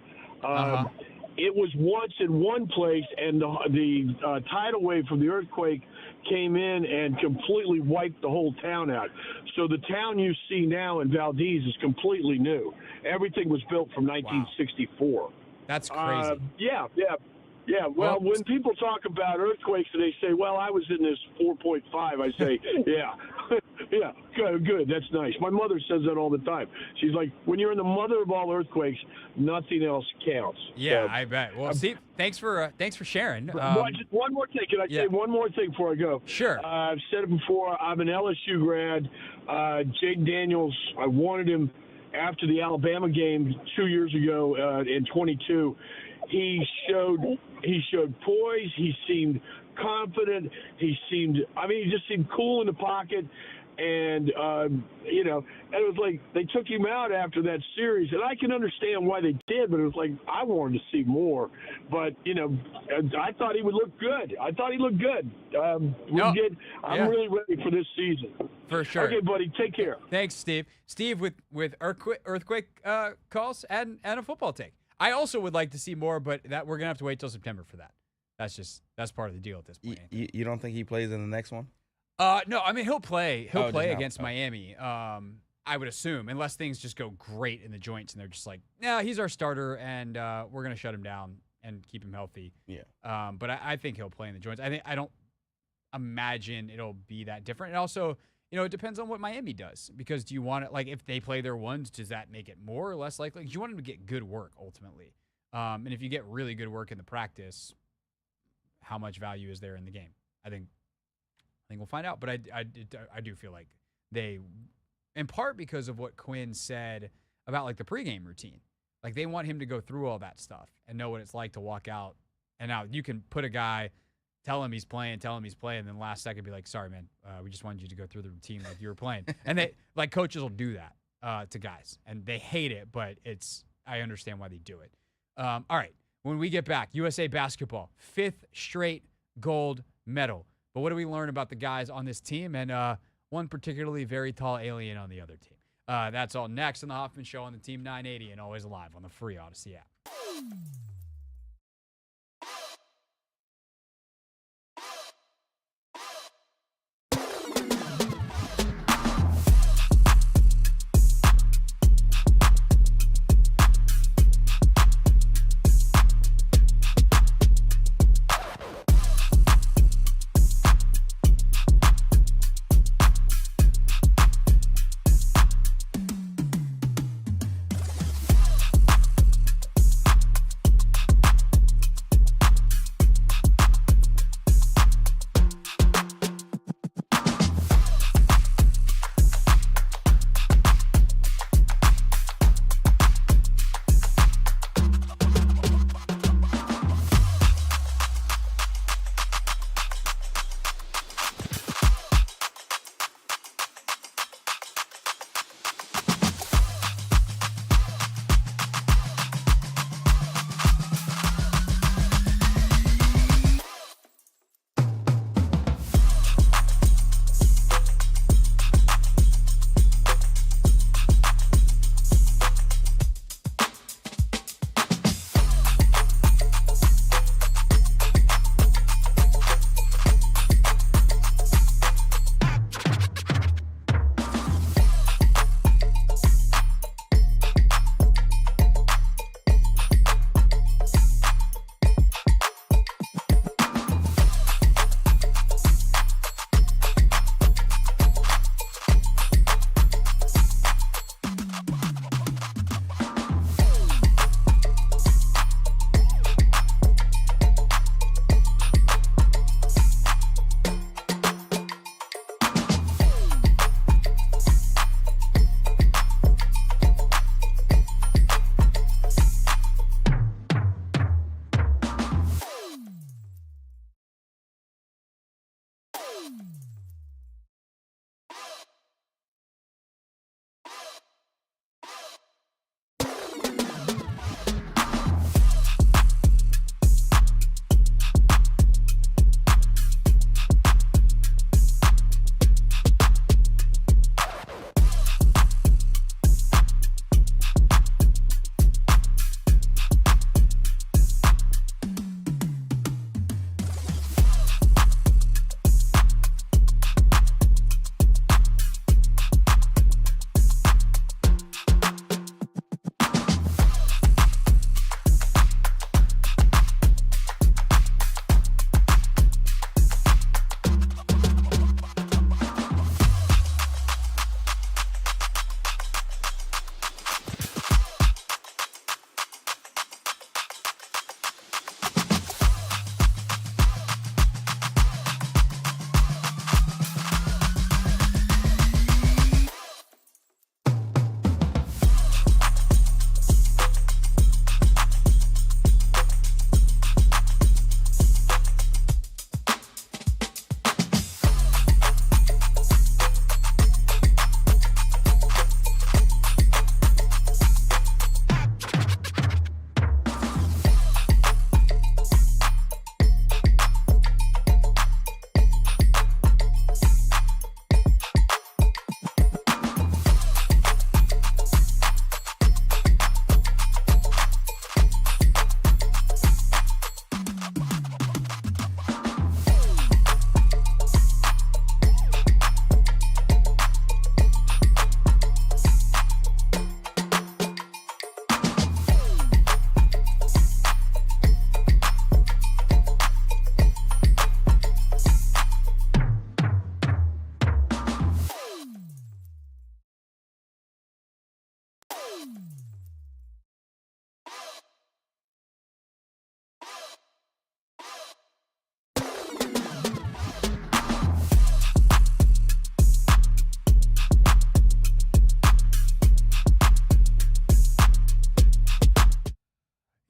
It was once in one place, and the tidal wave from the earthquake came in and completely wiped the whole town out. So the town you see now in Valdez is completely new. Everything was built from 1964. Wow. That's crazy. Yeah. Well, when people talk about earthquakes and they say, well, I was in this 4.5, I say, yeah. Yeah, good. That's nice. My mother says that all the time. She's like, when you're in the mother of all earthquakes, nothing else counts. Yeah, I bet. Well, Steve, thanks for sharing. Just one more thing. Can I say one more thing before I go? Sure. I've said it before. I'm an LSU grad. Jayden Daniels, I wanted him after the Alabama game 2 years ago in 22. He showed poise. He seemed confident. He just seemed cool in the pocket. And, and it was like they took him out after that series. And I can understand why they did, but it was like I wanted to see more. But, I thought he would look good. I thought he looked good. I'm really ready for this season. For sure. Okay, buddy. Take care. Thanks, Steve. Steve with earthquake calls and a football take. I also would like to see more, but that we're going to have to wait till September for that. That's part of the deal at this point. You don't think he plays in the next one? No, I mean, he'll play against Miami, I would assume, unless things just go great in the joints and they're just like, yeah, he's our starter and we're going to shut him down and keep him healthy. Yeah. But I think he'll play in the joints. I don't imagine it'll be that different. And also, it depends on what Miami does, because do you want it, like, if they play their ones, does that make it more or less likely? Because you want them to get good work ultimately. And if you get really good work in the practice, how much value is there in the game? I think we'll find out, but I do feel like they, in part because of what Quinn said about like the pregame routine, like they want him to go through all that stuff and know what it's like to walk out. And now you can put a guy, tell him he's playing, and then last second be like, sorry, man, we just wanted you to go through the routine like you were playing. And they, like, coaches will do that to guys, and they hate it, but I understand why they do it. All right, when we get back, USA basketball, 5th straight gold medal. But what do we learn about the guys on this team and one particularly very tall alien on the other team? That's all next on the Hoffman Show on the Team 980 and always live on the free Odyssey app.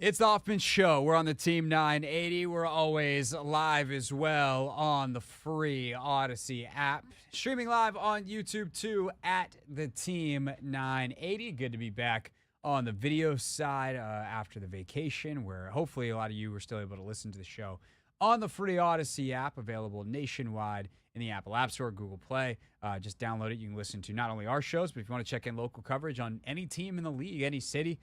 It's the Hoffman Show. We're on the Team 980. We're always live as well on the free Odyssey app. Streaming live on YouTube too at the Team 980. Good to be back on the video side after the vacation, where hopefully a lot of you were still able to listen to the show on the free Odyssey app, available nationwide in the Apple App Store, Google Play. Just download it. You can listen to not only our shows, but if you want to check in local coverage on any team in the league, any city,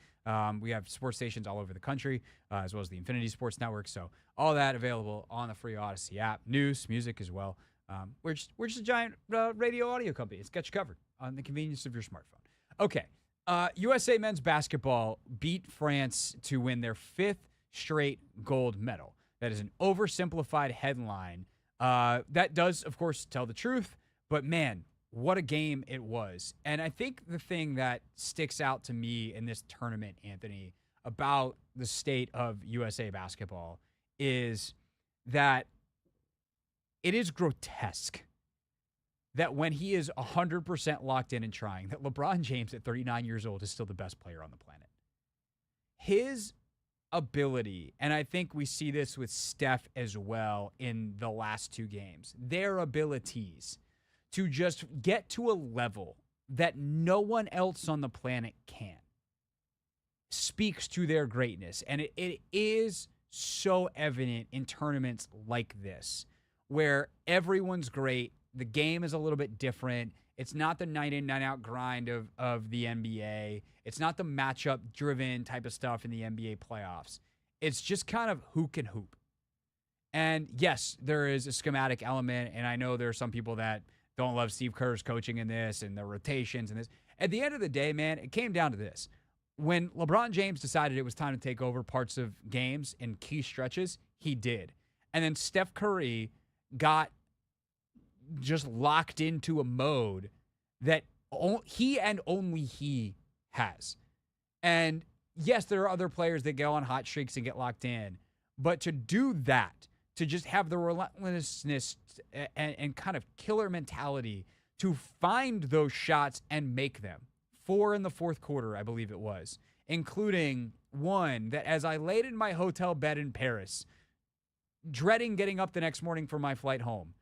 we have sports stations all over the country, as well as the Infinity Sports Network. So all that available on the free Odyssey app. News, music as well. We're just a giant radio audio company. It's got you covered on the convenience of your smartphone. Okay. USA men's basketball beat France to win their 5th straight gold medal. That is an oversimplified headline. That does, of course, tell the truth. But, man, what a game it was. And I think the thing that sticks out to me in this tournament, Anthony, about the state of USA basketball is that it is grotesque that when he is 100% locked in and trying, that LeBron James at 39 years old is still the best player on the planet. His ability, and I think we see this with Steph as well in the last 2 games, their abilities to just get to a level that no one else on the planet can, speaks to their greatness. And it is so evident in tournaments like this, where everyone's great. The game is a little bit different. It's not the night in, night out grind of the NBA. It's not the matchup-driven type of stuff in the NBA playoffs. It's just kind of who can hoop. And, yes, there is a schematic element, and I know there are some people that don't love Steve Kerr's coaching in this and the rotations and this. At the end of the day, man, it came down to this. When LeBron James decided it was time to take over parts of games in key stretches, he did. And then Steph Curry got just locked into a mode that he and only he has. And yes, there are other players that go on hot streaks and get locked in, but to do that, to just have the relentlessness and kind of killer mentality to find those shots and make them. 4 in the fourth quarter, I believe it was, including one that as I laid in my hotel bed in Paris, dreading getting up the next morning for my flight home,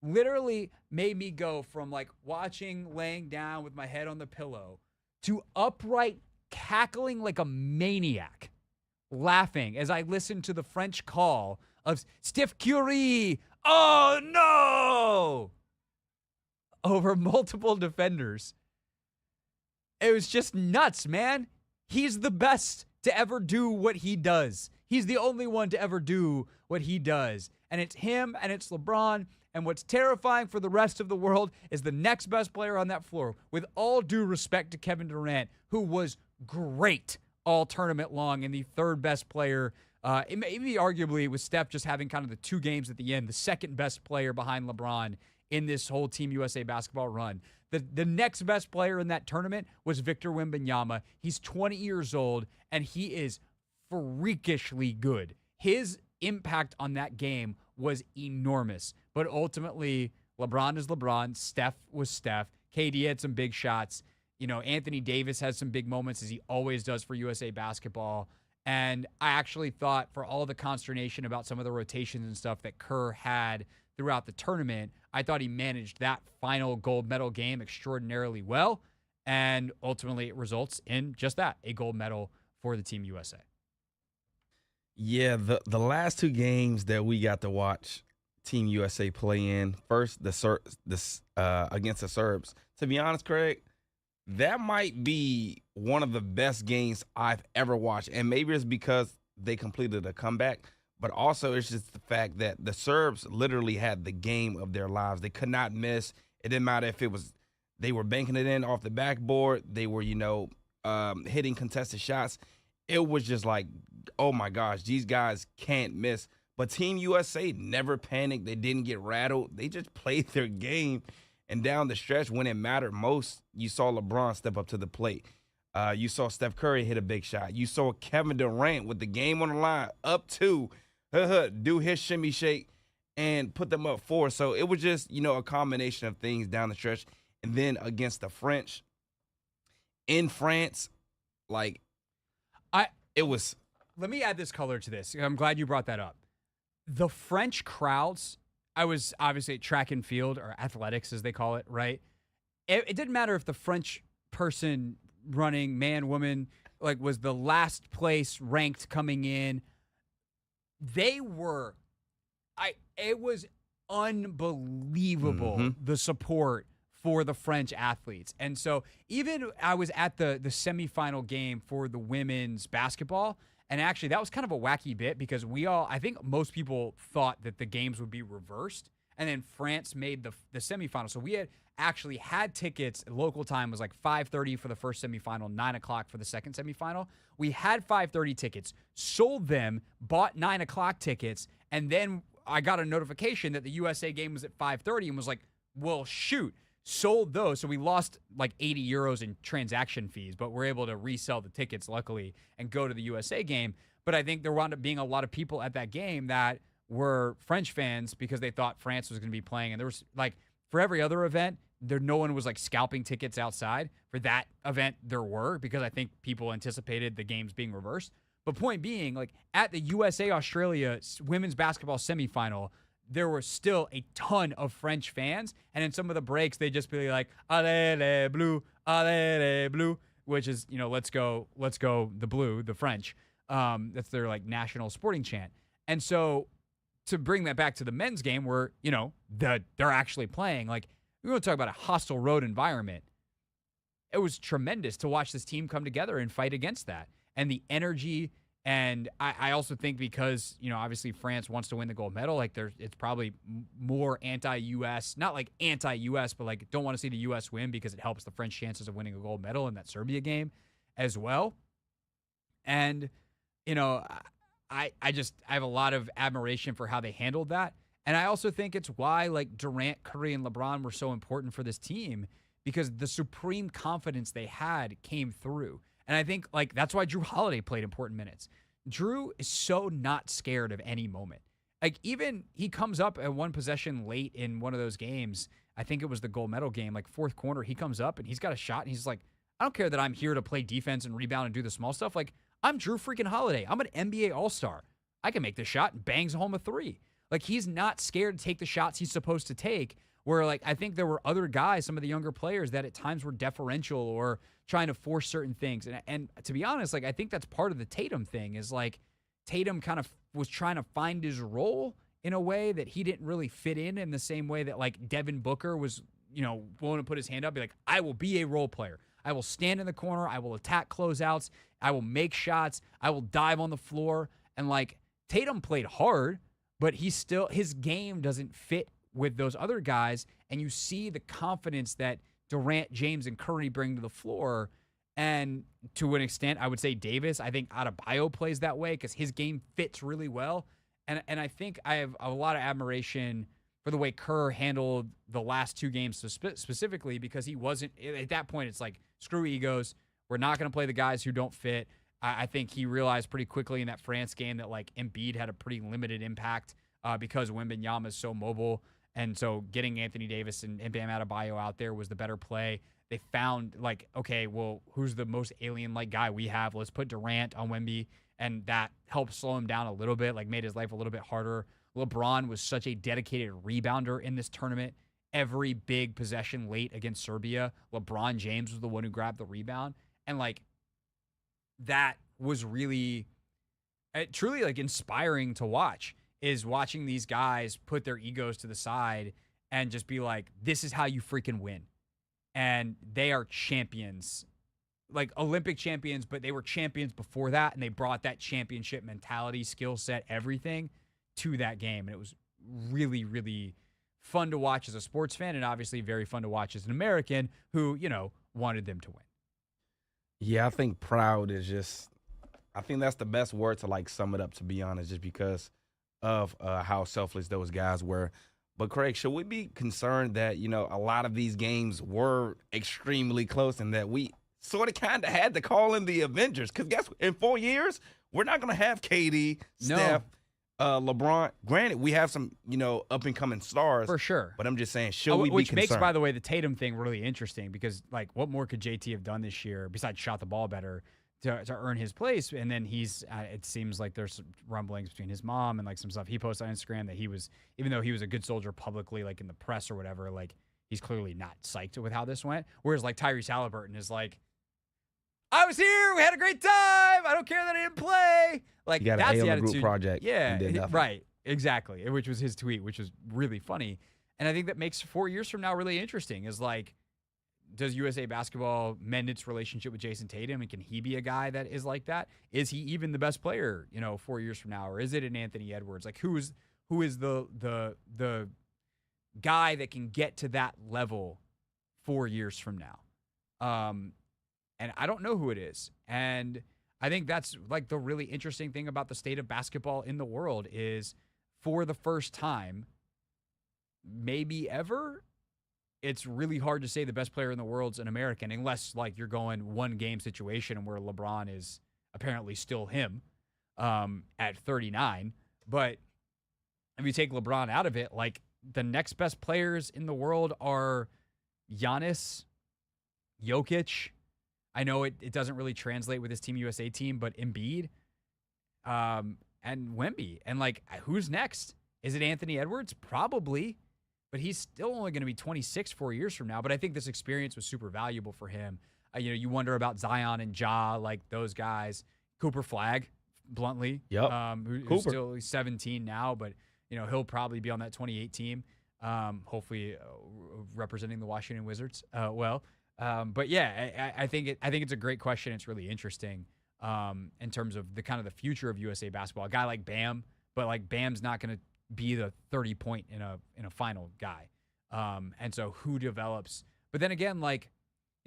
literally made me go from like watching, laying down with my head on the pillow to upright cackling like a maniac, laughing as I listened to the French call of Steph Curry. Oh no! Over multiple defenders. It was just nuts, man. He's the best to ever do what he does. He's the only one to ever do what he does. And it's him and it's LeBron. And what's terrifying for the rest of the world is the next best player on that floor, with all due respect to Kevin Durant, who was great all tournament long and the 3rd best player. Maybe arguably with Steph just having kind of the 2 games at the end, the 2nd best player behind LeBron in this whole Team USA basketball run. The next best player in that tournament was Victor Wembanyama. He's 20 years old, and he is freakishly good. His impact on that game was enormous. But ultimately, LeBron is LeBron. Steph was Steph. KD had some big shots. You know, Anthony Davis has some big moments, as he always does for USA basketball. And I actually thought, for all the consternation about some of the rotations and stuff that Kerr had throughout the tournament, I thought he managed that final gold medal game extraordinarily well. And ultimately, it results in just that, a gold medal for the Team USA. Yeah, the last 2 games that we got to watch Team USA play in, first against the Serbs. To be honest, Craig, that might be one of the best games I've ever watched. And maybe it's because they completed a comeback, but also it's just the fact that the Serbs literally had the game of their lives. They could not miss. It didn't matter if they were banking it in off the backboard. They were, hitting contested shots. It was just like, oh my gosh, these guys can't miss. But Team USA never panicked. They didn't get rattled. They just played their game. And down the stretch, when it mattered most, you saw LeBron step up to the plate. You saw Steph Curry hit a big shot. You saw Kevin Durant with the game on the line, up 2, do his shimmy shake and put them up 4. So it was just, a combination of things down the stretch. And then against the French, in France, it was. Let me add this color to this. I'm glad you brought that up. The French crowds, I was obviously at track and field, or athletics as they call it, right? It didn't matter if the French person running, man, woman, was the last place ranked coming in. They were, it was unbelievable, the support for the French athletes. And so even I was at the semifinal game for the women's basketball, and actually that was kind of a wacky bit because I think most people thought that the games would be reversed, and then France made the semifinal. So we had actually had tickets. Local time was 5:30 for the first semifinal, 9 o'clock for the second semifinal. We had 5:30 tickets, sold them, bought 9 o'clock tickets, and then I got a notification that the USA game was at 5:30 and was like, well, shoot. Sold those, so we lost 80 euros in transaction fees, but we're able to resell the tickets, luckily, and go to the USA game. But I think there wound up being a lot of people at that game that were French fans because they thought France was going to be playing. And there was, for every other event, no one was scalping tickets outside. For that event, there were, because I think people anticipated the games being reversed. But point being, at the USA-Australia women's basketball semifinal, there were still a ton of French fans, and in some of the breaks, they'd just be like, allez les bleus, allez les bleus, which is, let's go the blue, the French. That's their, national sporting chant. And so to bring that back to the men's game where, they're actually playing, we're going to talk about a hostile road environment. It was tremendous to watch this team come together and fight against that. And the energy. And I also think because, obviously France wants to win the gold medal, it's probably more anti-U.S., not anti-U.S., but don't want to see the U.S. win because it helps the French chances of winning a gold medal in that Serbia game as well. And, I have a lot of admiration for how they handled that. And I also think it's why Durant, Curry, and LeBron were so important for this team, because the supreme confidence they had came through. And I think, that's why Jrue Holiday played important minutes. Jrue is so not scared of any moment. Even he comes up at one possession late in one of those games. I think it was the gold medal game, fourth quarter. He comes up and he's got a shot and he's like, I don't care that I'm here to play defense and rebound and do the small stuff. I'm Jrue freaking Holiday. I'm an NBA All-Star. I can make the shot and bangs home a 3. He's not scared to take the shots he's supposed to take. Where, I think there were other guys, some of the younger players, that at times were deferential or trying to force certain things. And to be honest, I think that's part of the Tatum thing is, Tatum kind of was trying to find his role in a way that he didn't really fit in the same way that, Devin Booker was, willing to put his hand up, be like, I will be a role player. I will stand in the corner. I will attack closeouts. I will make shots. I will dive on the floor. And, Tatum played hard, but his game doesn't fit with those other guys, and you see the confidence that Durant, James, and Curry bring to the floor. And to an extent, I would say Davis. I think Adebayo plays that way because his game fits really well. And I think I have a lot of admiration for the way Kerr handled the last 2 games specifically, because he wasn't, at that point, it's screw egos. We're not going to play the guys who don't fit. I think he realized pretty quickly in that France game that Embiid had a pretty limited impact because Wembanyama is so mobile. And so getting Anthony Davis and Bam Adebayo out there was the better play. They found, okay, well, who's the most alien-like guy we have? Let's put Durant on Wemby. And that helped slow him down a little bit, made his life a little bit harder. LeBron was such a dedicated rebounder in this tournament. Every big possession late against Serbia, LeBron James was the one who grabbed the rebound. And, that was really, truly, inspiring to watch. Is watching these guys put their egos to the side and just be like, this is how you freaking win. And they are champions, Olympic champions, but they were champions before that, and they brought that championship mentality, skill set, everything to that game. And it was really, really fun to watch as a sports fan, and obviously very fun to watch as an American who, wanted them to win. Yeah, I think proud is just, I think that's the best word to sum it up, to be honest, just because of how selfless those guys were. But, Craig, should we be concerned that, a lot of these games were extremely close and that we sort of kind of had to call in the Avengers. Because guess what? In 4 years, we're not going to have KD, Steph, LeBron. Granted, we have some, up-and-coming stars. For sure. But I'm just saying, should we be Which concerned? makes, by the way, the Tatum thing really interesting because, like, what more could JT have done this year besides shot the ball better to earn his place? And then it seems like there's some rumblings between his mom and, like, some stuff he posted on Instagram that he was, even though he was a good soldier publicly, like, in the press or whatever, like, he's clearly not psyched with how this went. Whereas, like, Tyrese Halliburton is like, I was here. We had a great time. I don't care that I didn't play. Like, got that's an the A on the attitude. group project. Yeah, and did nothing. right. Exactly. Which was his tweet, which was really funny. And I think that makes 4 years from now really interesting. Is like, does USA Basketball mend its relationship with Jason Tatum, and can he be a guy that is like that? Is he even the best player, 4 years from now, or is it an Anthony Edwards? Like, who is the guy that can get to that level 4 years from now? And I don't know who it is. And I think that's like the really interesting thing about the state of basketball in the world is for the first time, maybe ever, it's really hard to say the best player in the world's an American unless like you're going one game situation where LeBron is apparently still him at 39. But if you take LeBron out of it, like the next best players in the world are Giannis, Jokic. I know it doesn't really translate with his Team USA team, but Embiid and Wemby. And, like, who's next? Is it Anthony Edwards? Probably. But he's still only going to be 26 4 years from now. But I think this experience was super valuable for him. You wonder about Zion and Ja, like those guys. Cooper Flagg, bluntly. Yep. Who's still 17 now, but, he'll probably be on that 28 team, hopefully representing the Washington Wizards well. But yeah, I think it's a great question. It's really interesting in terms of the kind of the future of USA basketball. A guy like Bam, but like Bam's not going to be the 30-point in a final guy. And so who develops? But then again, like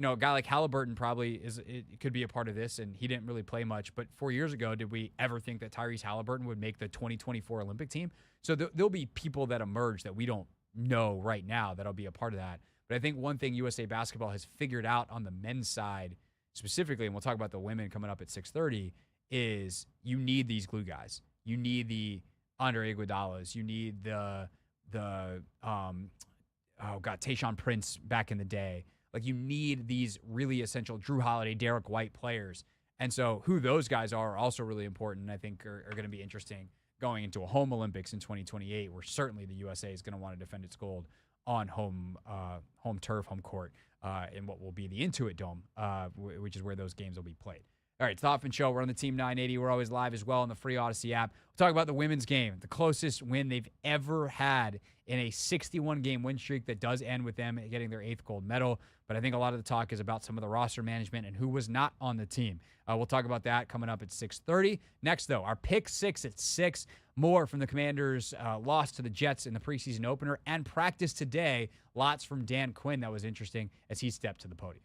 a guy like Halliburton probably it could be a part of this, and he didn't really play much. But 4 years ago, did we ever think that Tyrese Halliburton would make the 2024 Olympic team? So there'll be people that emerge that we don't know right now that'll be a part of that. But I think one thing USA Basketball has figured out on the men's side specifically, and we'll talk about the women coming up at 6:30, is you need these glue guys. You need the Andre Iguodala's. You need Tayshaun Prince back in the day. Like, you need these really essential Drew Holiday, Derek White players. And so who those guys are also really important, and I think are going to be interesting going into a home Olympics in 2028, where certainly the USA is going to want to defend its gold on home turf, home court, in what will be the Intuit Dome, which is where those games will be played. All right, it's the Hoffman Show. We're on the Team 980. We're always live as well on the free Odyssey app. We'll talk about the women's game, the closest win they've ever had in a 61-game win streak that does end with them getting their 8th gold medal. But I think a lot of the talk is about some of the roster management and who was not on the team. We'll talk about that coming up at 6:30. Next, though, our pick 6 at 6. More from the Commanders' loss to the Jets in the preseason opener and practice today. Lots from Dan Quinn that was interesting as he stepped to the podium.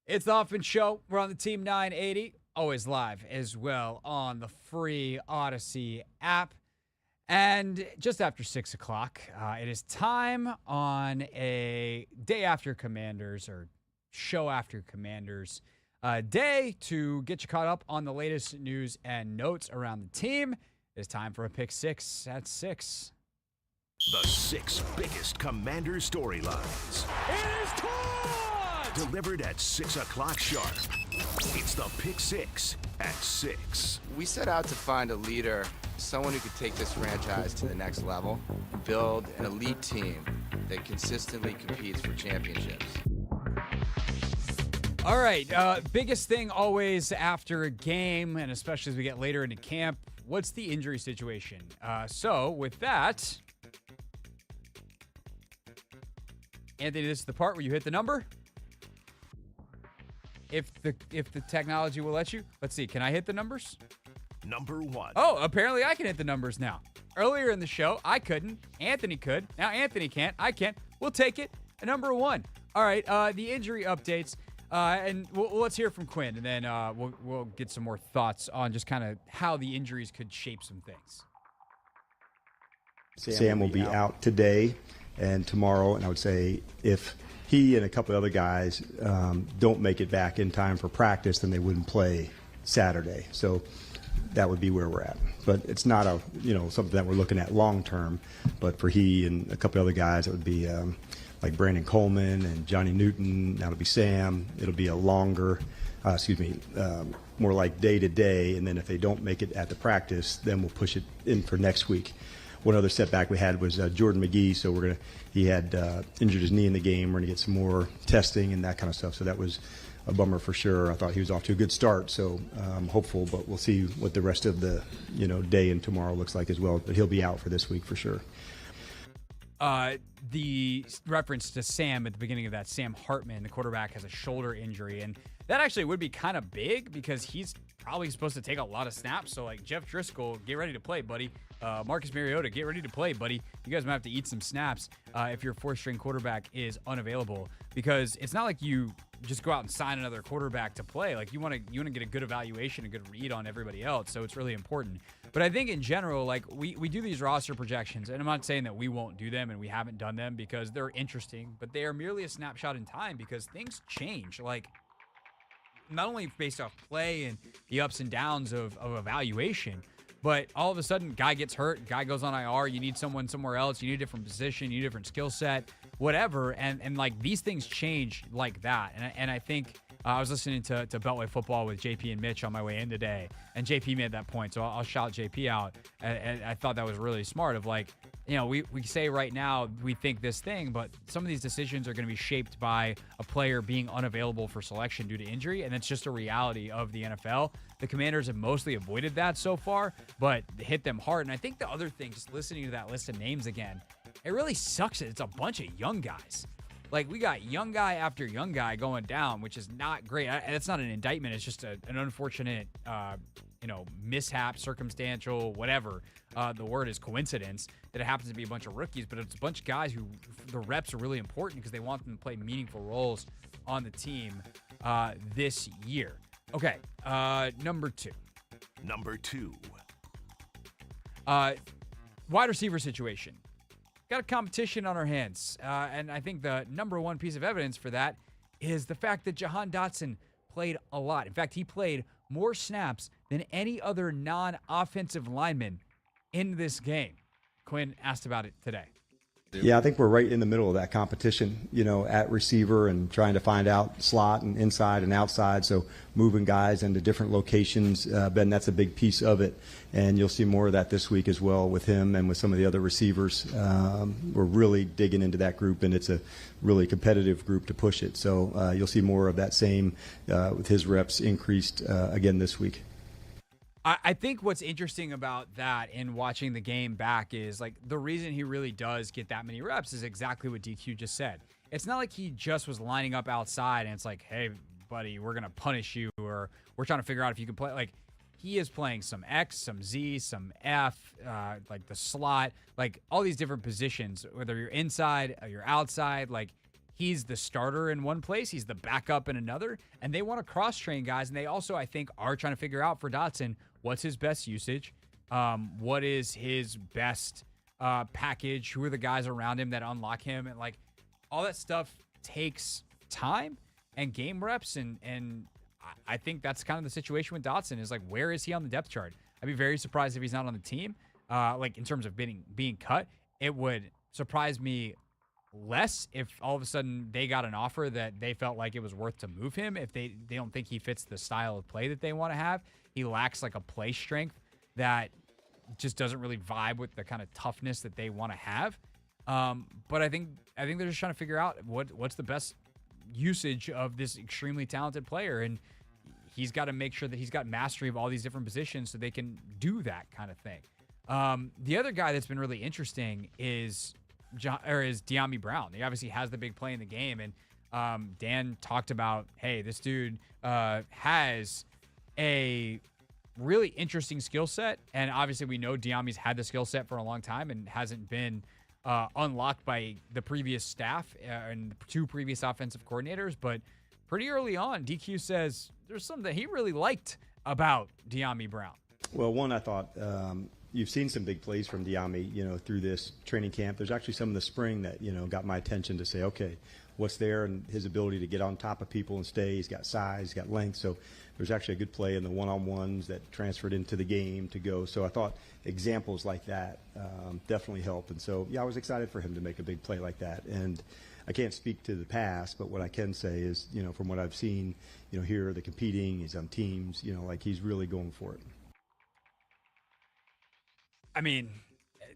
It's the Hoffman Show. We're on the Team 980, always live as well on the free Odyssey app. And just after 6 o'clock, it is time on a day after Commanders or show after Commanders day to get you caught up on the latest news and notes around the team. It's time for a pick six at 6. The 6 biggest Commander storylines. It is caught! Delivered at 6 o'clock sharp. It's the Pick 6 at 6. We set out to find a leader, someone who could take this franchise to the next level, build an elite team that consistently competes for championships. All right, biggest thing always after a game, and especially as we get later into camp, what's the injury situation? So with that, Anthony, this is the part where you hit the number. If the technology will let you. Let's see, can I hit the numbers? Number 1. Oh, apparently I can hit the numbers now. Earlier in the show, I couldn't. Anthony could. Now Anthony can't. I can't. We'll take it. Number 1. All right, the injury updates. And let's hear from Quinn, and then we'll get some more thoughts on just kind of how the injuries could shape some things. Sam will be out today and tomorrow, and I would say if he and a couple of other guys don't make it back in time for practice, then they wouldn't play Saturday. So that would be where we're at. But it's not something that we're looking at long term. But for he and a couple of other guys, it would be like Brandon Coleman and Johnny Newton. That'll be Sam. It'll be a longer, more like day to day. And then if they don't make it at the practice, then we'll push it in for next week. One other setback we had was Jordan McGee. So he had injured his knee in the game. We're gonna get some more testing and that kind of stuff. So that was a bummer for sure. I thought he was off to a good start, so I'm hopeful. But we'll see what the rest of the day and tomorrow looks like as well. But he'll be out for this week for sure. The reference to Sam at the beginning of that, Sam Hartman, the quarterback, has a shoulder injury, and that actually would be kind of big because he's probably supposed to take a lot of snaps. So, like, Jeff Driscoll, get ready to play, buddy. Marcus Mariota, get ready to play, buddy. You guys might have to eat some snaps if your fourth-string quarterback is unavailable, because it's not like you just go out and sign another quarterback to play. Like, you want to get a good evaluation, a good read on everybody else, so it's really important. But I think in general, like, we do these roster projections, and I'm not saying that we won't do them and we haven't done them because they're interesting, but they are merely a snapshot in time because things change. Like, not only based off play and the ups and downs of evaluation, but all of a sudden, guy gets hurt, guy goes on IR, you need someone somewhere else, you need a different position, you need a different skill set, whatever, and like, these things change like that. And I think I was listening to Beltway Football with JP and Mitch on my way in today, and JP made that point, so I'll shout JP out. And I thought that was really smart of, like, we say right now we think this thing, but some of these decisions are going to be shaped by a player being unavailable for selection due to injury, and that's just a reality of the NFL. The Commanders have mostly avoided that so far, but hit them hard. And I think the other thing, just listening to that list of names again, it really sucks that it's a bunch of young guys. Like, we got young guy after young guy going down, which is not great. That's not an indictment. It's just an unfortunate, mishap, circumstantial, whatever. The word is coincidence, that it happens to be a bunch of rookies, but it's a bunch of guys who the reps are really important because they want them to play meaningful roles on the team this year. Okay, number 2. Number 2. Wide receiver situation. Got a competition on our hands, and I think the number one piece of evidence for that is the fact that Jahan Dotson played a lot. In fact, he played more snaps than any other non-offensive lineman in this game. Quinn asked about it today. Yeah, I think we're right in the middle of that competition, at receiver and trying to find out slot and inside and outside. So moving guys into different locations, Ben, that's a big piece of it. And you'll see more of that this week as well with him and with some of the other receivers. We're really digging into that group, and it's a really competitive group to push it. So you'll see more of that same with his reps increased again this week. I think what's interesting about that in watching the game back is, like, the reason he really does get that many reps is exactly what DQ just said. It's not like he just was lining up outside and it's like, hey, buddy, we're going to punish you, or we're trying to figure out if you can play. Like, he is playing some X, some Z, some F, like the slot, like all these different positions, whether you're inside or you're outside. Like, he's the starter in one place, he's the backup in another, and they want to cross-train guys. And they also, I think, are trying to figure out for Dotson what's his best usage, what is his best package, who are the guys around him that unlock him, and like all that stuff takes time and game reps, and I think that's kind of the situation with Dotson is like, where is he on the depth chart? I'd be very surprised if he's not on the team. Like in terms of being cut, it would surprise me less if all of a sudden they got an offer that they felt like it was worth to move him. If they don't think he fits the style of play that they want to have, he lacks like a play strength that just doesn't really vibe with the kind of toughness that they want to have. But I think they're just trying to figure out what's the best usage of this extremely talented player, and he's got to make sure that he's got mastery of all these different positions so they can do that kind of thing. The other guy that's been really interesting is De'Ami Brown. He obviously has the big play in the game, and Dan talked about, hey, this dude has a really interesting skill set, and obviously we know De'Ami's had the skill set for a long time and hasn't been unlocked by the previous staff and the two previous offensive coordinators, but pretty early on, DQ says there's something that he really liked about De'Ami Brown. Well, one, I thought you've seen some big plays from De'Ami, through this training camp. There's actually some in the spring that, got my attention to say, okay, what's there, and his ability to get on top of people and stay. He's got size, he's got length. So there's actually a good play in the one-on-ones that transferred into the game to go. So I thought examples like that definitely help. And so, yeah, I was excited for him to make a big play like that. And I can't speak to the past, but what I can say is, from what I've seen, here, the competing, he's on teams, like he's really going for it. I mean,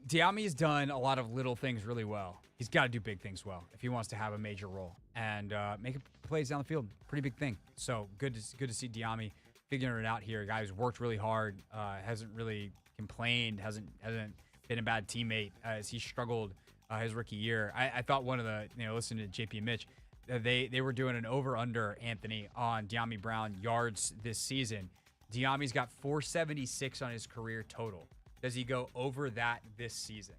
De'Ami's done a lot of little things really well. He's got to do big things well if he wants to have a major role, and making plays down the field, pretty big thing. So good to see De'Ami figuring it out here. A guy who's worked really hard, hasn't really complained, hasn't been a bad teammate as he struggled his rookie year. I thought one of the, listening to JP Mitch, they were doing an over-under, Anthony, on De'Ami Brown yards this season. De'Ami's got 476 on his career total. Does he go over that this season?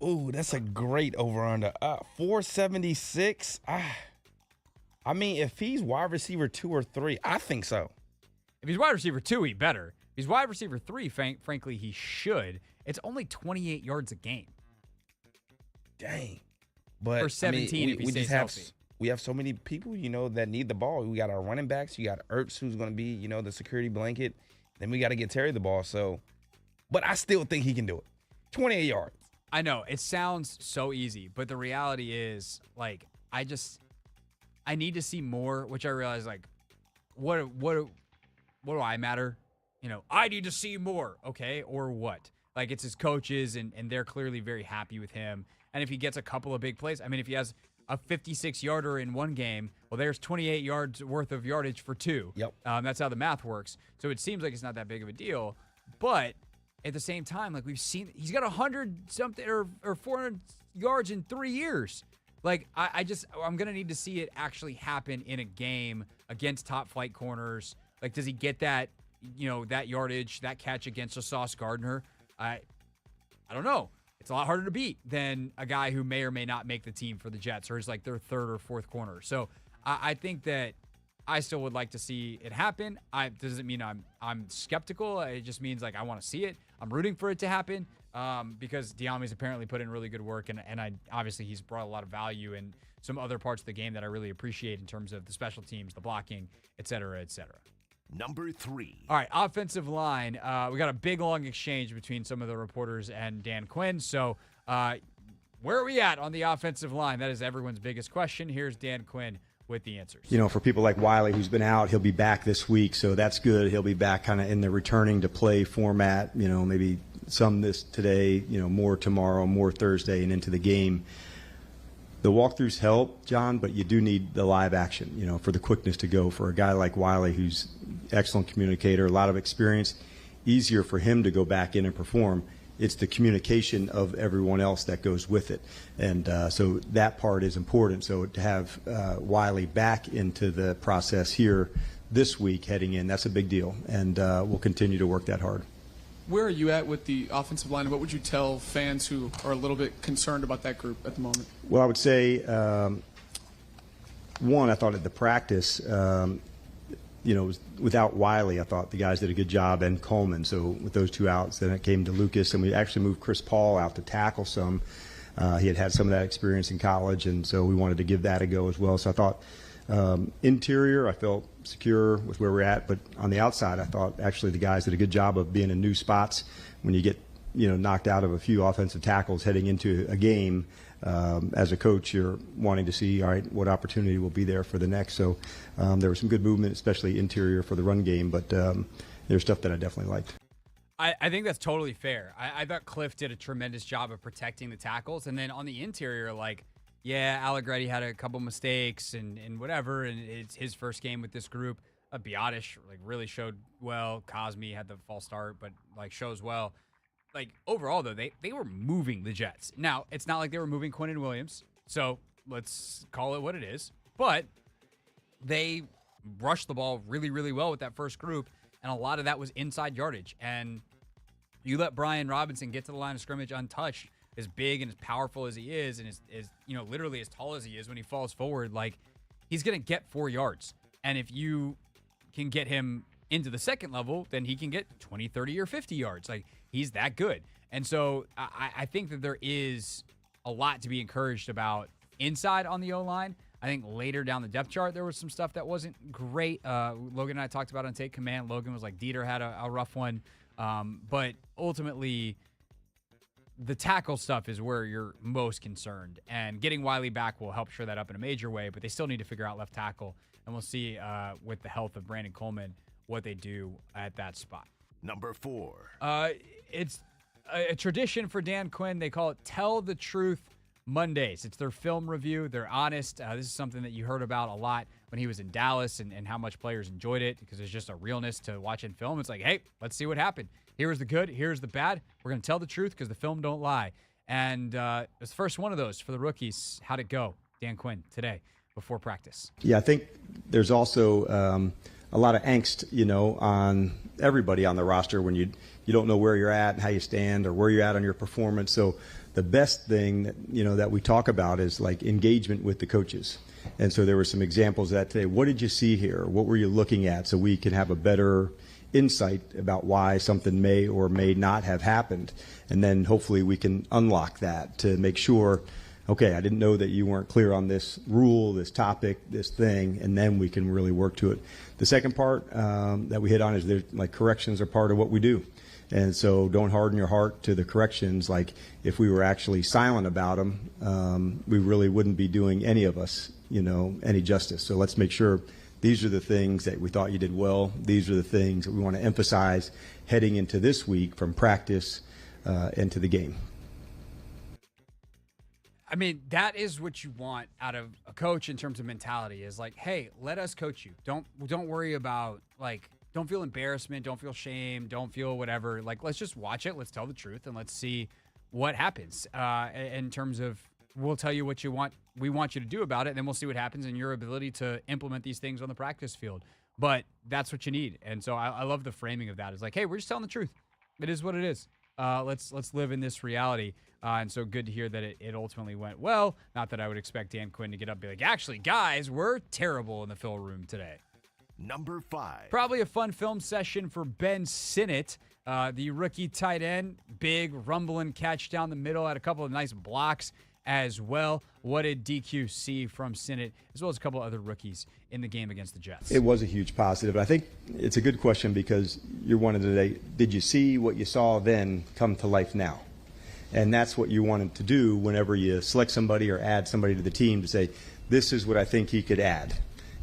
Ooh, that's a great over-under. 476? I mean, if he's wide receiver 2 or 3, I think so. If he's wide receiver 2, he better. If he's wide receiver 3, frankly, he should. It's only 28 yards a game. Dang. But for 17 if he stays healthy. We have so many people, that need the ball. We got our running backs. You got Ertz, who's going to be, the security blanket. Then we got to get Terry the ball. So, but I still think he can do it. 28 yards. I know it sounds so easy, but the reality is, like, I need to see more. Which I realize, like, what do I matter? I need to see more. Okay, or what? Like, it's his coaches, and they're clearly very happy with him. And if he gets a couple of big plays, I mean, if he has a 56-yarder in one game, well, there's 28 yards worth of yardage for 2. Yep. That's how the math works. So it seems like it's not that big of a deal. But at the same time, like, we've seen, he's got 100-something or 400 yards in 3 years. Like, I'm going to need to see it actually happen in a game against top-flight corners. Like, does he get that, that yardage, that catch against a Sauce Gardner? I don't know. It's a lot harder to beat than a guy who may or may not make the team for the Jets, or is like their third or fourth corner. So I think that I still would like to see it happen. Doesn't mean I'm skeptical. It just means, like, I want to see it. I'm rooting for it to happen because De'Ami's apparently put in really good work, and obviously he's brought a lot of value in some other parts of the game that I really appreciate in terms of the special teams, the blocking, et cetera, et cetera. Number 3. All right, offensive line. We got a big, long exchange between some of the reporters and Dan Quinn. So where are we at on the offensive line? That is everyone's biggest question. Here's Dan Quinn with the answers. For people like Wiley, who's been out, he'll be back this week, so that's good. He'll be back kind of in the returning to play format, maybe some this today, more tomorrow, more Thursday, and into the game. The walkthroughs help, John, but you do need the live action, for the quickness to go. For a guy like Wiley, who's excellent communicator, a lot of experience, easier for him to go back in and perform. It's the communication of everyone else that goes with it. And so that part is important. So to have Wiley back into the process here this week heading in, that's a big deal. And we'll continue to work that hard. where are you at with the offensive line, and what would you tell fans who are a little bit concerned about that group at the moment? Well, I would say, one, I thought at the practice, without Wiley, I thought the guys did a good job, and Coleman. So with those two outs, then it came to Lucas, and we actually moved Chris Paul out to tackle some. He had some of that experience in college, and so we wanted to give that a go as well. So I thought interior, I felt secure with where we're at, but on the outside, I thought actually the guys did a good job of being in new spots. When you get knocked out of a few offensive tackles heading into a game, as a coach, you're wanting to see, all right, what opportunity will be there for the next. So there was some good movement, especially interior for the run game, but there's stuff that I definitely liked. I think that's totally fair. I thought Cliff did a tremendous job of protecting the tackles. And then on the interior, Allegretti had a couple mistakes and whatever, and it's his first game with this group. Biotish really showed well. Cosme had the false start, but shows well. Overall, though, they were moving the Jets. Now, it's not like they were moving Quinnen Williams, so let's call it what it is. But they rushed the ball really, really well with that first group, and a lot of that was inside yardage. And you let Brian Robinson get to the line of scrimmage untouched, as big and as powerful as he is, and as literally as tall as he is when he falls forward, he's going to get 4 yards. And if you can get him into the second level, then he can get 20, 30, or 50 yards. He's that good. And so I think that there is a lot to be encouraged about inside on the O-line. I think later down the depth chart, there was some stuff that wasn't great. Logan and I talked about on Take Command. Logan was Dieter had a rough one. But ultimately, the tackle stuff is where you're most concerned. And getting Wiley back will help shore that up in a major way, but they still need to figure out left tackle. And we'll see with the health of Brandon Coleman what they do at that spot. Number 4. It's a tradition for Dan Quinn. They call it Tell the Truth Mondays. It's their film review. They're honest. This is something that you heard about a lot when he was in Dallas and how much players enjoyed it because there's just a realness to watching film. It's hey, let's see what happened. Here's the good. Here's the bad. We're going to tell the truth because the film don't lie. And it's the first one of those for the rookies. How'd it go, Dan Quinn, today before practice? Yeah, I think there's also a lot of angst, on everybody on the roster when you don't know where you're at and how you stand or where you're at on your performance. So the best thing that, that we talk about is engagement with the coaches. And so there were some examples of that today. What did you see here? What were you looking at? So we can have a better insight about why something may or may not have happened. And then hopefully we can unlock that to make sure, okay, I didn't know that you weren't clear on this rule, this topic, this thing, and then we can really work to it. The second part that we hit on is corrections are part of what we do. And so don't harden your heart to the corrections. If we were actually silent about them, we really wouldn't be doing any of us, any justice. So let's make sure these are the things that we thought you did well. These are the things that we want to emphasize heading into this week from practice into the game. I mean, that is what you want out of a coach in terms of mentality is hey, let us coach you. Don't worry about don't feel embarrassment. Don't feel shame. Don't feel whatever. Let's just watch it. Let's tell the truth and let's see what happens in terms of we'll tell you what we want you to do about it. And then we'll see what happens in your ability to implement these things on the practice field. But that's what you need. And so I love the framing of that. It's hey, we're just telling the truth. It is what it is. Let's live in this reality. And so good to hear that it ultimately went well. Not that I would expect Dan Quinn to get up and be actually, guys, we're terrible in the film room today. Number 5. Probably a fun film session for Ben Sinnott, the rookie tight end. Big rumbling catch down the middle, had a couple of nice blocks as well. What did DQ see from Sinnott, as well as a couple of other rookies in the game against the Jets? It was a huge positive. I think it's a good question because you're one of today. Did you see what you saw then come to life now? And that's what you wanted to do whenever you select somebody or add somebody to the team to say, this is what I think he could add.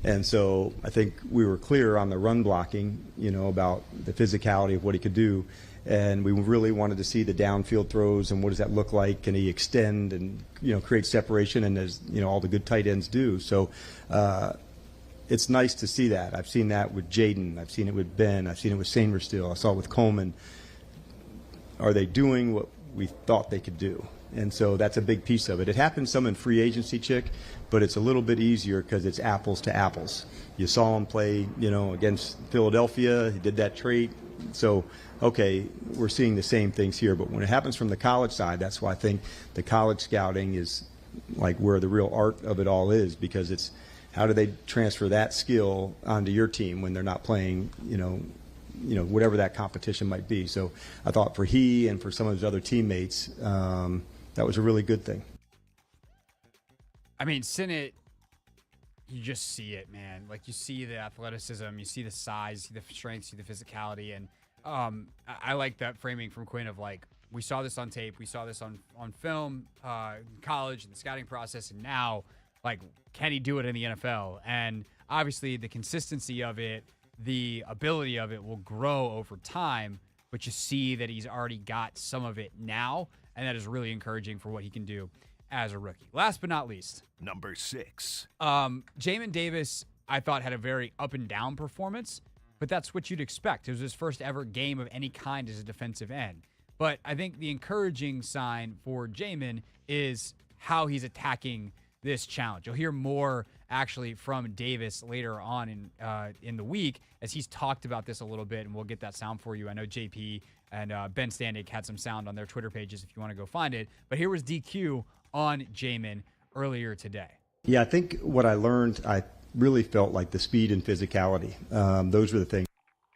And so I think we were clear on the run blocking, about the physicality of what he could do. And we really wanted to see the downfield throws and what does that look like? Can he extend and, create separation? And as, all the good tight ends do. So it's nice to see that. I've seen that with Jayden. I've seen it with Ben. I've seen it with Sainristil. I saw it with Coleman. Are they doing what we thought they could do? And so that's a big piece of it. It happens some in free agency, Chick, but it's a little bit easier because it's apples to apples. You saw him play, against Philadelphia. He did that trait, So, okay, we're seeing the same things here, but when it happens from the college side, that's why I think the college scouting is like where the real art of it all is, because it's how do they transfer that skill onto your team when they're not playing, whatever that competition might be. So I thought for he and for some of his other teammates, that was a really good thing. I mean, Sinnott, you just see it, man. Like, you see the athleticism, you see the size, you see the strength, you see the physicality. And I like that framing from Quinn of, like, we saw this on tape, we saw this on film, in college, in the scouting process, and now, like, can he do it in the NFL? And obviously the consistency of it, the ability of it will grow over time, but you see that he's already got some of it now, and that is really encouraging for what he can do as a rookie. Last but not least, number 6. Jayden Davis, I thought, had a very up and down performance, but that's what you'd expect. It was his first ever game of any kind as a defensive end. But I think the encouraging sign for Jamin is how he's attacking this challenge. You'll hear more actually from Davis later on in the week as he's talked about this a little bit, and we'll get that sound for you. I know JP and Ben Standig had some sound on their Twitter pages if you want to go find it. But here was DQ on Jamin earlier today. Yeah, I think what I learned, I really felt like the speed and physicality. Those were the things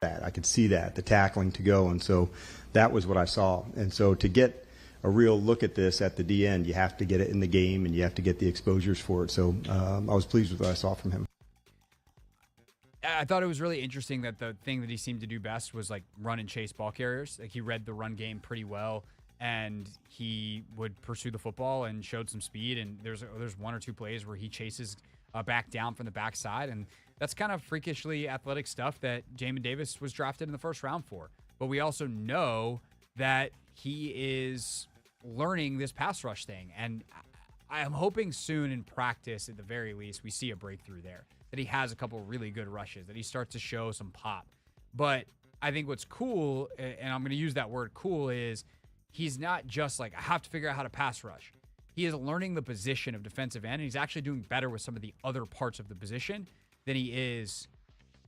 that I could see that, the tackling to go. And so that was what I saw. And so to get a real look at this at the D end, you have to get it in the game and you have to get the exposures for it. So I was pleased with what I saw from him. I thought it was really interesting that the thing that he seemed to do best was like run and chase ball carriers. Like, he read the run game pretty well, and he would pursue the football and showed some speed. And there's one or two plays where he chases back down from the backside, and that's kind of freakishly athletic stuff that Jayden Davis was drafted in the first round for. But we also know that he is learning this pass rush thing, and I am hoping soon in practice, at the very least, we see a breakthrough there, that he has a couple really good rushes, that he starts to show some pop. But I think what's cool, and I'm going to use that word cool, is he's not just like, I have to figure out how to pass rush. He is learning the position of defensive end, and he's actually doing better with some of the other parts of the position than he is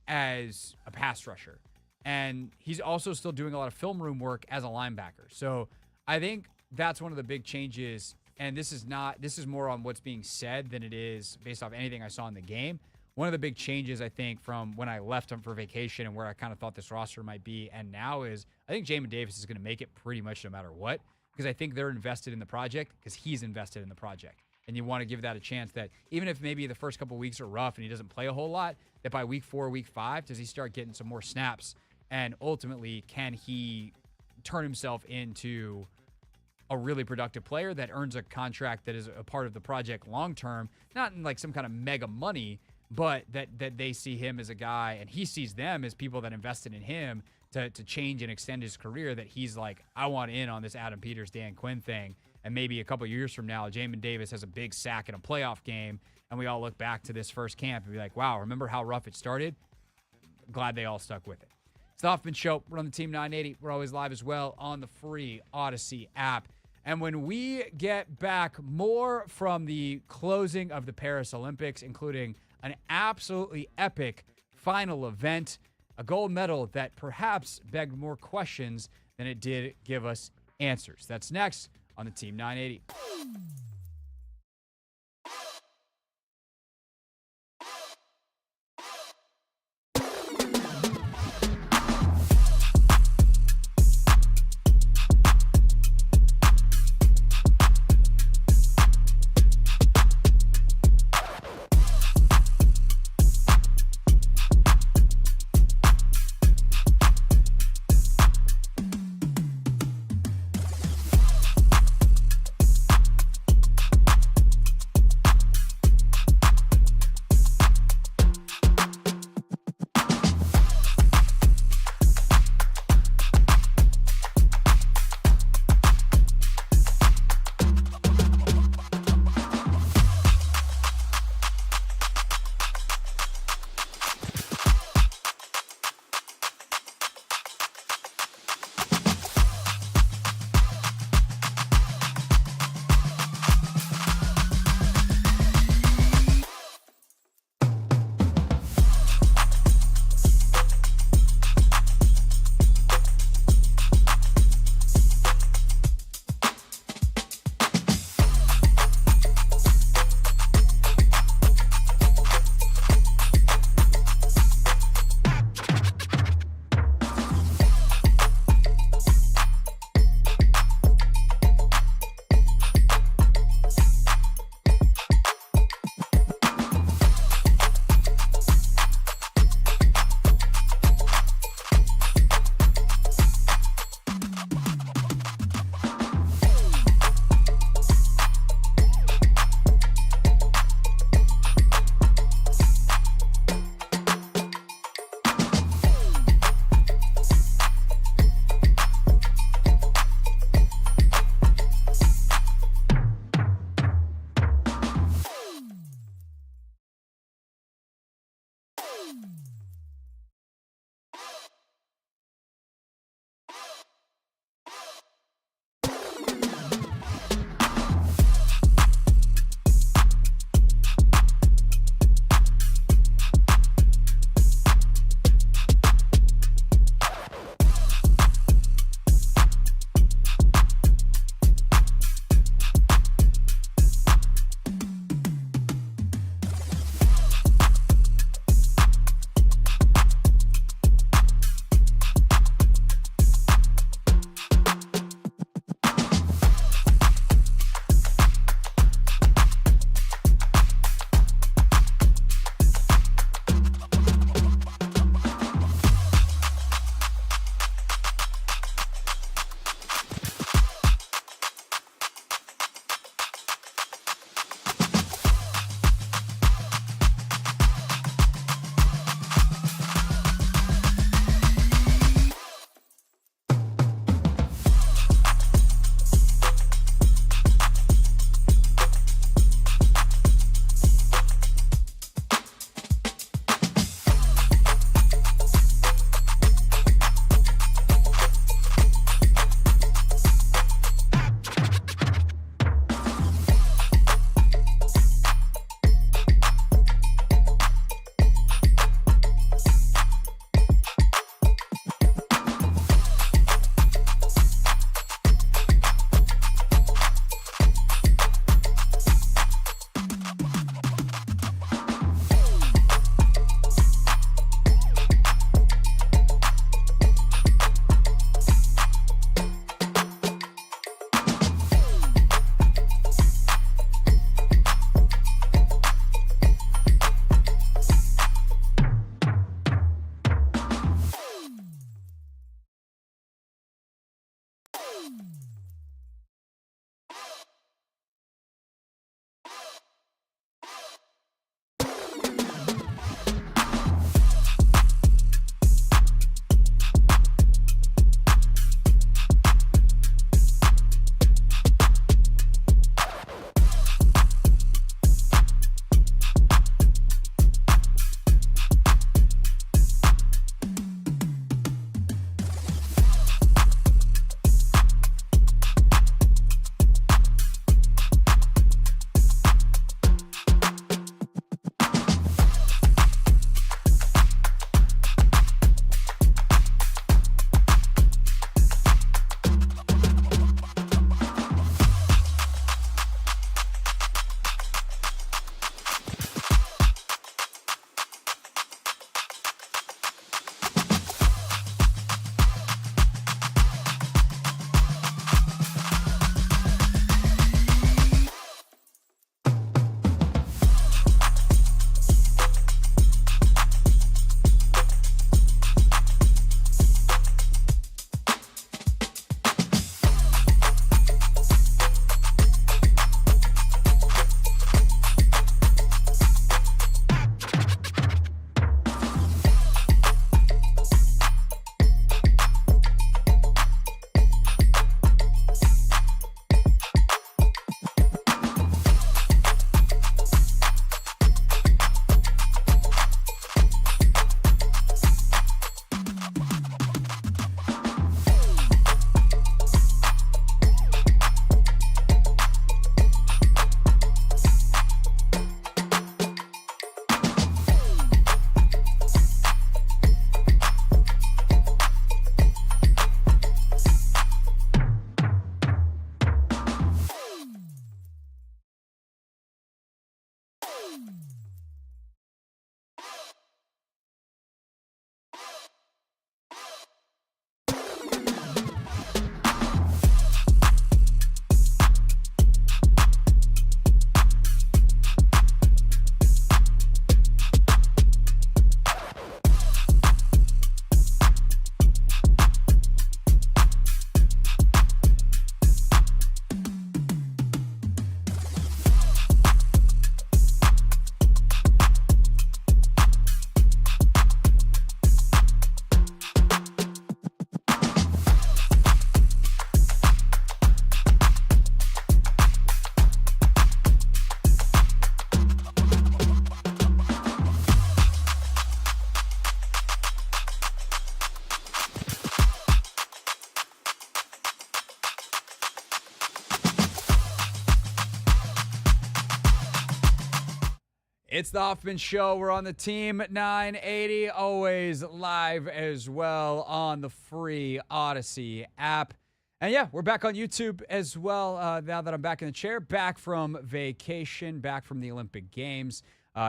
as a pass rusher. And he's also still doing a lot of film room work as a linebacker. So I think that's one of the big changes. And this is more on what's being said than it is based off anything I saw in the game. One of the big changes, I think, from when I left him for vacation and where I kind of thought this roster might be and now is I think Jayden Davis is going to make it pretty much no matter what, because I think they're invested in the project because he's invested in the project. And you want to give that a chance that even if maybe the first couple of weeks are rough and he doesn't play a whole lot, that by week 4, week 5, does he start getting some more snaps? And ultimately, can he turn himself into a really productive player that earns a contract that is a part of the project long-term, not in like some kind of mega money, but that they see him as a guy and he sees them as people that invested in him to change and extend his career, that he's like, I want in on this Adam Peters, Dan Quinn thing. And maybe a couple years from now, Jayden Davis has a big sack in a playoff game and we all look back to this first camp and be like, wow, remember how rough it started? Glad they all stuck with it. It's the Hoffman Show. We're on the Team 980. We're always live as well on the free Odyssey app. And when we get back, more from the closing of the Paris Olympics, including an absolutely epic final event, a gold medal that perhaps begged more questions than it did give us answers. That's next on the Team 980. It's the Hoffman Show. We're on the Team 980, always live as well on the free Odyssey app. And yeah, we're back on YouTube as well now that I'm back in the chair, back from vacation, back from the Olympic Games.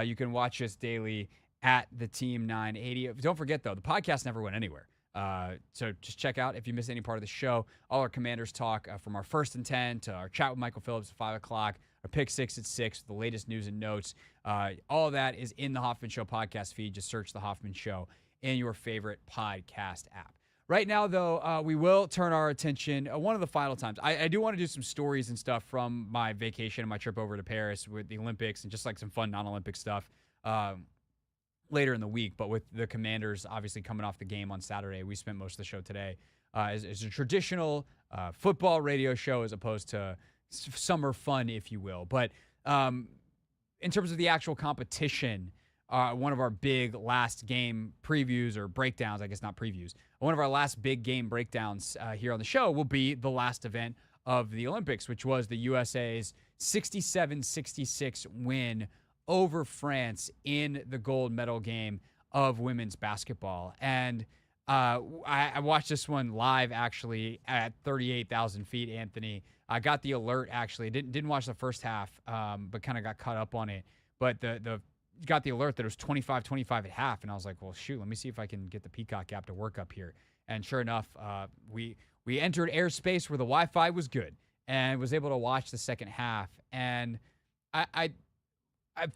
You can watch us daily at the Team 980. Don't forget, though, the podcast never went anywhere. So just check out if you missed any part of the show. All our Commanders talk from our 1st and 10 to our chat with Michael Phillips at 5 o'clock, our pick 6 at 6, the latest news and notes. All of that is in the Hoffman Show podcast feed. Just search the Hoffman Show in your favorite podcast app. Right now, though, we will turn our attention one of the final times. I do want to do some stories and stuff from my vacation and my trip over to Paris with the Olympics and just like some fun non-Olympic stuff later in the week. But with the Commanders obviously coming off the game on Saturday, we spent most of the show today as a traditional football radio show as opposed to summer fun, if you will. But in terms of the actual competition, one of our big last game previews or breakdowns, I guess not previews, one of our last big game breakdowns here on the show will be the last event of the Olympics, which was the USA's 67-66 win over France in the gold medal game of women's basketball. And I watched this one live, actually, at 38,000 feet, Anthony. I got the alert, actually. Didn't watch the first half, but kind of got caught up on it. But got the alert that it was 25-25 at half, and I was like, well, shoot, let me see if I can get the Peacock app to work up here. And sure enough, we entered airspace where the Wi-Fi was good and was able to watch the second half. And I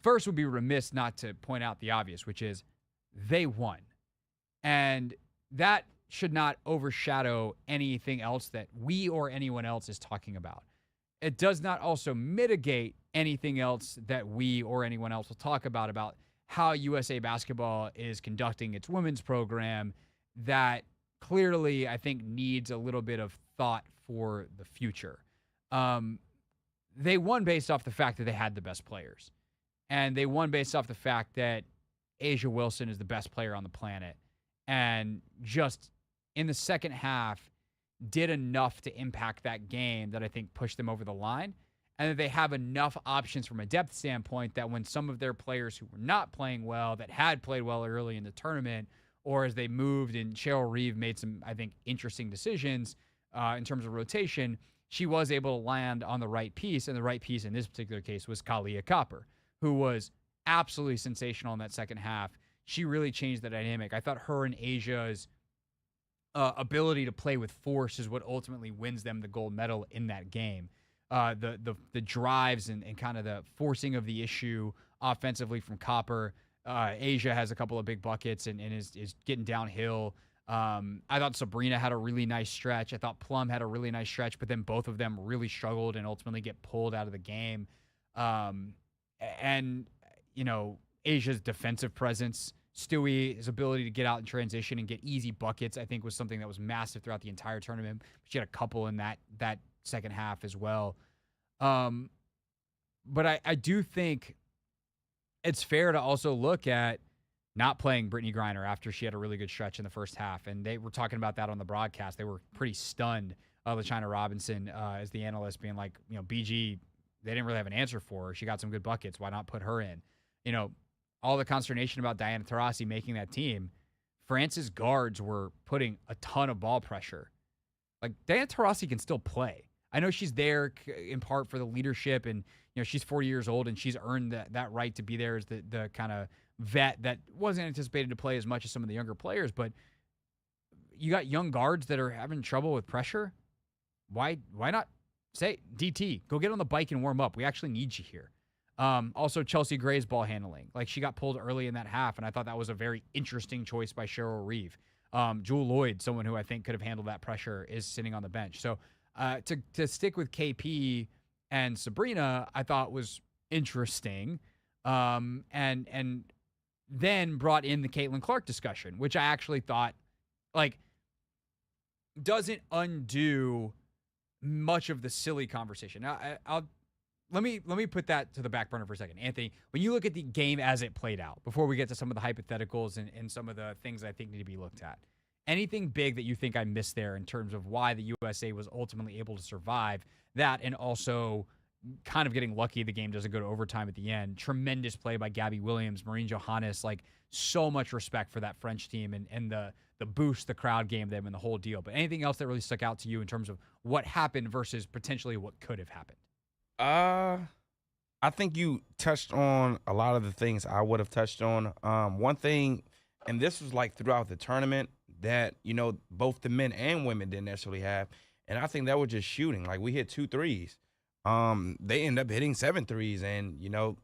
first would be remiss not to point out the obvious, which is they won. And that should not overshadow anything else that we or anyone else is talking about. It does not also mitigate anything else that we or anyone else will talk about how USA Basketball is conducting its women's program that clearly, I think, needs a little bit of thought for the future. They won based off the fact that they had the best players. And they won based off the fact that A'ja Wilson is the best player on the planet. And just in the second half, did enough to impact that game that I think pushed them over the line. And that they have enough options from a depth standpoint that when some of their players who were not playing well, that had played well early in the tournament, or as they moved and Cheryl Reeve made some, I think, interesting decisions in terms of rotation, she was able to land on the right piece. And the right piece in this particular case was Kalia Copper, who was absolutely sensational in that second half. She really changed the dynamic. I thought her and Asia's ability to play with force is what ultimately wins them the gold medal in that game. The drives and kind of the forcing of the issue offensively from Copper. A'ja has a couple of big buckets and is getting downhill. I thought Sabrina had a really nice stretch. I thought Plum had a really nice stretch, but then both of them really struggled and ultimately get pulled out of the game. And, you know, Asia's defensive presence, Stewie's ability to get out in transition and get easy buckets, I think was something that was massive throughout the entire tournament. She had a couple in that second half as well. But I do think it's fair to also look at not playing Brittany Griner after she had a really good stretch in the first half. And they were talking about that on the broadcast. They were pretty stunned with China Robinson as the analyst being like, you know, BG, they didn't really have an answer for her. She got some good buckets. Why not put her in? You know, all the consternation about Diana Taurasi making that team, France's guards were putting a ton of ball pressure. Like, Diana Taurasi can still play. I know she's there in part for the leadership, and, you know, she's 40 years old, and she's earned that right to be there as the kind of vet that wasn't anticipated to play as much as some of the younger players. But you got young guards that are having trouble with pressure. Why not say, DT, go get on the bike and warm up. We actually need you here. Also, Chelsea Gray's ball handling. Like, she got pulled early in that half, and I thought that was a very interesting choice by Cheryl Reeve. Jewel Lloyd, someone who I think could have handled that pressure, is sitting on the bench. So to stick with KP and Sabrina, I thought was interesting. And then brought in the Caitlin Clark discussion, which I actually thought, like, doesn't undo much of the silly conversation. Now, let me put that to the back burner for a second. Anthony, when you look at the game as it played out, before we get to some of the hypotheticals and some of the things I think need to be looked at, anything big that you think I missed there in terms of why the USA was ultimately able to survive that, and also kind of getting lucky the game doesn't go to overtime at the end. Tremendous play by Gabby Williams, Marine Johannes, like so much respect for that French team and the boost the crowd gave them and the whole deal. But anything else that really stuck out to you in terms of what happened versus potentially what could have happened? I think you touched on a lot of the things I would have touched on. One thing, and this was like throughout the tournament, that, you know, both the men and women didn't necessarily have, and I think that was just shooting. Like, we hit 2 threes. They end up hitting 7 threes, and, you know,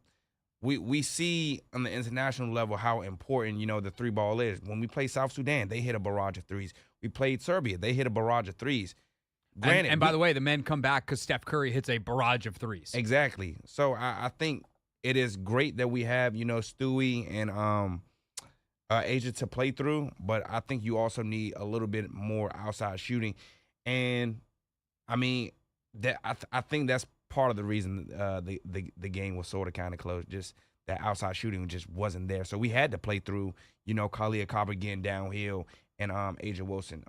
we see on the international level how important, you know, the 3-ball is. When we play South Sudan, they hit a barrage of threes. We played Serbia, they hit a barrage of threes. Granted, and by the way, the men come back because Steph Curry hits a barrage of threes. Exactly. So I think it is great that we have, you know, Stewie and Asia to play through, but I think you also need a little bit more outside shooting. And, I mean, that I think that's part of the reason the game was sort of kind of close. Just that outside shooting just wasn't there. So we had to play through, you know, Kalia Copper getting downhill and Asia Wilson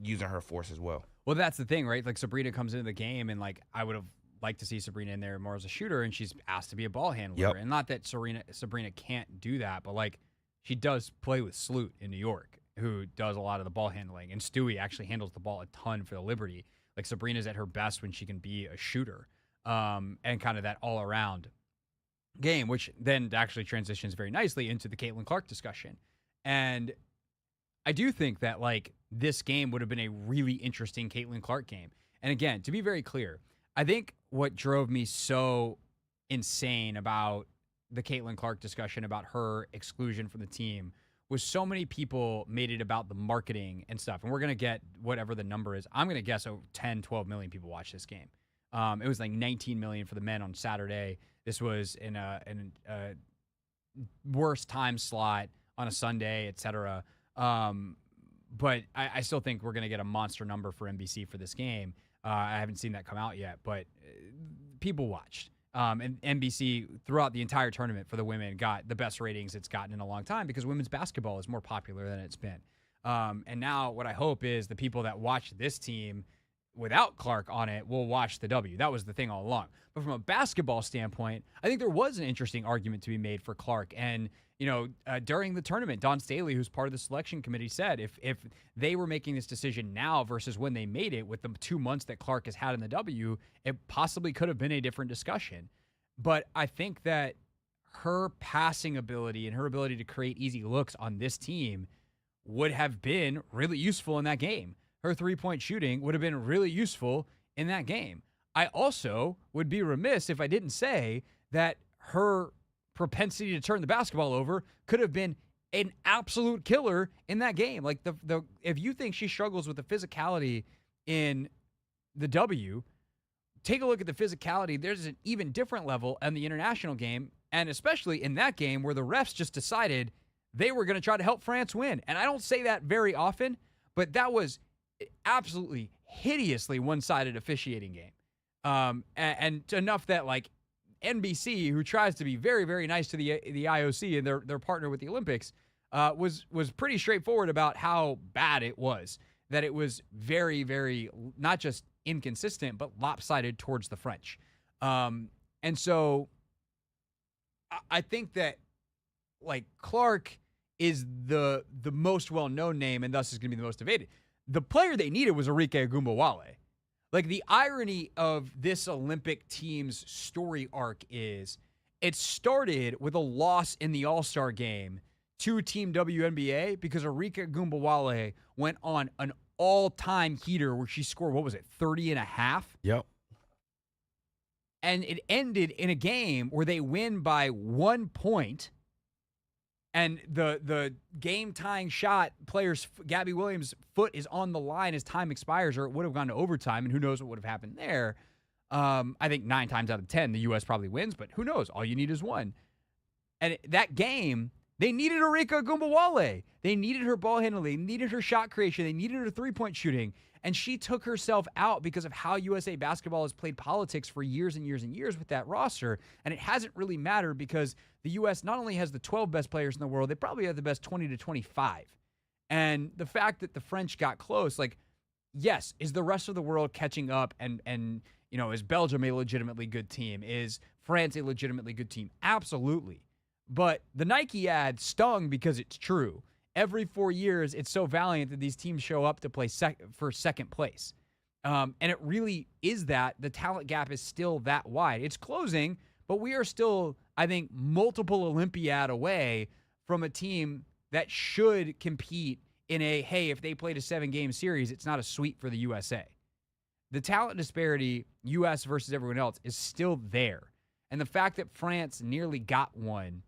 using her force as well. Well, that's the thing, right? Like, Sabrina comes into the game, and, like, I would have liked to see Sabrina in there more as a shooter, and she's asked to be a ball handler. Yep. And not that Sabrina can't do that, but, like, she does play with Sloot in New York, who does a lot of the ball handling. And Stewie actually handles the ball a ton for the Liberty. Like, Sabrina's at her best when she can be a shooter, and kind of that all-around game, which then actually transitions very nicely into the Caitlin Clark discussion. And I do think that, like, this game would have been a really interesting Caitlin Clark game. And again, to be very clear, I think what drove me so insane about the Caitlin Clark discussion, about her exclusion from the team, was so many people made it about the marketing and stuff. And we're going to get whatever the number is. I'm going to guess 10, 12 million people watched this game. It was like 19 million for the men on Saturday. This was in a worst time slot on a Sunday, et cetera. But I still think we're going to get a monster number for NBC for this game. I haven't seen that come out yet, but people watched. And NBC, throughout the entire tournament for the women, got the best ratings it's gotten in a long time because women's basketball is more popular than it's been. And now what I hope is the people that watch this team without Clark on it will watch the W. That was the thing all along. But from a basketball standpoint, I think there was an interesting argument to be made for Clark. And, you know, during the tournament, Dawn Staley, who's part of the selection committee, said if they were making this decision now versus when they made it with the 2 months that Clark has had in the W, it possibly could have been a different discussion. But I think that her passing ability and her ability to create easy looks on this team would have been really useful in that game. Her three-point shooting would have been really useful in that game. I also would be remiss if I didn't say that her propensity to turn the basketball over could have been an absolute killer in that game. Like, the if you think she struggles with the physicality in the W, take a look at the physicality. There's an even different level in the international game, and especially in that game where the refs just decided they were going to try to help France win. And I don't say that very often, but that was absolutely hideously one-sided officiating game. And enough that, like, NBC, who tries to be very, very nice to the IOC and their partner with the Olympics, was pretty straightforward about how bad it was. That it was very, very not just inconsistent, but lopsided towards the French. And so I think that, like, Clark is the most well-known name and thus is going to be the most debated. The player they needed was Arike Ogunbowale. Like, the irony of this Olympic team's story arc is it started with a loss in the All-Star game to Team WNBA because Arike Ogunbowale went on an all-time heater where she scored, 30 and a half? Yep. And it ended in a game where they win by 1 point. And the game-tying shot, Gabby Williams' foot is on the line as time expires, or it would have gone to overtime, and who knows what would have happened there. I think 9 times out of 10, the U.S. probably wins, but who knows? All you need is one. And that game, they needed Arike Ogunbowale. They needed her ball handling. They needed her shot creation. They needed her three-point shooting. And she took herself out because of how USA Basketball has played politics for years and years and years with that roster. And it hasn't really mattered because the U.S. not only has the 12 best players in the world, they probably have the best 20 to 25. And the fact that the French got close, like, yes, is the rest of the world catching up and is Belgium a legitimately good team? Is France a legitimately good team? Absolutely. But the Nike ad stung because it's true. Every 4 years, it's so valiant that these teams show up to play for second place. And it really is that. The talent gap is still that wide. It's closing, but we are still, I think, multiple Olympiad away from a team that should compete in a, hey, if they played a 7-game series, it's not a sweep for the USA. The talent disparity, U.S. versus everyone else, is still there. And the fact that France nearly got one,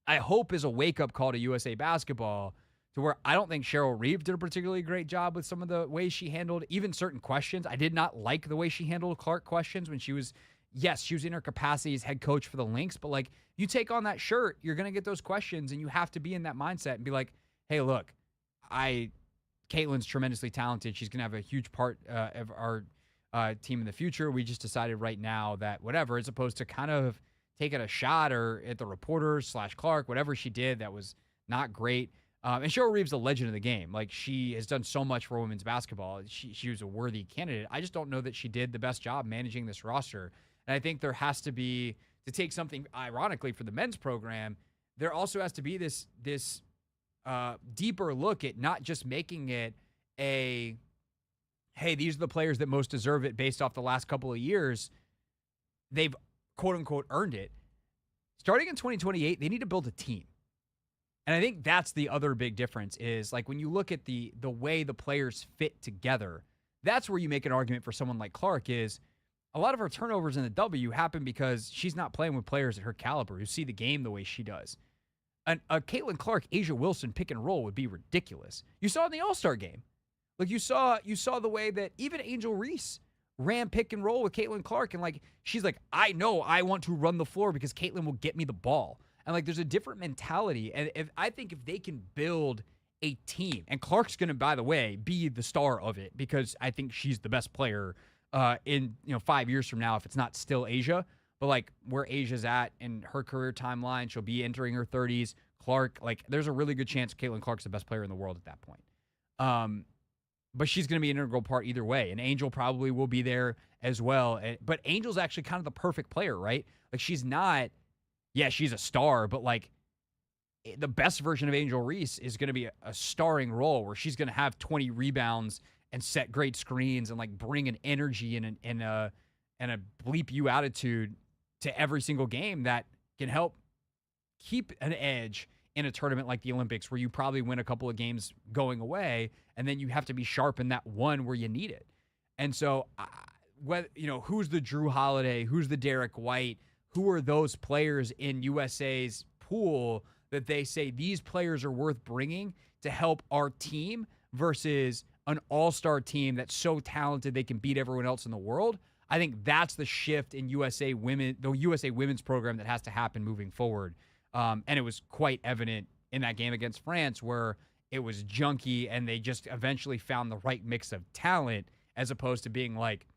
I hope is a wake-up call to USA basketball, to where I don't think Cheryl Reeve did a particularly great job with some of the ways she handled even certain questions. I did not like the way she handled Clark questions when she was in her capacity as head coach for the Lynx, but like, you take on that shirt, you're going to get those questions, and you have to be in that mindset and be like, hey, look, Caitlin's tremendously talented. She's going to have a huge part of our team in the future. We just decided right now that whatever, as opposed to kind of taking a shot or at the reporters / Clark, whatever she did that was not great. And Cheryl Reeve's a legend of the game. Like, she has done so much for women's basketball. She was a worthy candidate. I just don't know that she did the best job managing this roster. And I think there has to be, to take something ironically for the men's program, there also has to be this deeper look at not just making it a, hey, these are the players that most deserve it based off the last couple of years. They've, quote unquote, earned it. Starting in 2028, they need to build a team. And I think that's the other big difference is, like, when you look at the way the players fit together, that's where you make an argument for someone like Clark is a lot of her turnovers in the W happen because she's not playing with players at her caliber who see the game the way she does. A Caitlin Clark, Asia Wilson pick and roll would be ridiculous. You saw in the All-Star game. Like, you saw the way that even Angel Reese ran pick and roll with Caitlin Clark, and like, she's like, I know I want to run the floor because Caitlin will get me the ball. And like, there's a different mentality. And I think if they can build a team, and Clark's going to, by the way, be the star of it because I think she's the best player in 5 years from now, if it's not still Asia. But like, where Asia's at in her career timeline, she'll be entering her 30s. Clark, like, there's a really good chance Caitlin Clark's the best player in the world at that point. But she's going to be an integral part either way. And Angel probably will be there as well. But Angel's actually kind of the perfect player, right? Like, she's not, she's a star, but like, the best version of Angel Reese is going to be a starring role where she's going to have 20 rebounds and set great screens and like bring an energy and a bleep you attitude to every single game that can help keep an edge in a tournament like the Olympics, where you probably win a couple of games going away, and then you have to be sharp in that one where you need it. And so, who's the Drew Holiday? Who's the Derek White? Who are those players in USA's pool that they say these players are worth bringing to help our team versus an all-star team that's so talented they can beat everyone else in the world? I think that's the shift in the USA women's program that has to happen moving forward. And it was quite evident in that game against France, where it was junky and they just eventually found the right mix of talent, as opposed to being like,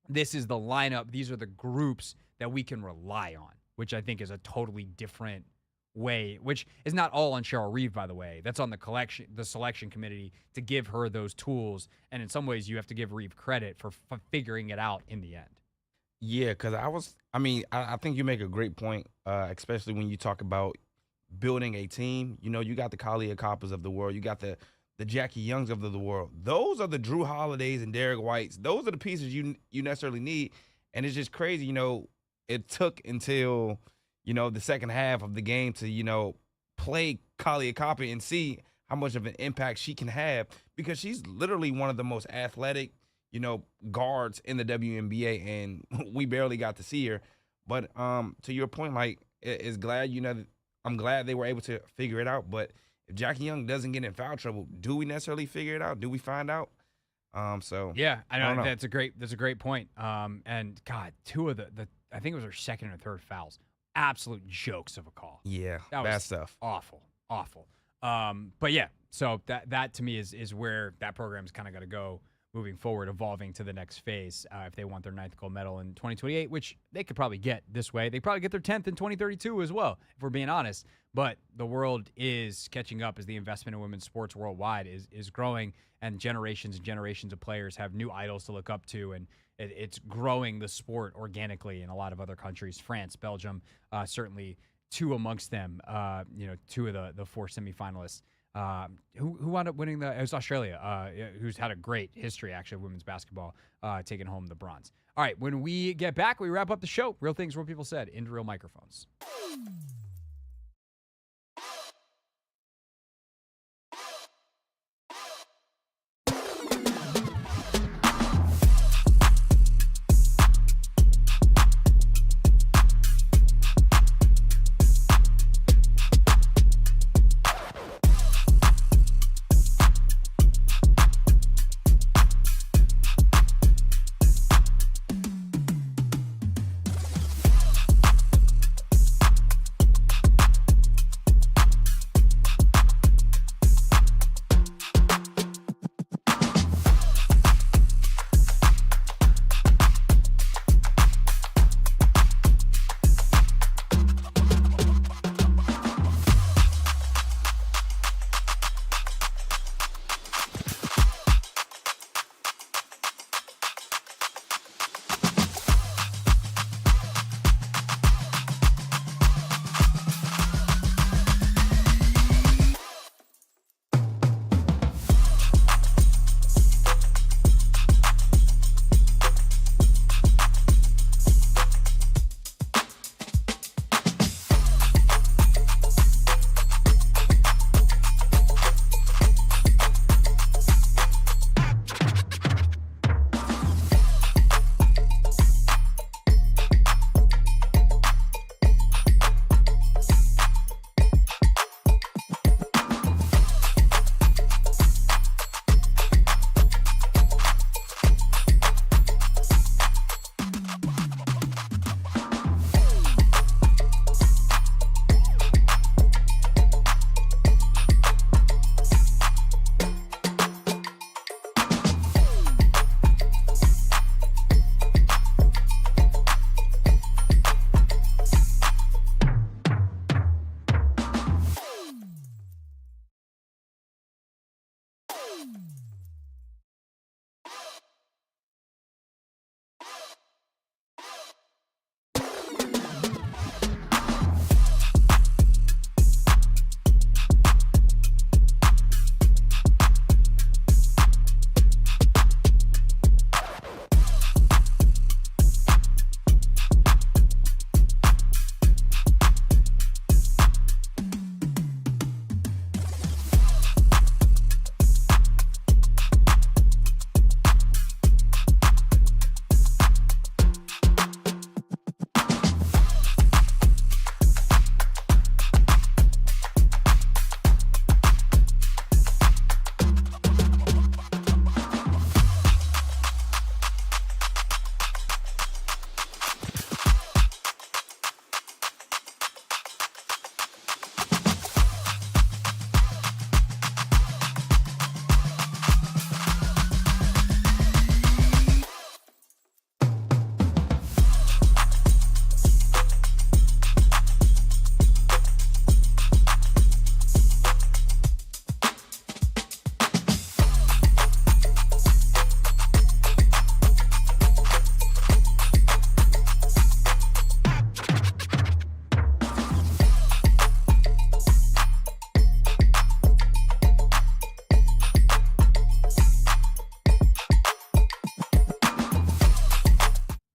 this is the lineup, these are the groups that we can rely on, which I think is a totally different way, which is not all on Cheryl Reeve, by the way. That's on the selection committee to give her those tools. And in some ways, you have to give Reeve credit for figuring it out in the end. Yeah, because I think you make a great point, especially when you talk about building a team. You got the Kalia Kappas of the world. You got the Jackie Youngs of the world. Those are the Drew Holidays and Derek Whites. Those are the pieces you necessarily need. And it's just crazy, it took until, the second half of the game to, play Kalia Kappa and see how much of an impact she can have, because she's literally one of the most athletic, guards in the WNBA, and we barely got to see her. But to your point, like, I'm glad they were able to figure it out. But if Jackie Young doesn't get in foul trouble, do we necessarily figure it out? Do we find out? Yeah, I know. That's a great point. And God, two of the I think it was her second or third fouls, absolute jokes of a call. Yeah, that bad was stuff. Awful. But yeah, so that to me is where that program's kind of got to go moving forward, evolving to the next phase if they want their 9th gold medal in 2028, which they could probably get this way. They probably get their 10th in 2032 as well, if we're being honest. But the world is catching up as the investment in women's sports worldwide is growing, and generations of players have new idols to look up to. And it's growing the sport organically in a lot of other countries. France, Belgium, certainly two amongst them. Two of the four semifinalists. Who wound up winning it was Australia, who's had a great history, actually, of women's basketball, taking home the bronze. All right, when we get back, we wrap up the show. Real things, real people said, into real microphones.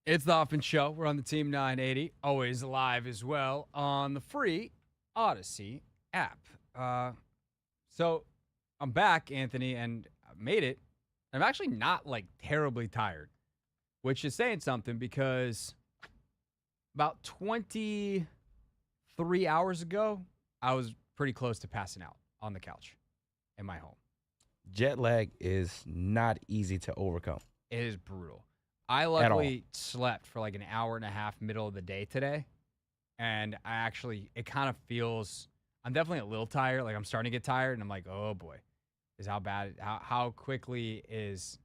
It's the Hoffman Show. We're on the Team 980, always live as well on the free Odyssey app. So I'm back, Anthony, and I made it. I'm actually not like terribly tired, which is saying something because about 23 hours ago, I was pretty close to passing out on the couch in my home. Jet lag is not easy to overcome. It is brutal. I luckily slept for like an hour and a half middle of the day today. And it kind of feels, I'm definitely a little tired. Like I'm starting to get tired and I'm like, oh boy, is how quickly is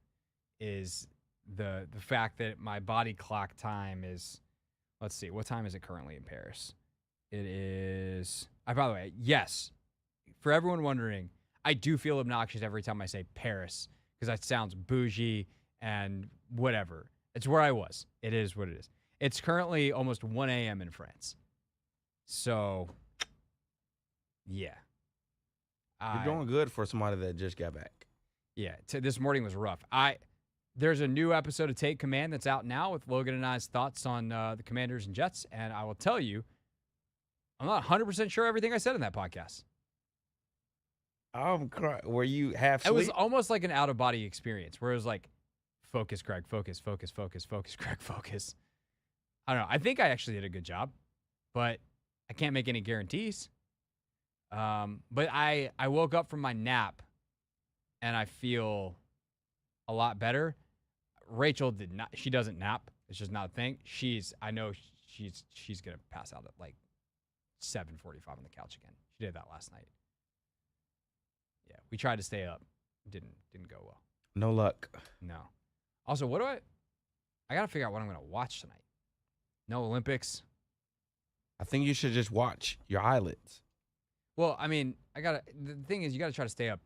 the fact that my body clock time is, let's see, what time is it currently in Paris? It is, by the way, yes, for everyone wondering, I do feel obnoxious every time I say Paris because that sounds bougie and whatever. It's where I was. It is what it is. It's currently almost 1 a.m. in France. So, yeah. You're doing good for somebody that just got back. Yeah, this morning was rough. There's a new episode of Take Command that's out now with Logan and I's thoughts on the Commanders and Jets, and I will tell you, I'm not 100% sure everything I said in that podcast. I'm crying. Were you half asleep? It was almost like an out-of-body experience where it was like, focus, Craig, focus, focus, focus, focus, Craig, focus. I don't know. I think I actually did a good job, but I can't make any guarantees. But I woke up from my nap, and I feel a lot better. Rachel did not. She doesn't nap. It's just not a thing. I know she's gonna pass out at like 7:45 on the couch again. She did that last night. Yeah, we tried to stay up. Didn't go well. No luck. No. Also, I gotta figure out what I'm gonna watch tonight. No Olympics. I think you should just watch your eyelids. Well, I mean, the thing is, you gotta try to stay up.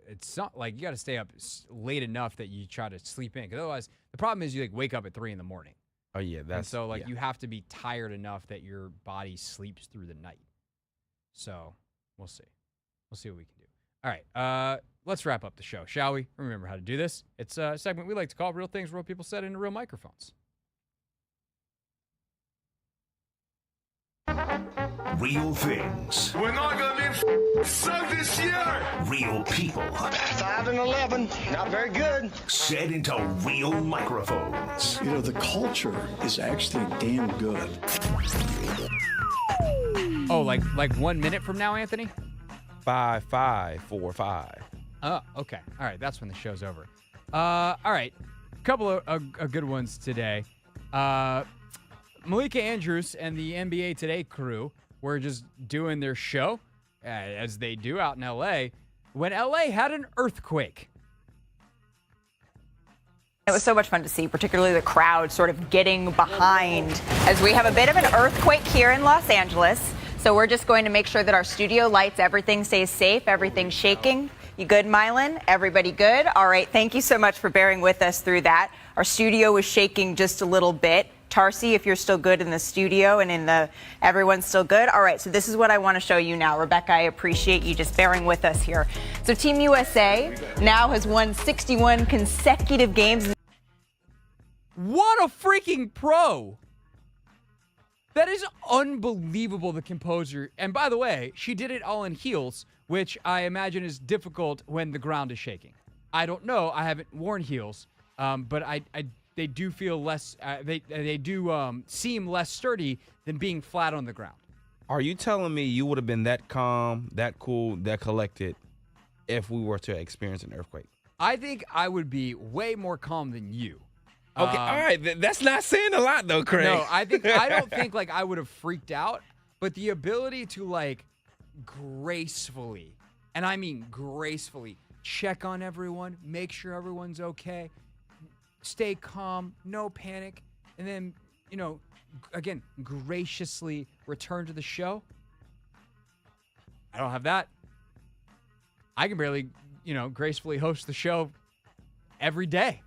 It's not like you gotta stay up late enough that you try to sleep in. Because otherwise, the problem is you like wake up at 3 a.m. Oh yeah, you have to be tired enough that your body sleeps through the night. So we'll see. We'll see what we can do. All right, let's wrap up the show, shall we? Remember how to do this. It's a segment we like to call Real Things Real People Said into Real Microphones. Real things. We're not going to suck this year. Real people. 5 and 11, not very good. Said into real microphones. You know, the culture is actually damn good. Oh, like 1 minute from now, Anthony? 5, 5, 4, 5. Oh, okay. All right, that's when the show's over. All right, a couple of good ones today. Malika Andrews and the NBA Today crew were just doing their show, as they do out in L.A., when L.A. had an earthquake. It was so much fun to see, particularly the crowd sort of getting behind as we have a bit of an earthquake here in Los Angeles. So we're just going to make sure that our studio lights, everything stays safe, everything's shaking. You good, Mylan? Everybody good? All right, thank you so much for bearing with us through that. Our studio was shaking just a little bit. Tarsi, if you're still good in the studio and everyone's still good. All right, so this is what I want to show you now. Rebecca, I appreciate you just bearing with us here. So Team USA now has won 61 consecutive games. What a freaking pro! That is unbelievable, the composure. And by the way, she did it all in heels, which I imagine is difficult when the ground is shaking. I don't know. I haven't worn heels, but they do feel less. They do seem less sturdy than being flat on the ground. Are you telling me you would have been that calm, that cool, that collected if we were to experience an earthquake? I think I would be way more calm than you. Okay, all right. That's not saying a lot, though, Craig. No, I don't think like I would have freaked out, but the ability to like gracefully, and I mean gracefully, check on everyone, make sure everyone's okay, stay calm, no panic, and then, again, graciously return to the show. I don't have that. I can barely, gracefully host the show every day.